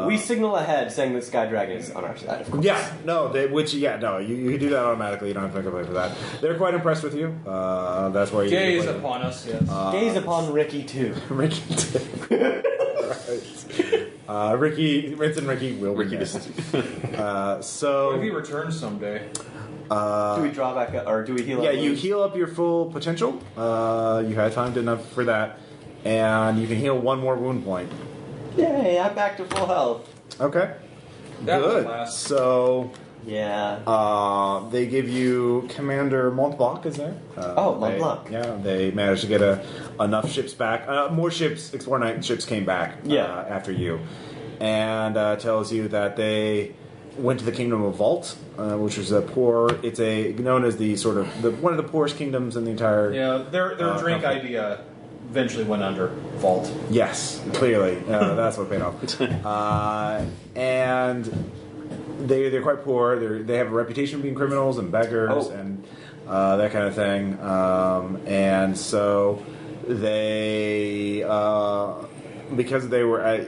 We signal ahead saying that Sky Dragon is on our side, of course. Yeah. No. You can do that automatically. You don't have to complain for that. They're quite impressed with you. That's why you Gaze play. upon us. Yes. Gaze upon Ricky, too. Ricky. Right. Rince and Ricky will be missed. So What if he returns someday? Do we draw back up, or do we heal up? yeah, you heal up your full potential. You had time enough for that, and you can heal 1 more wound point. Yay, I'm back to full health. Okay, That will good. last. So Yeah. they give you Commander Montblanc is there? Montblanc. Yeah, they managed to get enough ships back. More ships, Explorer Knight ships came back. Yeah. After you, and tells you that they went to the Kingdom of Vault, which was it's known as the sort of one of the poorest kingdoms in the entire. Yeah, their drink company. idea eventually went under. Vault. Yes, clearly. That's what paid off. And they're quite poor. They have a reputation of being criminals and beggars and that kind of thing. And so they, because they were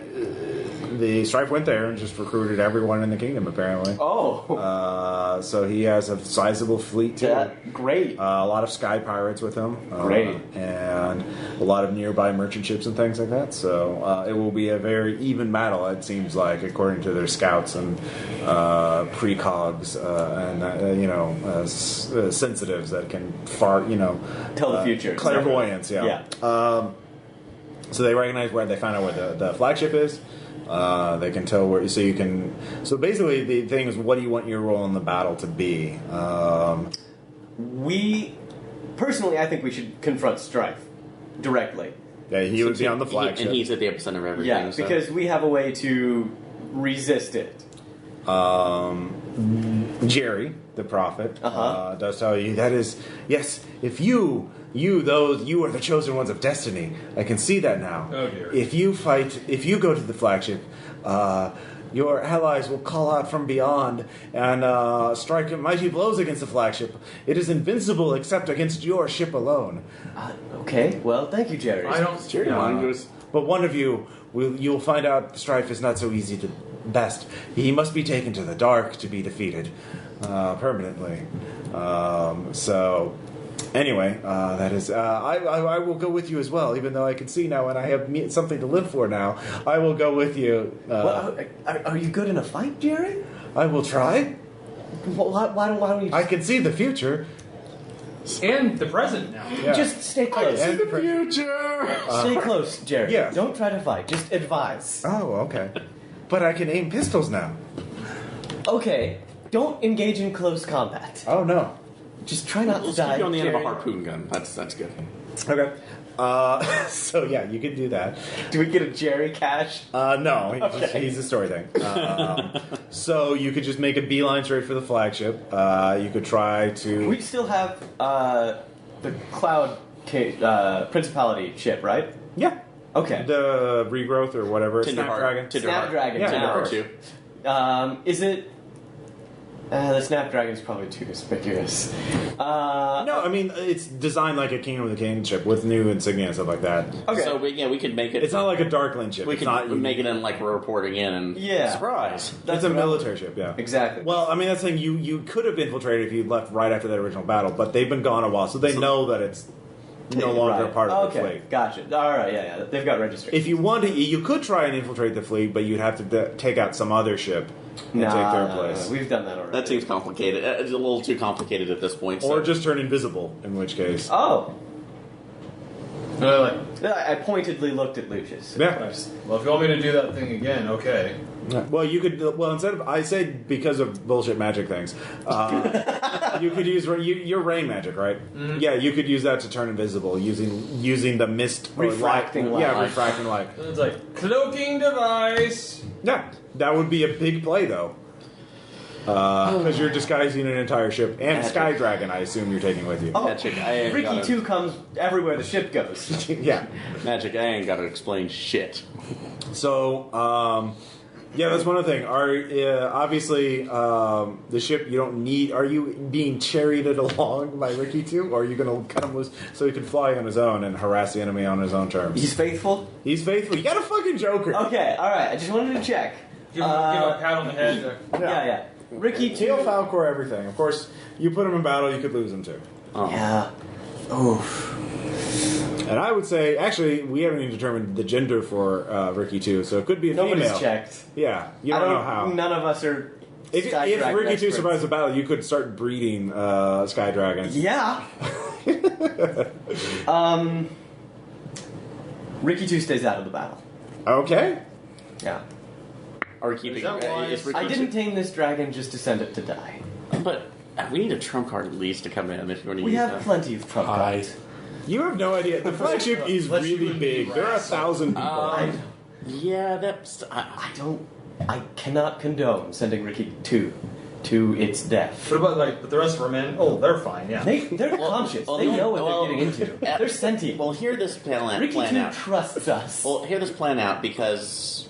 the Strife went there and just recruited everyone in the kingdom, apparently. So he has a sizable fleet, too. Yeah, great. A lot of sky pirates with him. Great. And a lot of nearby merchant ships and things like that. So it will be a very even battle, it seems like, according to their scouts and precogs and, sensitives that can Tell the future. Clairvoyance, yeah. So they recognize where they find out where the flagship is. They can tell where, so you can. So basically, the thing is, what do you want your role in the battle to be? Personally, I think we should confront Strife directly. Yeah, he would be on the flagship. And he's at the epicenter of everything. Yeah, so. because we have a way to resist it. Jerry, the prophet, does tell you that is yes. If you are the chosen ones of destiny. I can see that now. Oh dear. If you go to the flagship, your allies will call out from beyond and strike mighty blows against the flagship. It is invincible except against your ship alone. Okay, well, thank you, Jerry. I don't. Jerry Long goes. But one of you'll find out Strife is not so easy to best. He must be taken to the dark to be defeated permanently. So Anyway, that is. I will go with you as well, even though I can see now and I have something to live for now. I will go with you. Well, are you good in a fight, Jerry? I will try. Well, why don't you? I can see the future. And the present now. Yeah. Just stay close. And the future. Stay close, Jerry. yeah. Don't try to fight. Just advise. Oh, okay. But I can aim pistols now. Okay. Don't engage in close combat. Oh no. Just try not to Let's die. keep you on the end of a Jerry. harpoon gun. That's good. Okay. So yeah, you can do that. Do we get a Jerry cash? No, Okay. he's a story thing. So you could just make a beeline straight for the flagship. You could try to. We still have the Cloud Principality ship, right? Yeah. Okay. The regrowth or whatever. Tinderheart. Snapdragon. Yeah, Tinderheart Tinderheart. 2. Is it? The Snapdragon's probably too conspicuous. No, I mean it's designed like a Kingdom of the King ship with new insignia and stuff like that. Okay. So we could make it. It's not like a Darkland ship. We It's could not. make it in like we're reporting in and Yeah. surprise. It's a military ship. Yeah. Exactly. Well, I mean that's the thing. You could have infiltrated if you left right after that original battle, but they've been gone a while, so they know that it's no longer Right. part of the Okay, fleet. gotcha. All right, yeah. They've got registration. If you want to, you could try and infiltrate the fleet, but you'd have to take out some other ship and take their place. We've done that already. That seems complicated. It's a little too complicated at this point. Or So. just turn invisible, in which case. Oh. Really? I pointedly looked at Lucius. Yeah. Well, if you want me to do that thing again, okay. Well, you could. Well, instead of I said because of bullshit magic things, you could use your rain magic, right? Mm-hmm. Yeah, you could use that to turn invisible using the mist or Refracting light. Yeah, refracting light. It's like cloaking device. Yeah, that would be a big play though, because you're disguising an entire ship and Magic. Sky Dragon. I assume you're taking with you. Oh, Magic, I ain't Ricky gotta- 2 comes everywhere the ship goes. Yeah. Magic, I ain't got to explain shit. So, yeah, that's one other thing. Obviously, the ship you don't need. Are you being charioted along by Ricky too, or are you going to cut him loose so he can fly on his own and harass the enemy on his own terms? He's faithful? He's faithful. You got a fucking Joker. Okay, alright. I just wanted to check. Give him a pat on the head. Yeah. Ricky 2. Tail Falcor, everything. Of course, you put him in battle, you could lose him too. Oh. Yeah. Oof. And I would say, actually, we haven't even determined the gender for Ricky too, so it could be a Nobody's female. checked. Yeah, you don't know how. None of us are. If Sky Ricky Dragon 2 experts. survives the battle, you could start breeding Sky Dragons. Yeah. Ricky 2 stays out of the battle. Okay. Yeah. Are we keeping? Is that wise? is Ricky I didn't tame this dragon just to send it to die. But we need a trump card at least to come in if you want to We use have that. plenty of trump cards. You have no idea. The flagship is Unless you really would big. be There are rats. 1,000 people. Yeah, that's. I cannot condone sending Ricky 2 to its death. What about but the rest of our men? Oh, they're fine. Yeah. They're conscious. They know what they're getting into. They're sentient. Well, hear this plan Ricky 2 out. trusts us. Well, hear this plan out because,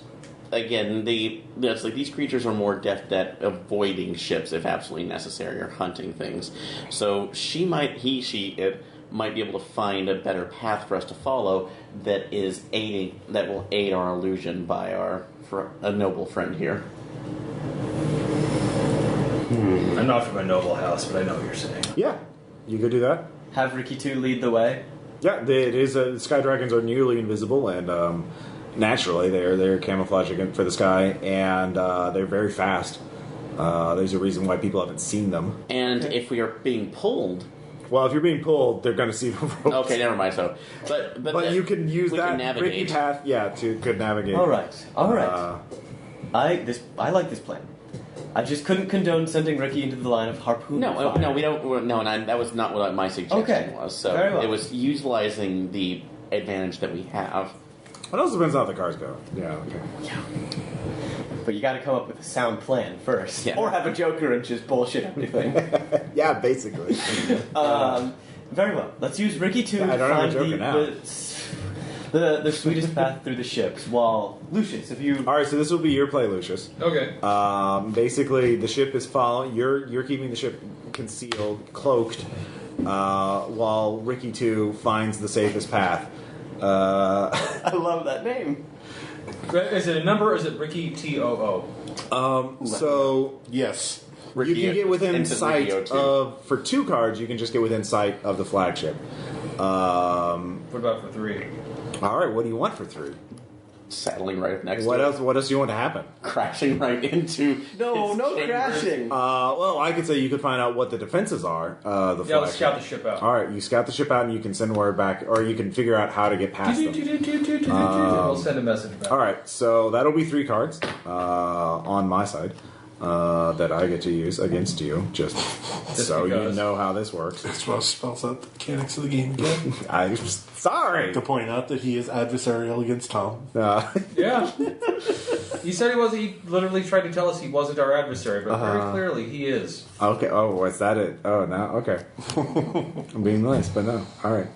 again, it's like these creatures are more deft at avoiding ships if absolutely necessary or hunting things. So she might be able to find a better path for us to follow that will aid our illusion by a noble friend here. I'm not from a noble house, but I know what you're saying. Yeah, you could do that. Have Ricky 2 lead the way. Yeah, it is. Sky dragons are nearly invisible, and naturally they're camouflaging for the sky, and they're very fast. There's a reason why people haven't seen them. And if we are being pulled. Well, if you're being pulled, they're going to see the ropes. Okay, never mind. So, but you can use we that can navigate. Ricky path, could navigate. All right. I like this plan. I just couldn't condone sending Ricky into the line of harpoon. No, fire. we don't. No, and that was not what my suggestion Okay. was. So Very well. it was utilizing the advantage that we have. It also depends on how the cars go. Yeah. Okay. But you got to come up with a sound plan first, Yeah. or have a Joker and just bullshit everything. Yeah, basically. Very well. Let's use Ricky 2 I to don't have a find Joker now. the sweetest path through the ships. While Lucius, if you All right, so this will be your play, Lucius. Okay. Basically, the ship is following. You're keeping the ship concealed, cloaked, while Ricky 2 finds the safest path. I love that name. Is it a number or is it Ricky TOO? So Yes. You can get within into sight Riccio, too. of... For 2 cards, you can just get within sight of the flagship. What about for 3? All right, what do you want for 3? Saddling right up next What to else? What else do you want to happen? crashing right into No, its no chambers. crashing. Well, I could say you could find out what the defenses are. The Yeah, let's flagship. scout the ship out. All right, you scout the ship out, and you can send word back, or you can figure out how to get past them. We'll send a message back. All right, so that'll be 3 cards on my side that I get to use against you, just so you because. know how this works. This spells out the mechanics of the game again. I'm sorry. To point out that he is adversarial against Tom. Yeah. He said he was. He literally tried to tell us he wasn't our adversary, but very clearly he is. Okay. Oh, is that it? Oh, now okay. I'm being nice, but no. All right.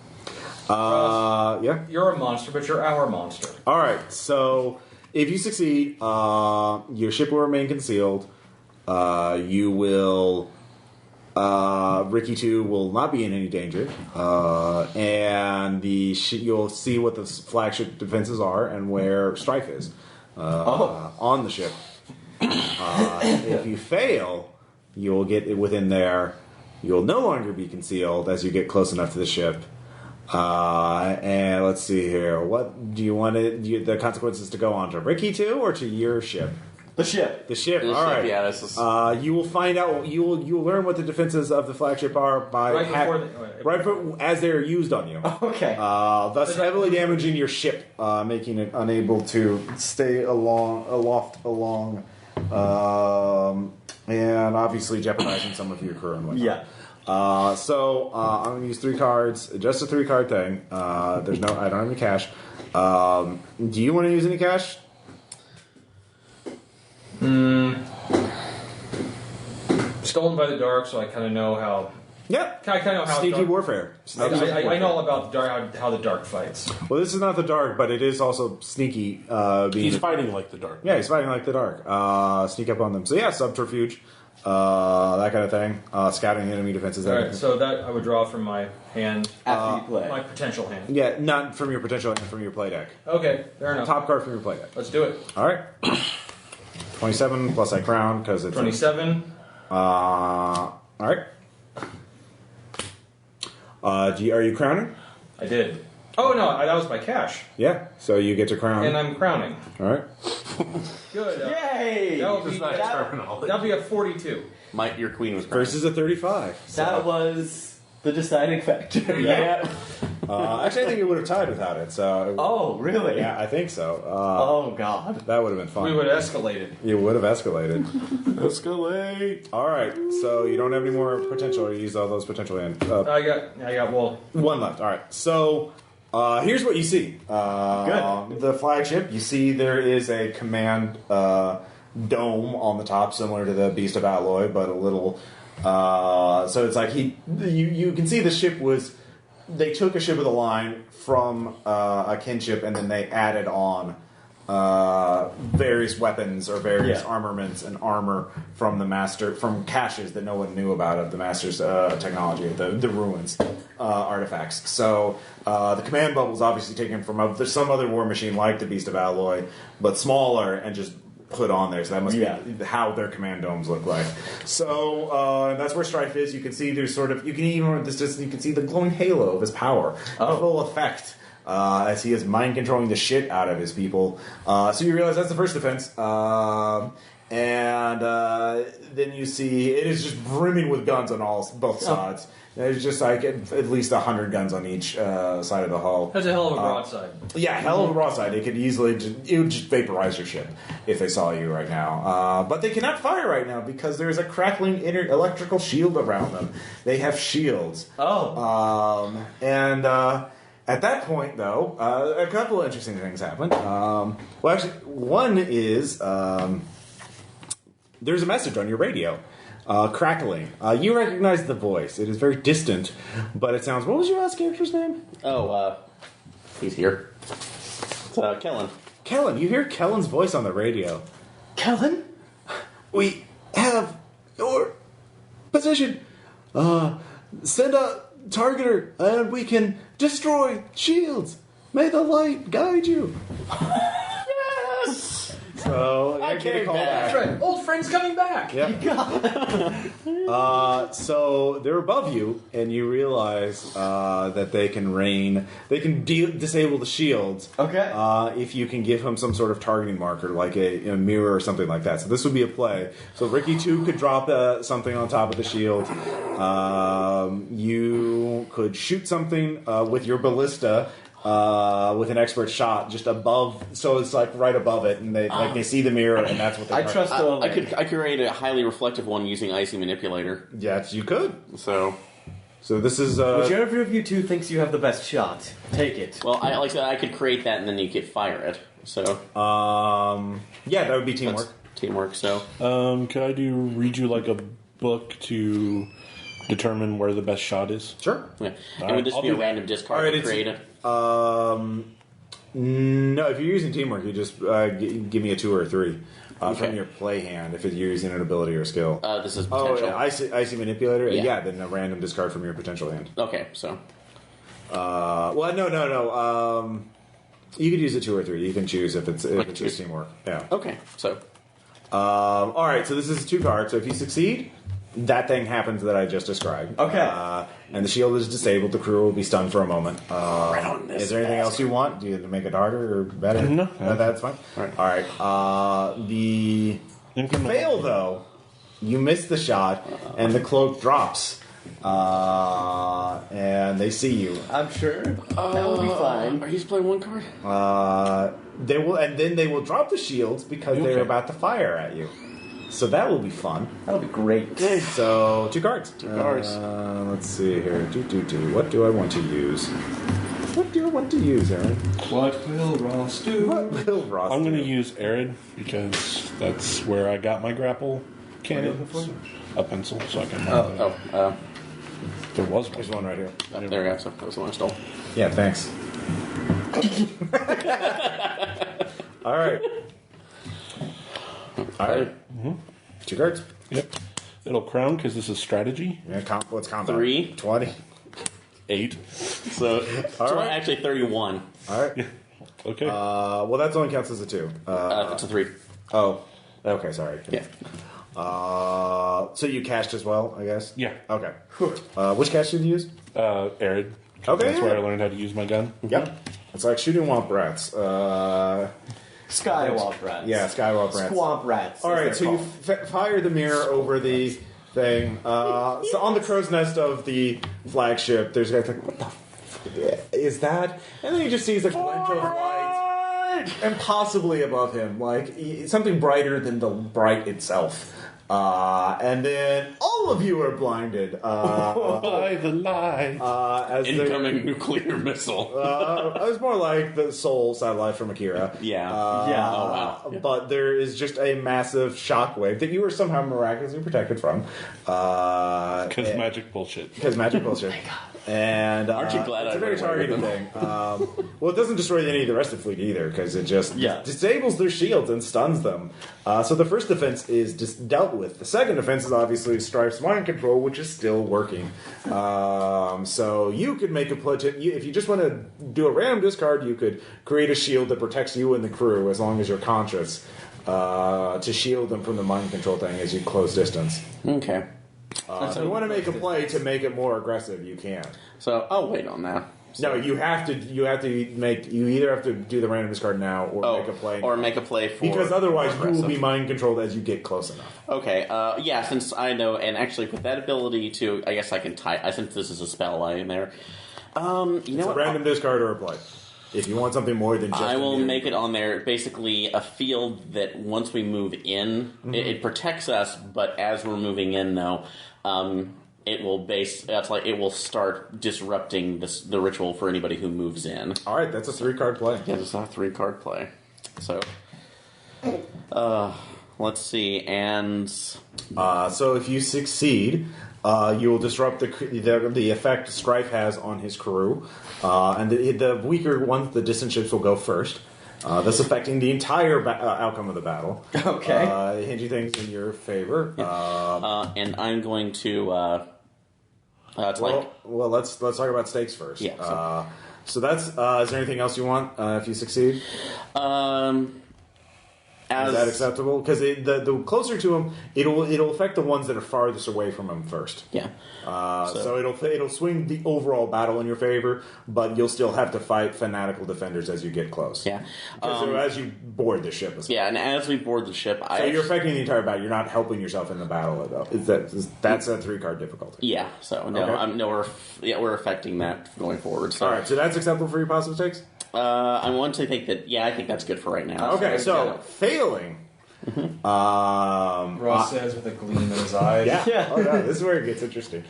Yeah. You're a monster, but you're our monster. All right. So if you succeed, your ship will remain concealed. You will. Ricky 2 will not be in any danger, and you'll see what the flagship defenses are and where Strife is on the ship. If you fail, you'll get within there. You'll no longer be concealed as you get close enough to the ship. And let's see here. What do you want the consequences to go on to Ricky 2 or to your ship? The ship. The ship. The All ship, right. yeah, this is- You will find out. You will learn what the defenses of the flagship are by as they are used on you. Okay. Thus heavily damaging your ship, making it unable to stay aloft, and obviously jeopardizing some of your crew and whatnot. Yeah. So I'm going to use 3 cards, just a 3-card thing. I don't have any cash. Do you want to use any cash? Stolen by the dark, so I kind of know how. Yep. I kind of know how Sneaky dark, warfare. I know all about the dark, how the dark fights. Well, this is not the dark, but it is also sneaky. He's fighting like the dark. Yeah, he's fighting like the dark. Sneak up on them. So yeah, subterfuge, that kind of thing. Scouting enemy defenses. All right, so that I would draw from my hand, After you play. my potential hand. Yeah, not from your potential, from your play deck. Okay, fair enough. Top card from your play deck. Let's do it. All right. 27 plus I crown because it's 27. All right. Are you crowning? I did. Oh no, that was my cash, Yeah. So you get to crown. and I'm crowning. All right. Good. Yay! That'll be a 42. Your queen was crying. Versus a 35. That was the deciding factor. Yeah. Actually, I think it would have tied without it. So. Oh, really? Yeah, I think so. Oh, God. That would have been fun. We would have escalated. You would have escalated. Escalate. All right, so you don't have any more potential, or you used all those potential in. I got. Well, 1 left. All right, so here's what you see. Good. The flagship. You see there is a command dome on the top, similar to the Beast of Alloy, but a little. So it's like you can see the ship was. They took a ship of the line from a kinship, and then they added on various weapons or various armaments and armor from the master, from caches that no one knew about of the master's technology, the ruins artifacts. So the command bubble is obviously taken from some other war machine like the Beast of Alloy, but smaller and just put on there. So that must be how their command domes look like. So that's where Strife is. You can see there's sort of you can see the glowing halo of his power, full effect. As he is mind controlling the shit out of his people. So you realize that's the first defense. And then you see it is just brimming with guns on both sides. There's just like at least 100 guns on each side of the hull. that's a hell of a broadside. Yeah, hell of a broadside. It could easily it would just vaporize your ship if they saw you right now. But they cannot fire right now because there is a crackling electrical shield around them. They have shields. At that point, though, a couple of interesting things happen. Well, actually, one is there's a message on your radio, crackling. You recognize the voice. It is very distant, but it sounds... What was your last character's name? He's here. It's Kellen. Kellen. You hear Kellen's voice on the radio. Kellen? We have your position. Send a targeter, and we can destroy shields. May the light guide you. Yes! So I get a came call back. back. Old friend's coming back. Yeah. So they're above you, and you realize that they can disable the shields. Okay. If you can give him some sort of targeting marker, like a mirror or something like that. So this would be a play. So Ricky too could drop something on top of the shield. You could shoot something with your ballista. With an expert shot just above, so it's like right above it, and they see the mirror, and that's what they. I trust the. I could create a highly reflective one using Icy Manipulator. Yes, you could. So this is. Whichever of you two thinks you have the best shot, take it. well, like I said, I could create that, and then you could fire it. So yeah, that would be teamwork. that's teamwork. So Could I read you like a book to determine where the best shot is? Sure. yeah, and right, would this I'll be do a that. random discard All right, to it's- create it? No, if you're using teamwork, you just give me a 2 or a 3 Okay. from your play hand. If you're using an ability or skill. This is Oh, potential. yeah, icy manipulator. Yeah. Yeah, then a random discard from your potential hand. Okay, so Well, no. You could use a 2 or 3. You can choose if it's choose. just teamwork. Yeah. okay, so All right. So this is 2 cards. So if you succeed, that thing happens that I just described. Okay. And the shield is disabled. The crew will be stunned for a moment. on this Is there anything else you want? Do you make it harder or better? No. That's fine. All right. All right. You fail though. You miss the shot, and the cloak drops. And they see you. I'm sure that will be fine. Are you just playing one card? They will, and then they will drop the shields because they're Okay. about to fire at you. So that will be fun. That'll be great. So 2 cards. 2 cards. Let's see here. What do I want to use? What do I want to use, Aaron? What will Ross do? What will Ross I'm going to do? use Arid because that's where I got my grapple cannon. A pencil, so I can mark that. There was one. There's one right here. There we go. So that was the one I stole. Yeah, thanks. All right. All right. 2 cards. Yep. It'll crown because this is strategy. Yeah, what's combat? 3. 20. 8. So, right. actually 31. All right. Okay. Well, that only counts as a 2. That's a 3. Oh. Okay, sorry. Yeah. So you cashed as well, I guess? Yeah. Okay. Which cash did you use? Arid. Okay, That's where I yeah. learned how to use my gun. Yep. It's like shooting womp rats. Skywalk rats. Yeah, skywalk rats. Swamp rats. All as right, they're so you called. fire the mirror over the thing. So on the crow's nest of the flagship, there's a guy like, what the is that? And then he just sees a glint of light, and possibly above him, like something brighter than the bright itself. And then all of you are blinded. By the light. As they're- Incoming nuclear missile. it was more like the Soul satellite from Akira. Yeah. Yeah. Oh, wow. But there is just a massive shockwave that you were somehow miraculously protected from. Because magic bullshit. Because magic bullshit. And Aren't you glad it's I a very went away with targeted thing. Well, it doesn't destroy any of the rest of the fleet either, because it just Yeah. disables their shields and stuns them. So the first defense is just dealt with. The second defense is obviously Strife's mind control, which is still working. So you could make a platoon. If you just want to do a random discard, you could create a shield that protects you and the crew as long as you're conscious to shield them from the mind control thing as you close distance. Okay. If you want to make a play to make it more aggressive, you can. So, I'll wait on that. No, you have to. You either have to do the random discard now or make a play. Or make a play for. because otherwise you will aggressive. be mind controlled as you get close enough. Okay, yeah, since I know, and actually with that ability to, I guess I can since this is a spell in there. You know It's a what? random discard or a play. If you want something more than just I will immune. make it on there basically a field that once we move in, it protects us, but as we're moving in though, it will start disrupting the ritual for anybody who moves in. All right, that's a 3-card play. Yeah, it's not a 3-card play. So, let's see, and So if you succeed, you will disrupt the effect Strife has on his crew, and the weaker ones, the distant ships, will go first. Thus affecting the entire outcome of the battle. Okay. Hinging things in your favor. and I'm going to it's Well, let's talk about stakes first. Yeah, So that's. Is there anything else you want if you succeed? Is that acceptable? Because the closer to him, it'll affect the ones that are farthest away from him first. Yeah. So it'll swing the overall battle in your favor, but you'll still have to fight fanatical defenders as you get close. Yeah. As you board the ship. Yeah, and as we board the ship, so you're affecting the entire battle. You're not helping yourself in the battle, though. That's a 3-card difficulty. Yeah. So no, Okay. we're affecting that going forward. So. All right. So that's acceptable for your positive takes. I want to think that. Yeah, I think that's good for right now. Okay. So failing. Ross says with a gleam in his eye. Yeah. Oh, no, this is where it gets interesting.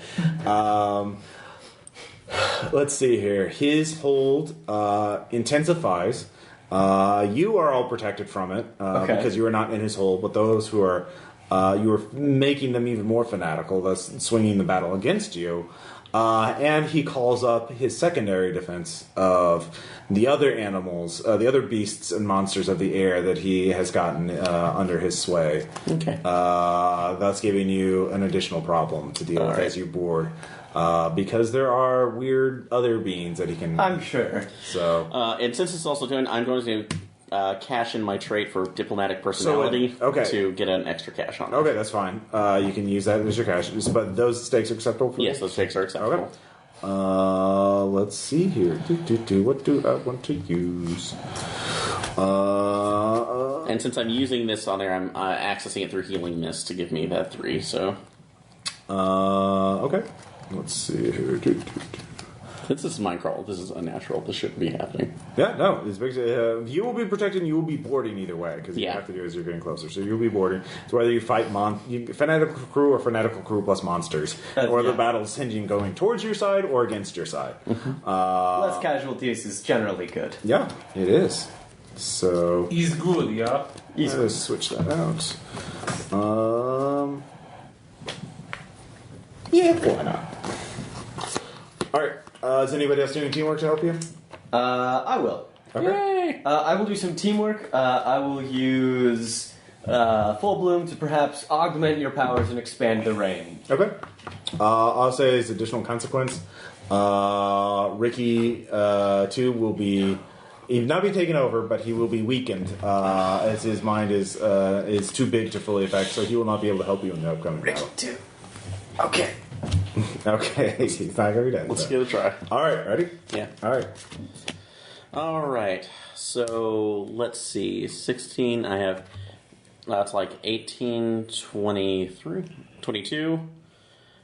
Let's see here. His hold intensifies. You are all protected from it because you are not in his hold, but those who are, you are making them even more fanatical, thus swinging the battle against you. And he calls up his secondary defense of the other animals, the other beasts and monsters of the air that he has gotten under his sway. Okay. Thus giving you an additional problem to deal with as you board. Because there are weird other beings that he can... I'm sure. So, and since it's also doing, I'm going to cash in my trait for diplomatic personality to get an extra cash on it. Okay, that's fine. You can use that as your cash. But those stakes are acceptable for you? Yes, those stakes are acceptable. Okay. Let's see here. What do I want to use? And since I'm using this on there, I'm accessing it through Healing Mist to give me that 3, so... Okay. Let's see here. This is Minecraft. This is unnatural. This shouldn't be happening. Yeah, no. It's you will be protected and you will be boarding either way, because you have to do as you're getting closer. So you'll be boarding. So whether you fight fanatical crew or fanatical crew plus monsters, or the battle's hinging going towards your side or against your side. Less casualties is generally good. Yeah, it is. So... He's good, yeah? Let's switch that out. Yeah, why not? Alright, is anybody else doing teamwork to help you? I will. Okay. I will do some teamwork. I will use Full Bloom to perhaps augment your powers and expand the range. Okay. I'll say as additional consequence, Ricky, too, will be... He will not be taken over, but he will be weakened, as his mind is too big to fully affect, so he will not be able to help you in the upcoming battle. Ricky, too. Okay. Okay, he's not going to be dead. Let's give it a try. Alright, ready? Yeah. Alright. Alright, so let's see. 16, I have... That's like 18, 23, 22.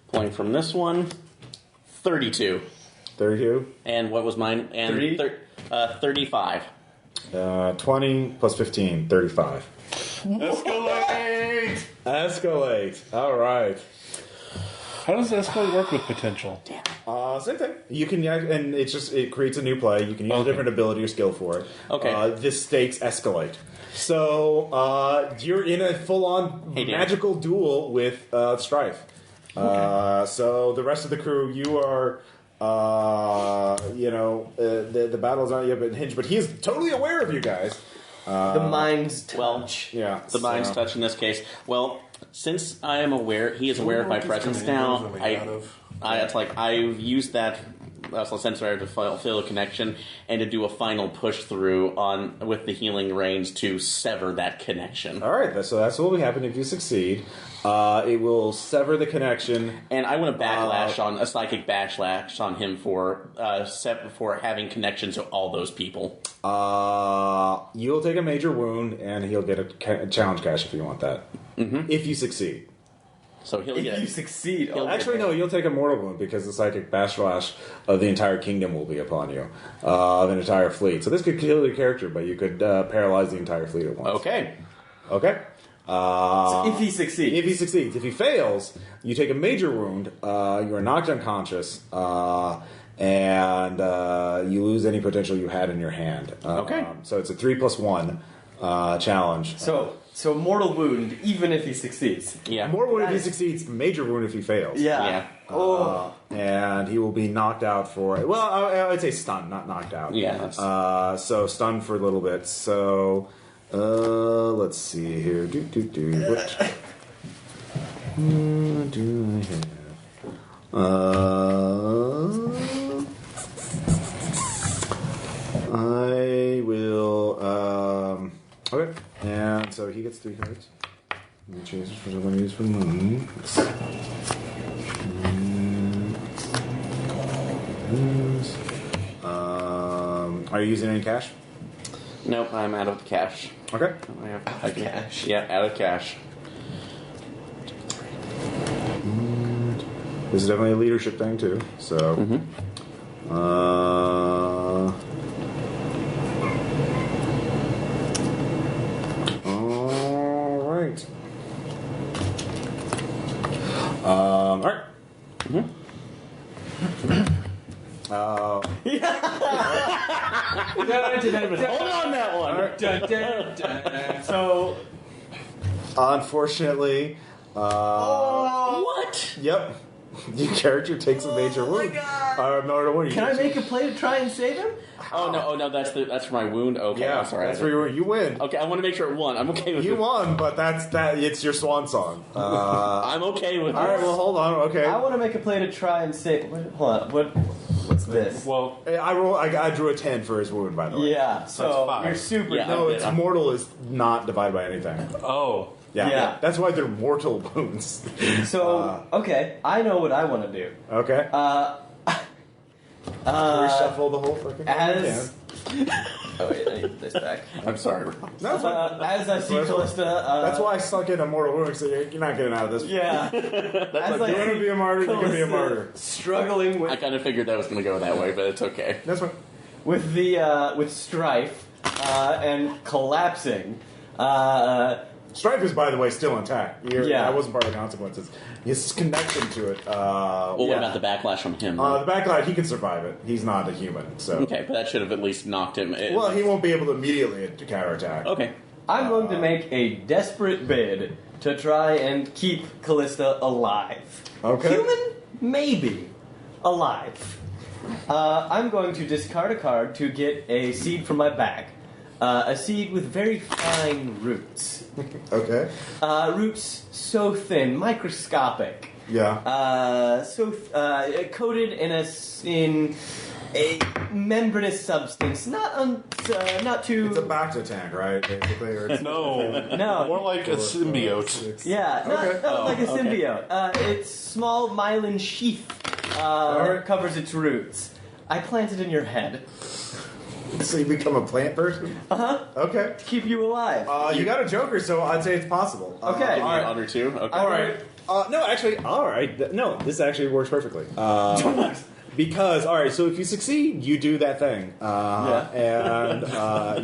Pulling from this one. 32. 32. And what was mine? And 35. 20 plus 15, 35. Escalate! Escalate. Alright. How does escalate work with potential? Same thing. You can, and it creates a new play. You can use a different ability or skill for it. Okay. The stakes escalate. So you're in a full-on magical duel with Strife. So the rest of the crew, you are, the battle's not yet been hinged, but he is totally aware of you guys. The mind's touch. The mind's touch in this case. Well, since I am aware, he is aware of my presence now. I've used that sensor to fulfill a connection and to do a final push through with the healing reins to sever that connection. All right, so that's what will happen if you succeed. It will sever the connection, and I want to backlash on a psychic backlash on him for having connection to all those people. You'll take a major wound, and he'll get a challenge cash if you want that. Mm-hmm. If you succeed. So he'll get. If you succeed, no, you'll take a mortal wound because the psychic backlash of the entire kingdom will be upon you, of an entire fleet. So this could kill your character, but you could paralyze the entire fleet at once. Okay. So if he succeeds. If he fails, you take a major wound, you are knocked unconscious, and you lose any potential you had in your hand. So it's a 3+1 challenge. So mortal wound, even if he succeeds. Yeah. Mortal wound if he succeeds, major wound if he fails. Yeah. And he will be knocked out for... Well, I'd say stunned, not knocked out. Yeah. So stunned for a little bit. So... let's see here. What do I have? I will. Okay, and so wounds. Are you using any cash? Nope, I'm out of cash. Okay. I have Out of cash. Yeah, out of cash. This is definitely a leadership thing too. So. All right. All right. Hold on that one. So, unfortunately, What? yep, your character takes a major wound. No, what Can I make a play to try and save him? Oh no, that's for my wound. Okay, Yeah, I'm sorry. that's for you win. Okay, I want to make sure it won. I'm okay with You it. won, but that. It's your swan song. I'm okay with it. All right, well, hold on. Okay, I want to make a play to try and save. Hold on. What's this? Well, I drew a 10 for his wound, by the way. Yeah. So five. you're super. Yeah. No, it's mortal is not divided by anything. oh. Yeah, Yeah. that's why they're mortal wounds. So okay, I know what I want to do. Okay. Reshuffle the whole fucking As oh wait, I need this back. I'm sorry. No, it's fine. As I see Callista, That's why I suck in a mortal wound, so you're not getting out of this. yeah. As You want to be a martyr, you can be a Callista martyr. struggling I kind of figured that was going to go that way, but it's okay. That's fine. with Strife and collapsing. Strife is, by the way, still intact. Yeah. That wasn't part of the consequences. His connection to it. Well, what Yeah. about the backlash from him? The backlight, he can survive it. He's not a human, so. Okay, but that should have at least knocked him. Well, he won't be able to immediately counterattack. Okay. I'm going to make a desperate bid to try and keep Callista alive. Okay. Human? Maybe. Alive. I'm going to discard a card to get a seed from my bag. A seed with very fine roots. Okay. Roots so thin, microscopic. Yeah. Coated in a membranous substance, not too. It's a Bacta tank, right? Basically, or it's No. More like a symbiote. Yeah, Okay. not like a okay. symbiote. Its small myelin sheath Alright. covers its roots. I plant it in your head. So you become a plant person? Okay. Keep you alive. You got a Joker, so I'd say it's possible. Okay. Give me All right. an honor too. Okay. All right. No, actually, all right. No, this actually works perfectly. Because, all right, so if you succeed, you do that thing. And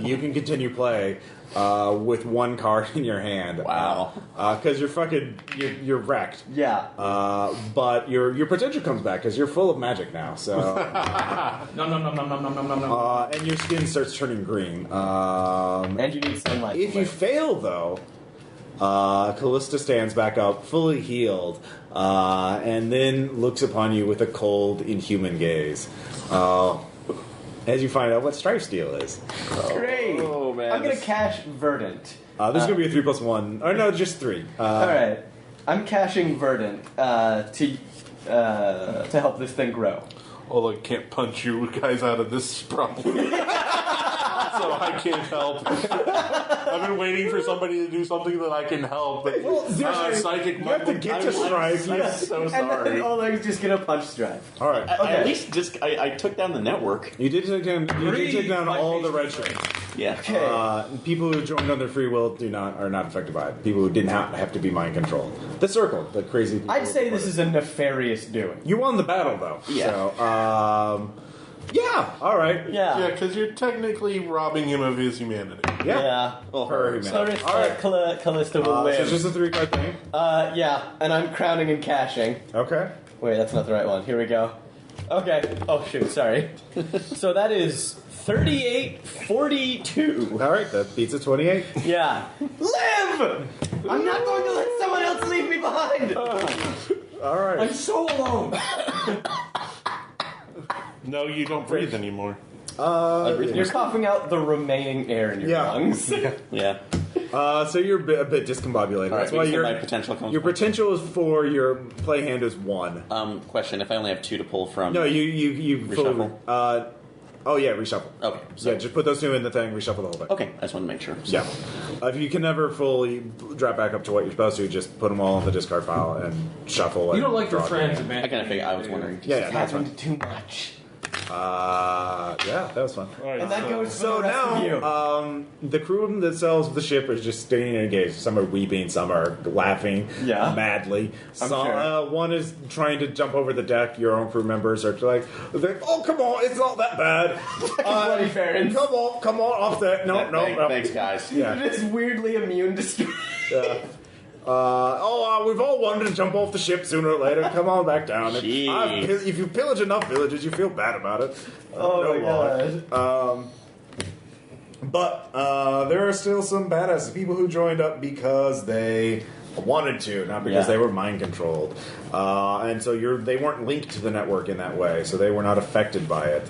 you can continue play with one card in your hand. Wow. Because you're wrecked. Yeah. But your potential comes back because you're full of magic now. So, No. and your skin starts turning green. And you need sunlight. If you fail, though, Callista stands back up, fully healed, and then looks upon you with a cold, inhuman gaze. As you find out what Strife's deal is. Great. Oh, man. I'm gonna cash Verdant. This is going to be a 3+1. Or no, just 3. All right. I'm cashing Verdant to help this thing grow. Well, I can't punch you guys out of this problem. So I can't help. I've been waiting for somebody to do something that I can help. But, psychic You have to get to Strife. I'm so sorry. And Oleg's just gonna punch Strife. All right. I at least I took down the network. You did take down all the red shirts. Yeah. People who joined under free will are not affected by it. People who didn't have to be mind controlled. The circle, the crazy people. I'd say this is a nefarious doing. You won the battle, though. Yeah. So, yeah. All right. Yeah, because you're technically robbing him of his humanity. Yeah. Well, Her humanity. So All right. Callista will So live. it's just a 3-card thing. Yeah, and I'm crowning and cashing. Okay. Wait, that's not the right one. Here we go. Okay. Oh, shoot, sorry. So that is 38-42. All right. That beats a 28. Yeah. Live! I'm not going to let someone else leave me behind! All right. I'm so alone! No, you don't breathe anymore. You're coughing out the remaining air in your Yeah. lungs. Yeah. So you're a bit discombobulated. All right, That's why so your my potential comes your from- potential is 4. Your play hand is 1. Question: if I only have 2 to pull from, No, you Reshuffle? Oh yeah, reshuffle. Okay. So, Yeah, just put those 2 in the thing. Reshuffle the whole thing. okay. I just want to make sure. So- Yeah. If you can never fully drop back up to what you're supposed to, just put them all in the discard pile and shuffle. You and don't like your draw friends, again. man. I kind of figure. I was wondering. Yeah, that's fine. Happened too much. Yeah, that was fun. All right, And that goes for So the rest of you. now, the crew themselves of the ship is just standing engaged. Some are weeping, some are laughing madly. I'm So, sure. one is trying to jump over the deck. Your own crew members are like, "Oh, come on, it's not that bad. Bloody Farron. Come on, off that. No. Thanks, guys. Yeah. You're just weirdly immune to stress. Yeah. We've all wanted to jump off the ship sooner or later. Come on back down. If you pillage enough villages, you feel bad about it. Oh my god. But there are still some badass people who joined up because they wanted to, not because they were mind controlled. And so they weren't linked to the network in that way, so they were not affected by it.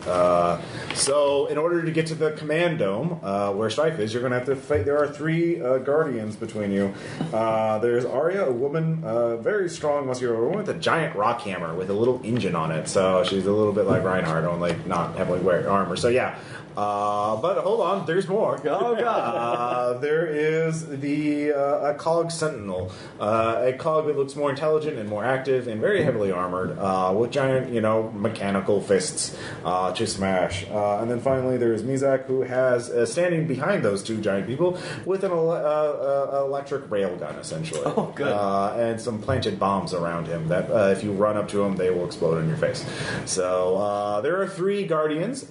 So in order to get to the command dome, where Strife is, you're going to have to fight. There are 3 guardians between you. There's Arya, a woman, very strong, muscular woman with a giant rock hammer with a little engine on it. So she's a little bit like Reinhardt, only not heavily wearing armor. So yeah. But hold on, there's more. Oh god. There is a cog sentinel, a cog that looks more intelligent and more active and very heavily armored, with giant, mechanical fists to smash. And then finally, there's Mizak, who has standing behind those 2 giant people with an electric railgun, essentially. Oh, good. And some planted bombs around him that, if you run up to them, they will explode in your face. So there are 3 guardians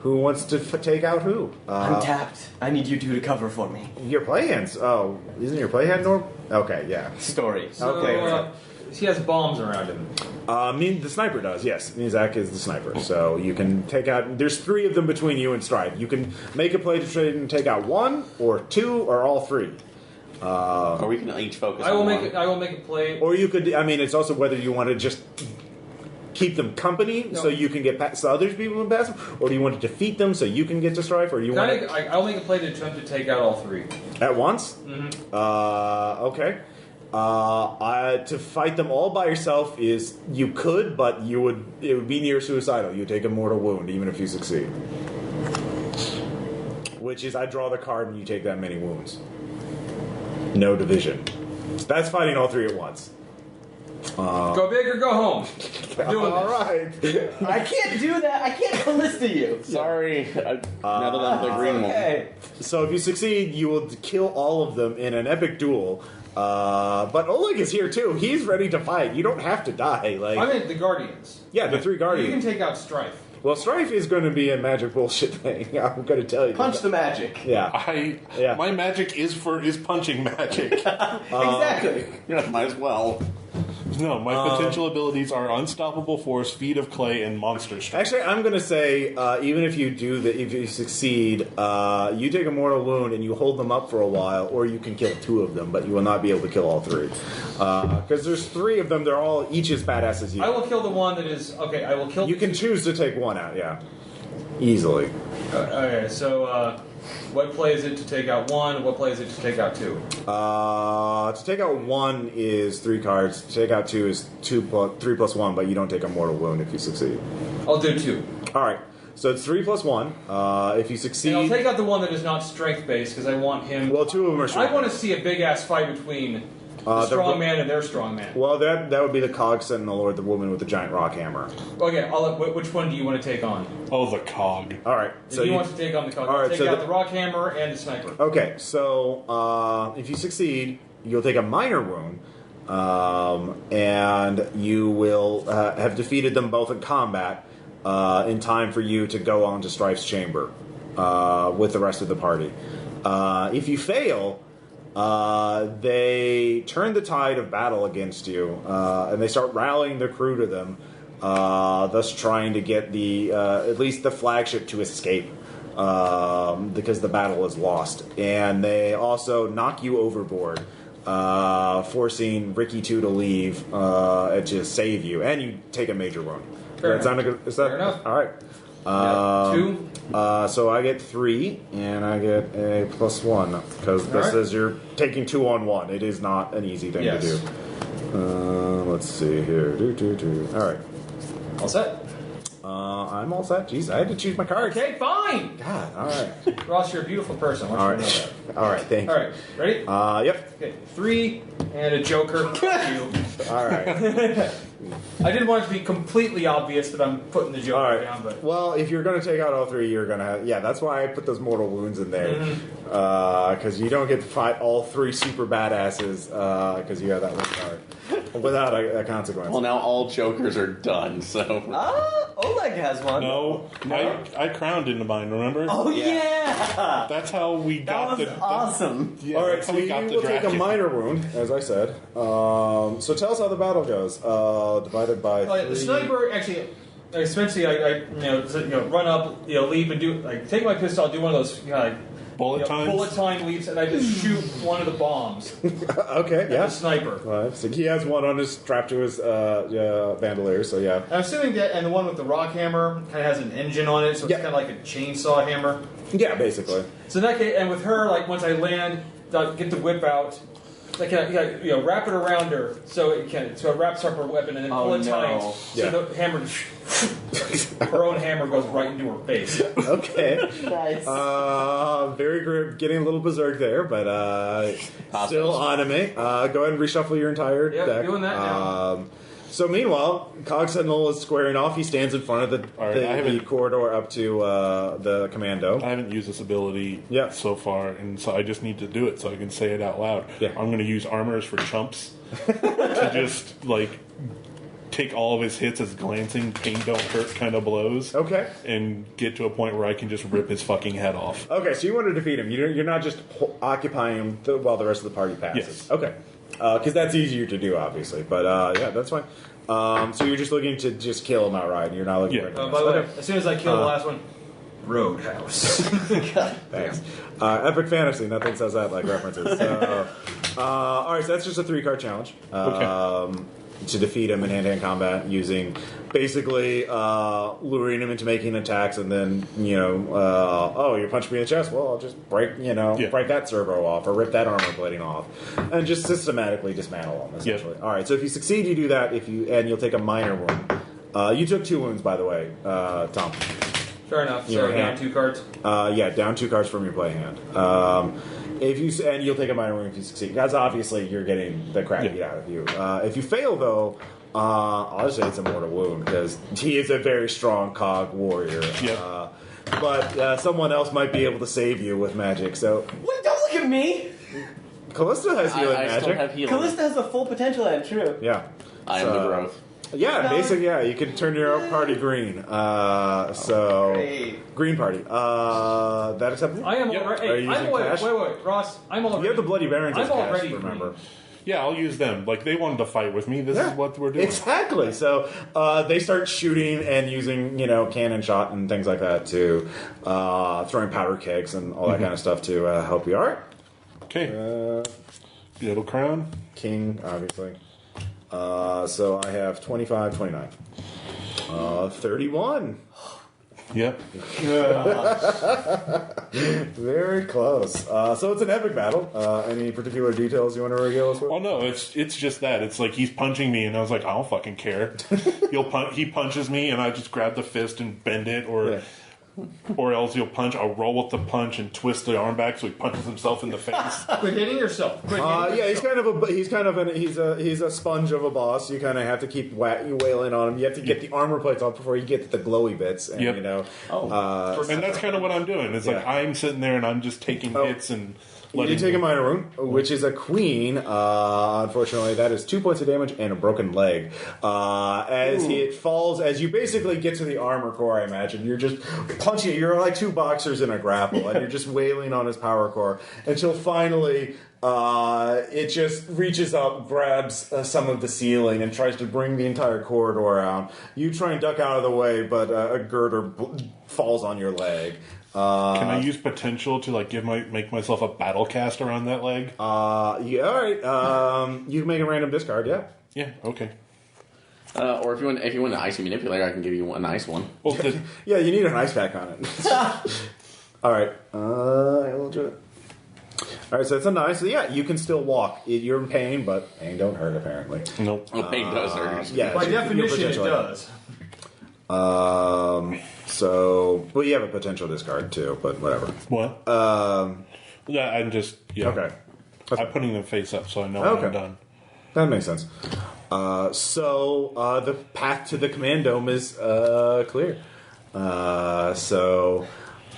who wants to take out who? I'm tapped. I need you 2 to cover for me. Your play hands. Oh, isn't your play hand Norm? Okay, yeah. Story. Okay. He has bombs around him. The sniper does, yes. Mizak is the sniper. So you can take out... There's 3 of them between you and Strife. You can make a play to try and take out 1, or 2, or all 3. Or we can each focus I will on make one. it. I will make a play. Or you could... it's also whether you want to just... keep them company so you can get past other people and pass them, or do you want to defeat them so you can get to Strife, or do you want to... I'll make a play to attempt to take out all 3. At once? Mm-hmm. Okay. To fight them all by yourself is... You could, but it would be near suicidal. You take a mortal wound, even if you succeed. Which is, I draw the card and you take that many wounds. No division. That's fighting all 3 at once. Go big or go home. I'm doing All right. I can't do that. I can't ballista you. Sorry. Now that I'm the green one. Okay. So if you succeed, you will kill all of them in an epic duel. But Oleg is here too. He's ready to fight. You don't have to die. I meant the Guardians. Yeah, the 3 You guardians. can take out Strife. Well, Strife is going to be a magic bullshit thing. I'm going to tell you. Punch the magic. Yeah. My magic is punching magic. Exactly. Yeah, might as well. No, my potential abilities are Unstoppable Force, Feet of Clay, and Monster Strength. Actually, I'm going to say, even if you if you succeed, you take a mortal wound and you hold them up for a while, or you can kill 2 of them, but you will not be able to kill all 3. Because there's 3 of them, they're all each as badass as you. I will kill the one that is... Okay, I will kill... You can choose to take 1 out, yeah. Easily. Okay, so... what play is it to take out 1? What play is it to take out 2? To take out 1 is 3 cards. To take out 2 is 3 plus 1, but you don't take a mortal wound if you succeed. I'll do 2. Alright, so it's 3 plus 1. If you succeed... And I'll take out the one that is not strength-based, because I want him... Well, 2 of them are strength. I want to see a big-ass fight between the strong man and their strong man. Well, that would be the cog sentinel or the woman with the giant rock hammer. Okay, which one do you want to take on? Oh, the cog. Alright, So you want to take on the cog. All right, take so out the rock hammer and the sniper. Okay, so if you succeed, you'll take a minor wound, and you will have defeated them both in combat in time for you to go on to Strife's chamber with the rest of the party. If you fail, they turn the tide of battle against you, and they start rallying their crew to them, thus trying to get at least the flagship to escape. Because the battle is lost. And they also knock you overboard, forcing Ricky 2 to leave to save you. And you take a major wound. Fair enough. Fair enough. All right. 2. So I get 3, and I get a plus 1. Because this is you're taking 2 on 1. It is not an easy thing to do. Let's see here. All right. All set? I'm all set. Jeez, I had to choose my cards. Okay, fine! God, all right. Ross, you're a beautiful person. I want you to know that. All right, thanks. All right, ready? Yep. Okay, 3 and a joker. Fuck you. All right. I didn't want it to be completely obvious that I'm putting the Joker All right. down, but Well, if you're going to take out all three, you're going to have... Yeah, that's why I put those mortal wounds in there. Because you don't get to fight all three super badasses because you have that one card. Without a consequence. Well, now all Jokers are done, so... Oleg has one. No, I crowned into mine, remember? Oh, yeah! That's how we got That was awesome. Yeah, All right, that's so how we you got the will take a draft. minor wound, as I said. So tell us how the battle goes. Divided by the three. sniper actually. Especially, I run up, leap and do take my pistol, I'll do one of those Bullet times? bullet time leaps, and I just shoot one of the bombs. Okay, at yeah. the sniper. So he has one on his strapped to his bandolier, so yeah. I'm assuming that, and the one with the rock hammer kind of has an engine on it, so it's kind of like a chainsaw hammer. Yeah, basically. So in that case, and with her, once I land, I'll get the whip out. Like wrap it around her so it wraps up her weapon and then pull it tight. So the hammer, her own hammer goes right into her face. Okay. Nice. Very good. Getting a little berserk there, but still anime. Go ahead and reshuffle your entire deck. Doing that now. So meanwhile, Cog Sentinel is squaring off. He stands in front of the corridor up to the commando. I haven't used this ability so far, and so I just need to do it so I can say it out loud. Yeah. I'm going to use armors for chumps to just, take all of his hits as glancing, pain don't hurt kind of blows. Okay. And get to a point where I can just rip his fucking head off. Okay, so you want to defeat him. You're not just occupying him while the rest of the party passes. Yes. Okay. Because that's easier to do, obviously. But, yeah, that's fine. So you're just looking to just kill him outright, and you're not looking for anything By the way, else. as soon as I kill the last one, Roadhouse. Thanks. Epic Fantasy, nothing says that like references. So, alright, so that's just a 3-card challenge. To defeat him in hand-to-hand combat using basically luring him into making attacks and then, you punch me in the chest, well, I'll just break that servo off or rip that armor plating off and just systematically dismantle him, essentially. Yep. Alright, so if you succeed, you do that, and you'll take a minor wound. You took 2 wounds, by the way, Tom. Fair enough. Your So down hand. 2 cards. Down 2 cards from your play hand. And you'll take a minor wound if you succeed. Because obviously you're getting the crap beat out of you. If you fail, though, I'll just say it's a mortal wound because he is a very strong cog warrior. Yep. But someone else might be able to save you with magic. So Wait, don't look at me! Callista has healing I magic. still have healing. Callista has the full potential, and true. Yeah. I am the growth. Yeah, basically, you can turn your party green. Great. Green party. That acceptable? I am Yep. already. Are you using cash? Wait, Ross. I'm already. You have the Bloody Barons as I'm cash, already remember? Yeah, I'll use them. They wanted to fight with me. This is what we're doing. Exactly. So they start shooting and using, cannon shot and things like that to throwing powder kegs and all that kind of stuff to help you. All right. Okay. Little crown. King, obviously. So I have 25, 29. 31. Yep. Very close. So it's an epic battle. Any particular details you want to regale us with? Oh no, it's just that. It's like he's punching me, and I was like, I don't fucking care. He punches me, and I just grab the fist and bend it, or else he'll punch. I'll roll with the punch and twist the arm back, so he punches himself in the face. Quit hitting yourself. Quit hitting yourself. He's a sponge of a boss. You kind of have to keep wailing on him. You have to get the armor plates off before you get to the glowy bits. And, Yep. and that's kind of what I'm doing. It's like I'm sitting there and I'm just taking hits and letting. You take a minor wound, which is a queen. Unfortunately, that is 2 points of damage and a broken leg. It falls, as you basically get to the armor core, I imagine. You're just punching it. You're like 2 boxers in a grapple, and you're just wailing on his power core until finally it just reaches up, grabs some of the ceiling, and tries to bring the entire corridor out. You try and duck out of the way, but a girder falls on your leg. Can I use potential to make myself a battle cast around that leg? All right. You can make a random discard. Yeah. Yeah. Okay. Or if you want an icy manipulator, I can give you a nice one. Well, Yeah, you need an ice pack on it. All right. We'll do it. All right, so it's a nice. Yeah, you can still walk. You're in pain, but pain don't hurt apparently. nope. Oh, pain does hurt. Yeah, By so your definition, it potential- does. Well, you have a potential discard too, but whatever. What? Yeah, I'm just Okay. I'm putting them face up, so I know Okay. I'm done. That makes sense. So the path to the command dome is clear.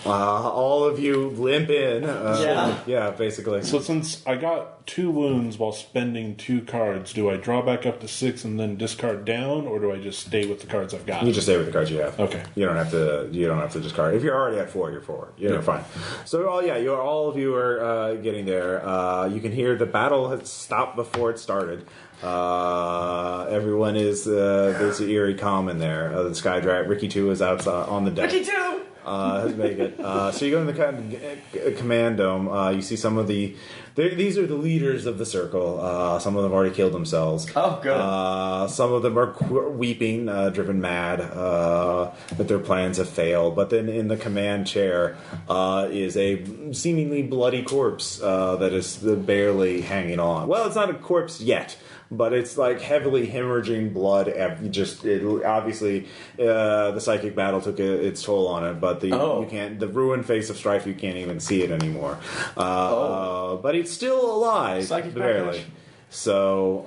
All of you limp in. Yeah, basically. So since I got 2 wounds while spending 2 cards, do I draw back up to 6 and then discard down, or do I just stay with the cards I've got? You just stay with the cards you have. Okay. You don't have to discard. If you're already at 4, you're 4. You're fine. So all of you are getting there. You can hear the battle has stopped before it started. Everyone is there's an eerie calm in there. The Sky Dragon, Ricky 2 is outside on the deck. Ricky 2! Has made it. So you go in the command dome. You see some of these are the leaders of the circle. Some of them have already killed themselves. Oh, good. Some of them are weeping, driven mad that their plans have failed. But then in the command chair is a seemingly bloody corpse that is barely hanging on. Well, it's not a corpse yet. But it's like heavily hemorrhaging blood. Obviously, the psychic battle took its toll on it. But you can't. The ruined face of Strife, you can't even see it anymore. But it's still alive, Psychic barely. backlash. So,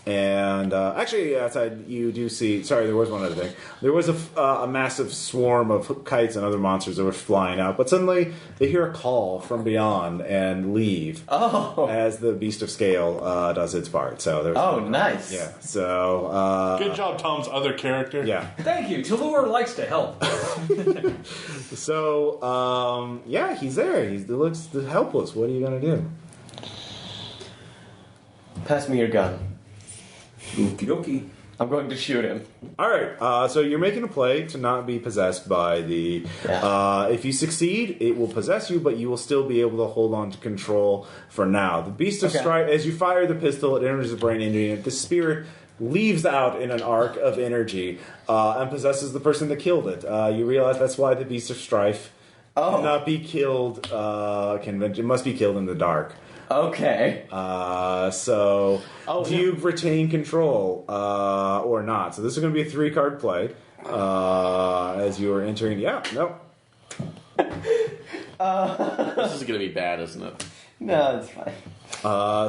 actually, outside you do see. Sorry, there was one other thing. There was a massive swarm of kites and other monsters that were flying out. But suddenly they hear a call from beyond and leave. As the Beast of Scale does its part. So there's. Nice. Yeah. So. Good job, Tom's other character. Yeah. Thank you. Tallulah likes to help. So, he's there. He looks helpless. What are you gonna do? Pass me your gun. Okie dokie. I'm going to shoot him. All right. So you're making a play to not be possessed by the. If you succeed, it will possess you, but you will still be able to hold on to control for now. The Beast of Strife. As you fire the pistol, it enters the brain engine. The spirit leaves out in an arc of energy and possesses the person that killed it. You realize that's why the Beast of Strife cannot be killed. It must be killed in the dark. Okay. Do you retain control or not? So this is going to be a 3-card play as you are entering. Yeah, no. This is going to be bad, isn't it? No, it's fine.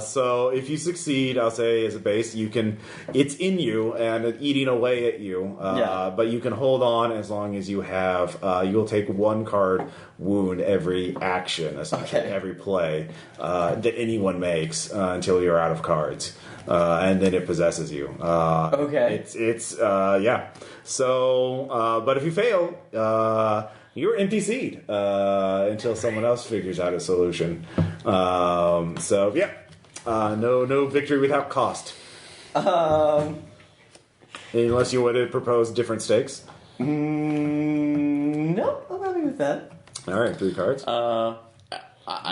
So if you succeed, I'll say as a base, it's in you and eating away at you. But you can hold on as long as you have. You'll take 1 card wound every action, essentially every play that anyone makes until you're out of cards, and then it possesses you. It's So, but if you fail, you're empty seed until someone else figures out a solution. No victory without cost. Unless you want to propose different stakes. No, I'm happy with that. All right, 3 cards. I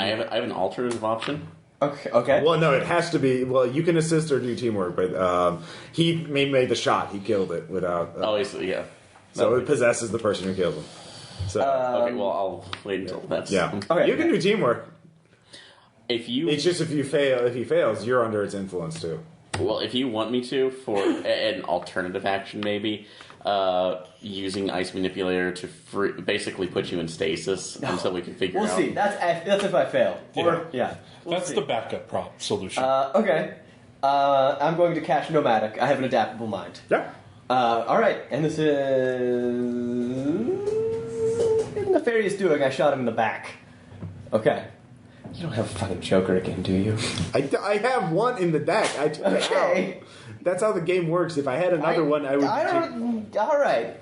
have an alternative option. Okay. Well, no, it has to be. Well, you can assist or do teamwork, but he made the shot. He killed it without. Yeah. So it possesses the person who killed him. So okay, well, I'll wait until that's... Yeah. Okay. You can do teamwork. It's just if you fail. If he fails, you're under its influence too. Well, if you want me to, for an alternative action, maybe using Ice Manipulator to basically put you in stasis until we can figure out. We'll see. That's if I fail. That's the backup prop solution. Okay. I'm going to cast Nomadic. I have an adaptable mind. Yeah. All right, and this is nefarious doing. I shot him in the back. Okay. You don't have a fucking Joker again, do you? I have one in the deck. I took it out. That's how the game works. If I had another one, I would. All right.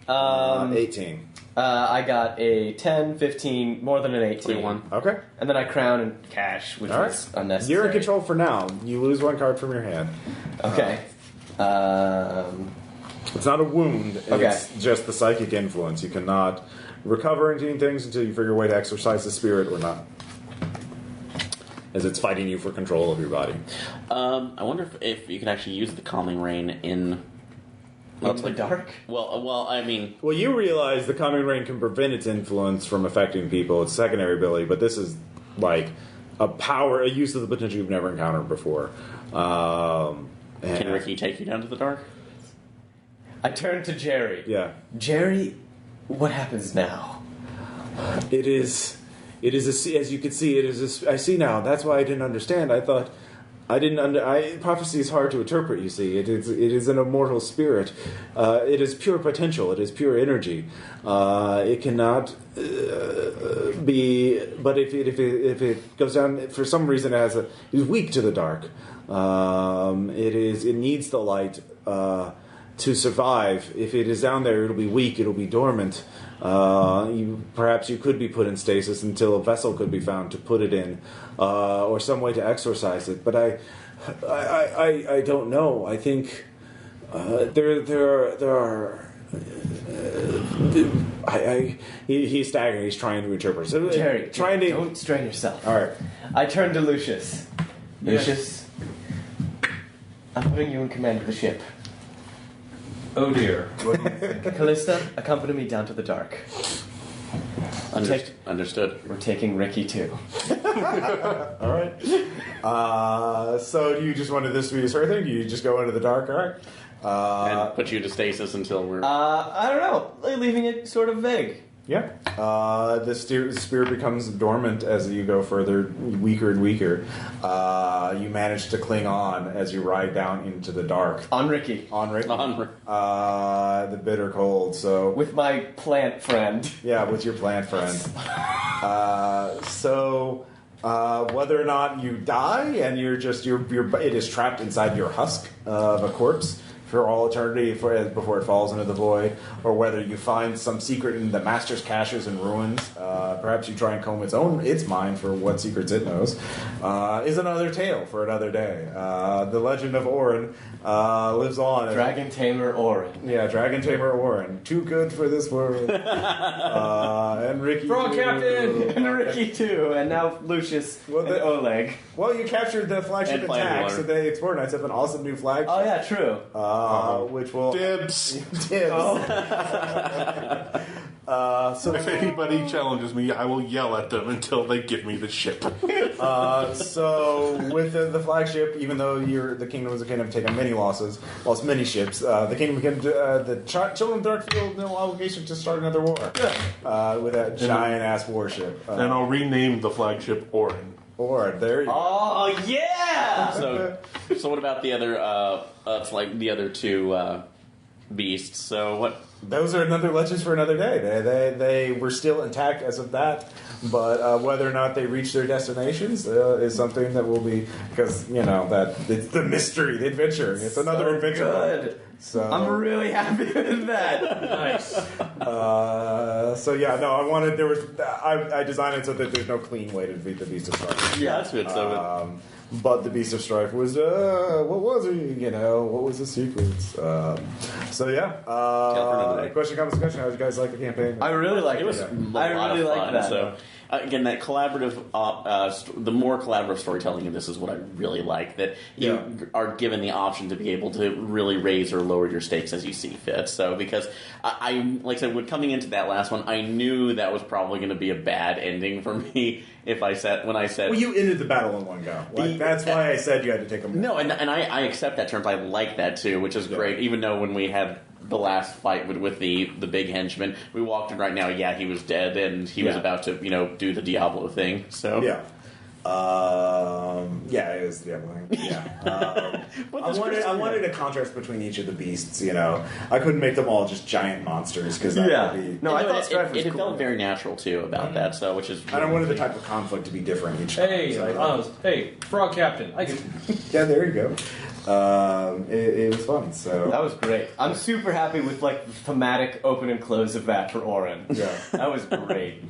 18. I got a 10, 15, more than an 18. 21. Okay. And then I crown and cash, which was unnecessary. You're in control for now. You lose 1 card from your hand. Okay. It's not a wound. It's just the psychic influence. You cannot recover any things until you figure a way to exorcise the spirit or not. As it's fighting you for control of your body. I wonder if you can actually use the Calming Rain in the dark? Well, I mean... Well, you realize the Calming Rain can prevent its influence from affecting people. It's a secondary ability, but this is like a use of the potential you've never encountered before. Can Ricky take you down to the dark? I turn to Jerry. Yeah. Jerry, what happens now? It is as you can see, I see now. That's why I didn't understand. I thought prophecy is hard to interpret. You see, it is an immortal spirit. It is pure potential. It is pure energy. It cannot be. But if it goes down for some reason, it is weak to the dark. It needs the light to survive. If it is down there, it'll be weak. It'll be dormant. Perhaps you could be put in stasis until a vessel could be found to put it in, or some way to exorcise it. But I don't know. I think there are. He's staggering. He's trying to interpret. So, Jerry, don't strain yourself. All right. I turn to Lucius. Yes. Lucius, I'm putting you in command of the ship. Oh dear. What do you think? Callista, accompany me down to the dark. Understood. We're taking Ricky too. All right. So do you just want this to be a sort of thing? Do you just go into the dark? All right. And put you to stasis until we're... I don't know. Leaving it sort of vague. Yeah. The spirit becomes dormant as you go further, weaker and weaker. You manage to cling on as you ride down into the dark. On Ricky. The bitter cold. So with my plant friend. Yeah, with your plant friend. Whether or not you die and it is trapped inside your husk of a corpse for all eternity before it falls into the void, or whether you find some secret in the master's caches and ruins, perhaps you try and comb its mind for what secrets it knows, is another tale for another day. The legend of Orin lives on. Dragon Tamer Orin. Yeah, Dragon Tamer Orin. Too good for this world. And Ricky Frog too. Captain! And Ricky too, and now Lucius and Oleg. Well, you captured the flagship And attack, Flamewiller. so the Explorer Knights have an awesome new flagship. Oh yeah, true. Which will... Dibs. Dibs. If anybody challenges me, I will yell at them until they give me the ship. So with the flagship, even though the Kingdom was a kingdom taking many losses, lost many ships, the Kingdom became the Children of Dark feel no obligation to start another war with that giant ass warship. And I'll rename the flagship Orin. Or there you go. Oh yeah. So what about the other? It's like the other two beasts. So what? Those are another legends for another day. They were still intact as of that, but whether or not they reach their destinations is something that will be, because that it's the mystery, the adventure. It's another adventure. Good. So I'm really happy with that. Nice. I designed it so that there's no clean way to defeat the Beast of Strife. Yeah, that's good. But the Beast of Strife was, what was he? What was the secrets? Question, comments, discussion. How did you guys like the campaign? I really like It was it. a lot I really of like fun. that. So again, that collaborative, the more collaborative storytelling in this is what I really like. That you are given the option to be able to really raise or lower your stakes as you see fit. So because I like I said, when coming into that last one, I knew that was probably going to be a bad ending for me. When I said, well, you ended the battle in one go. That's why I said you had to take them. No, and I accept that terms. I like that too, which is great. Even though when we had the last fight with the big henchman, we walked in right now. Yeah, he was dead, and he was about to do the Diablo thing. So it is Diablo thing. Yeah. I wanted a contrast between each of the beasts. I couldn't make them all just giant monsters because that would be. No, I thought Strife was it cool. felt very natural too about that. So which is I wanted the type of conflict to be different each time. Hey, Frog Captain. I can. Yeah, there you go. It was fun. So That was great. I'm super happy with the thematic open and close of that for Orin. Yeah. That was great.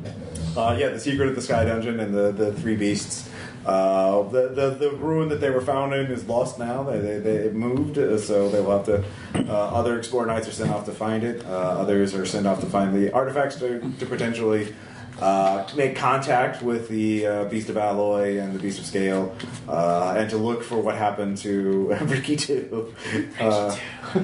the secret of the Sky Dungeon and the three beasts. The ruin that they were found in is lost now. They moved, so they will have to. Other Explorer Knights are sent off to find it. Others are sent off to find the artifacts to potentially make contact with the Beast of Alloy and the Beast of Scale, and to look for what happened to Ricky 2.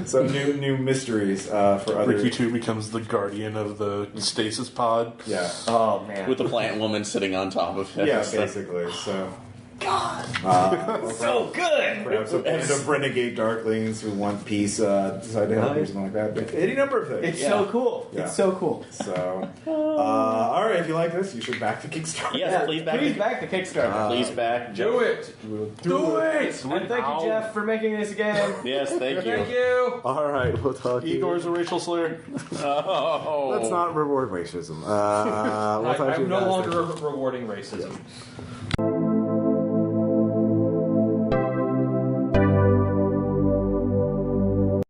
Some new mysteries for other. Ricky 2 becomes the guardian of the stasis pod. Yeah. Oh man. with the plant woman sitting on top of it. Yeah, basically. So So good! Perhaps a band of renegade darklings who want peace decide to help you or something like that. Any number of things. It's so cool. Yeah. It's so cool. So, all right, if you like this, you should back the Kickstarter. Yes, please back. Please back the Kickstarter. Please back. Do it. Do it! And thank you, Jeff, for making this again. Yes, thank you. Thank you. All right, we'll talk to you. Igor's a racial slur. Oh. Let's not reward racism. We'll talk to you I'm no guys longer later. rewarding racism.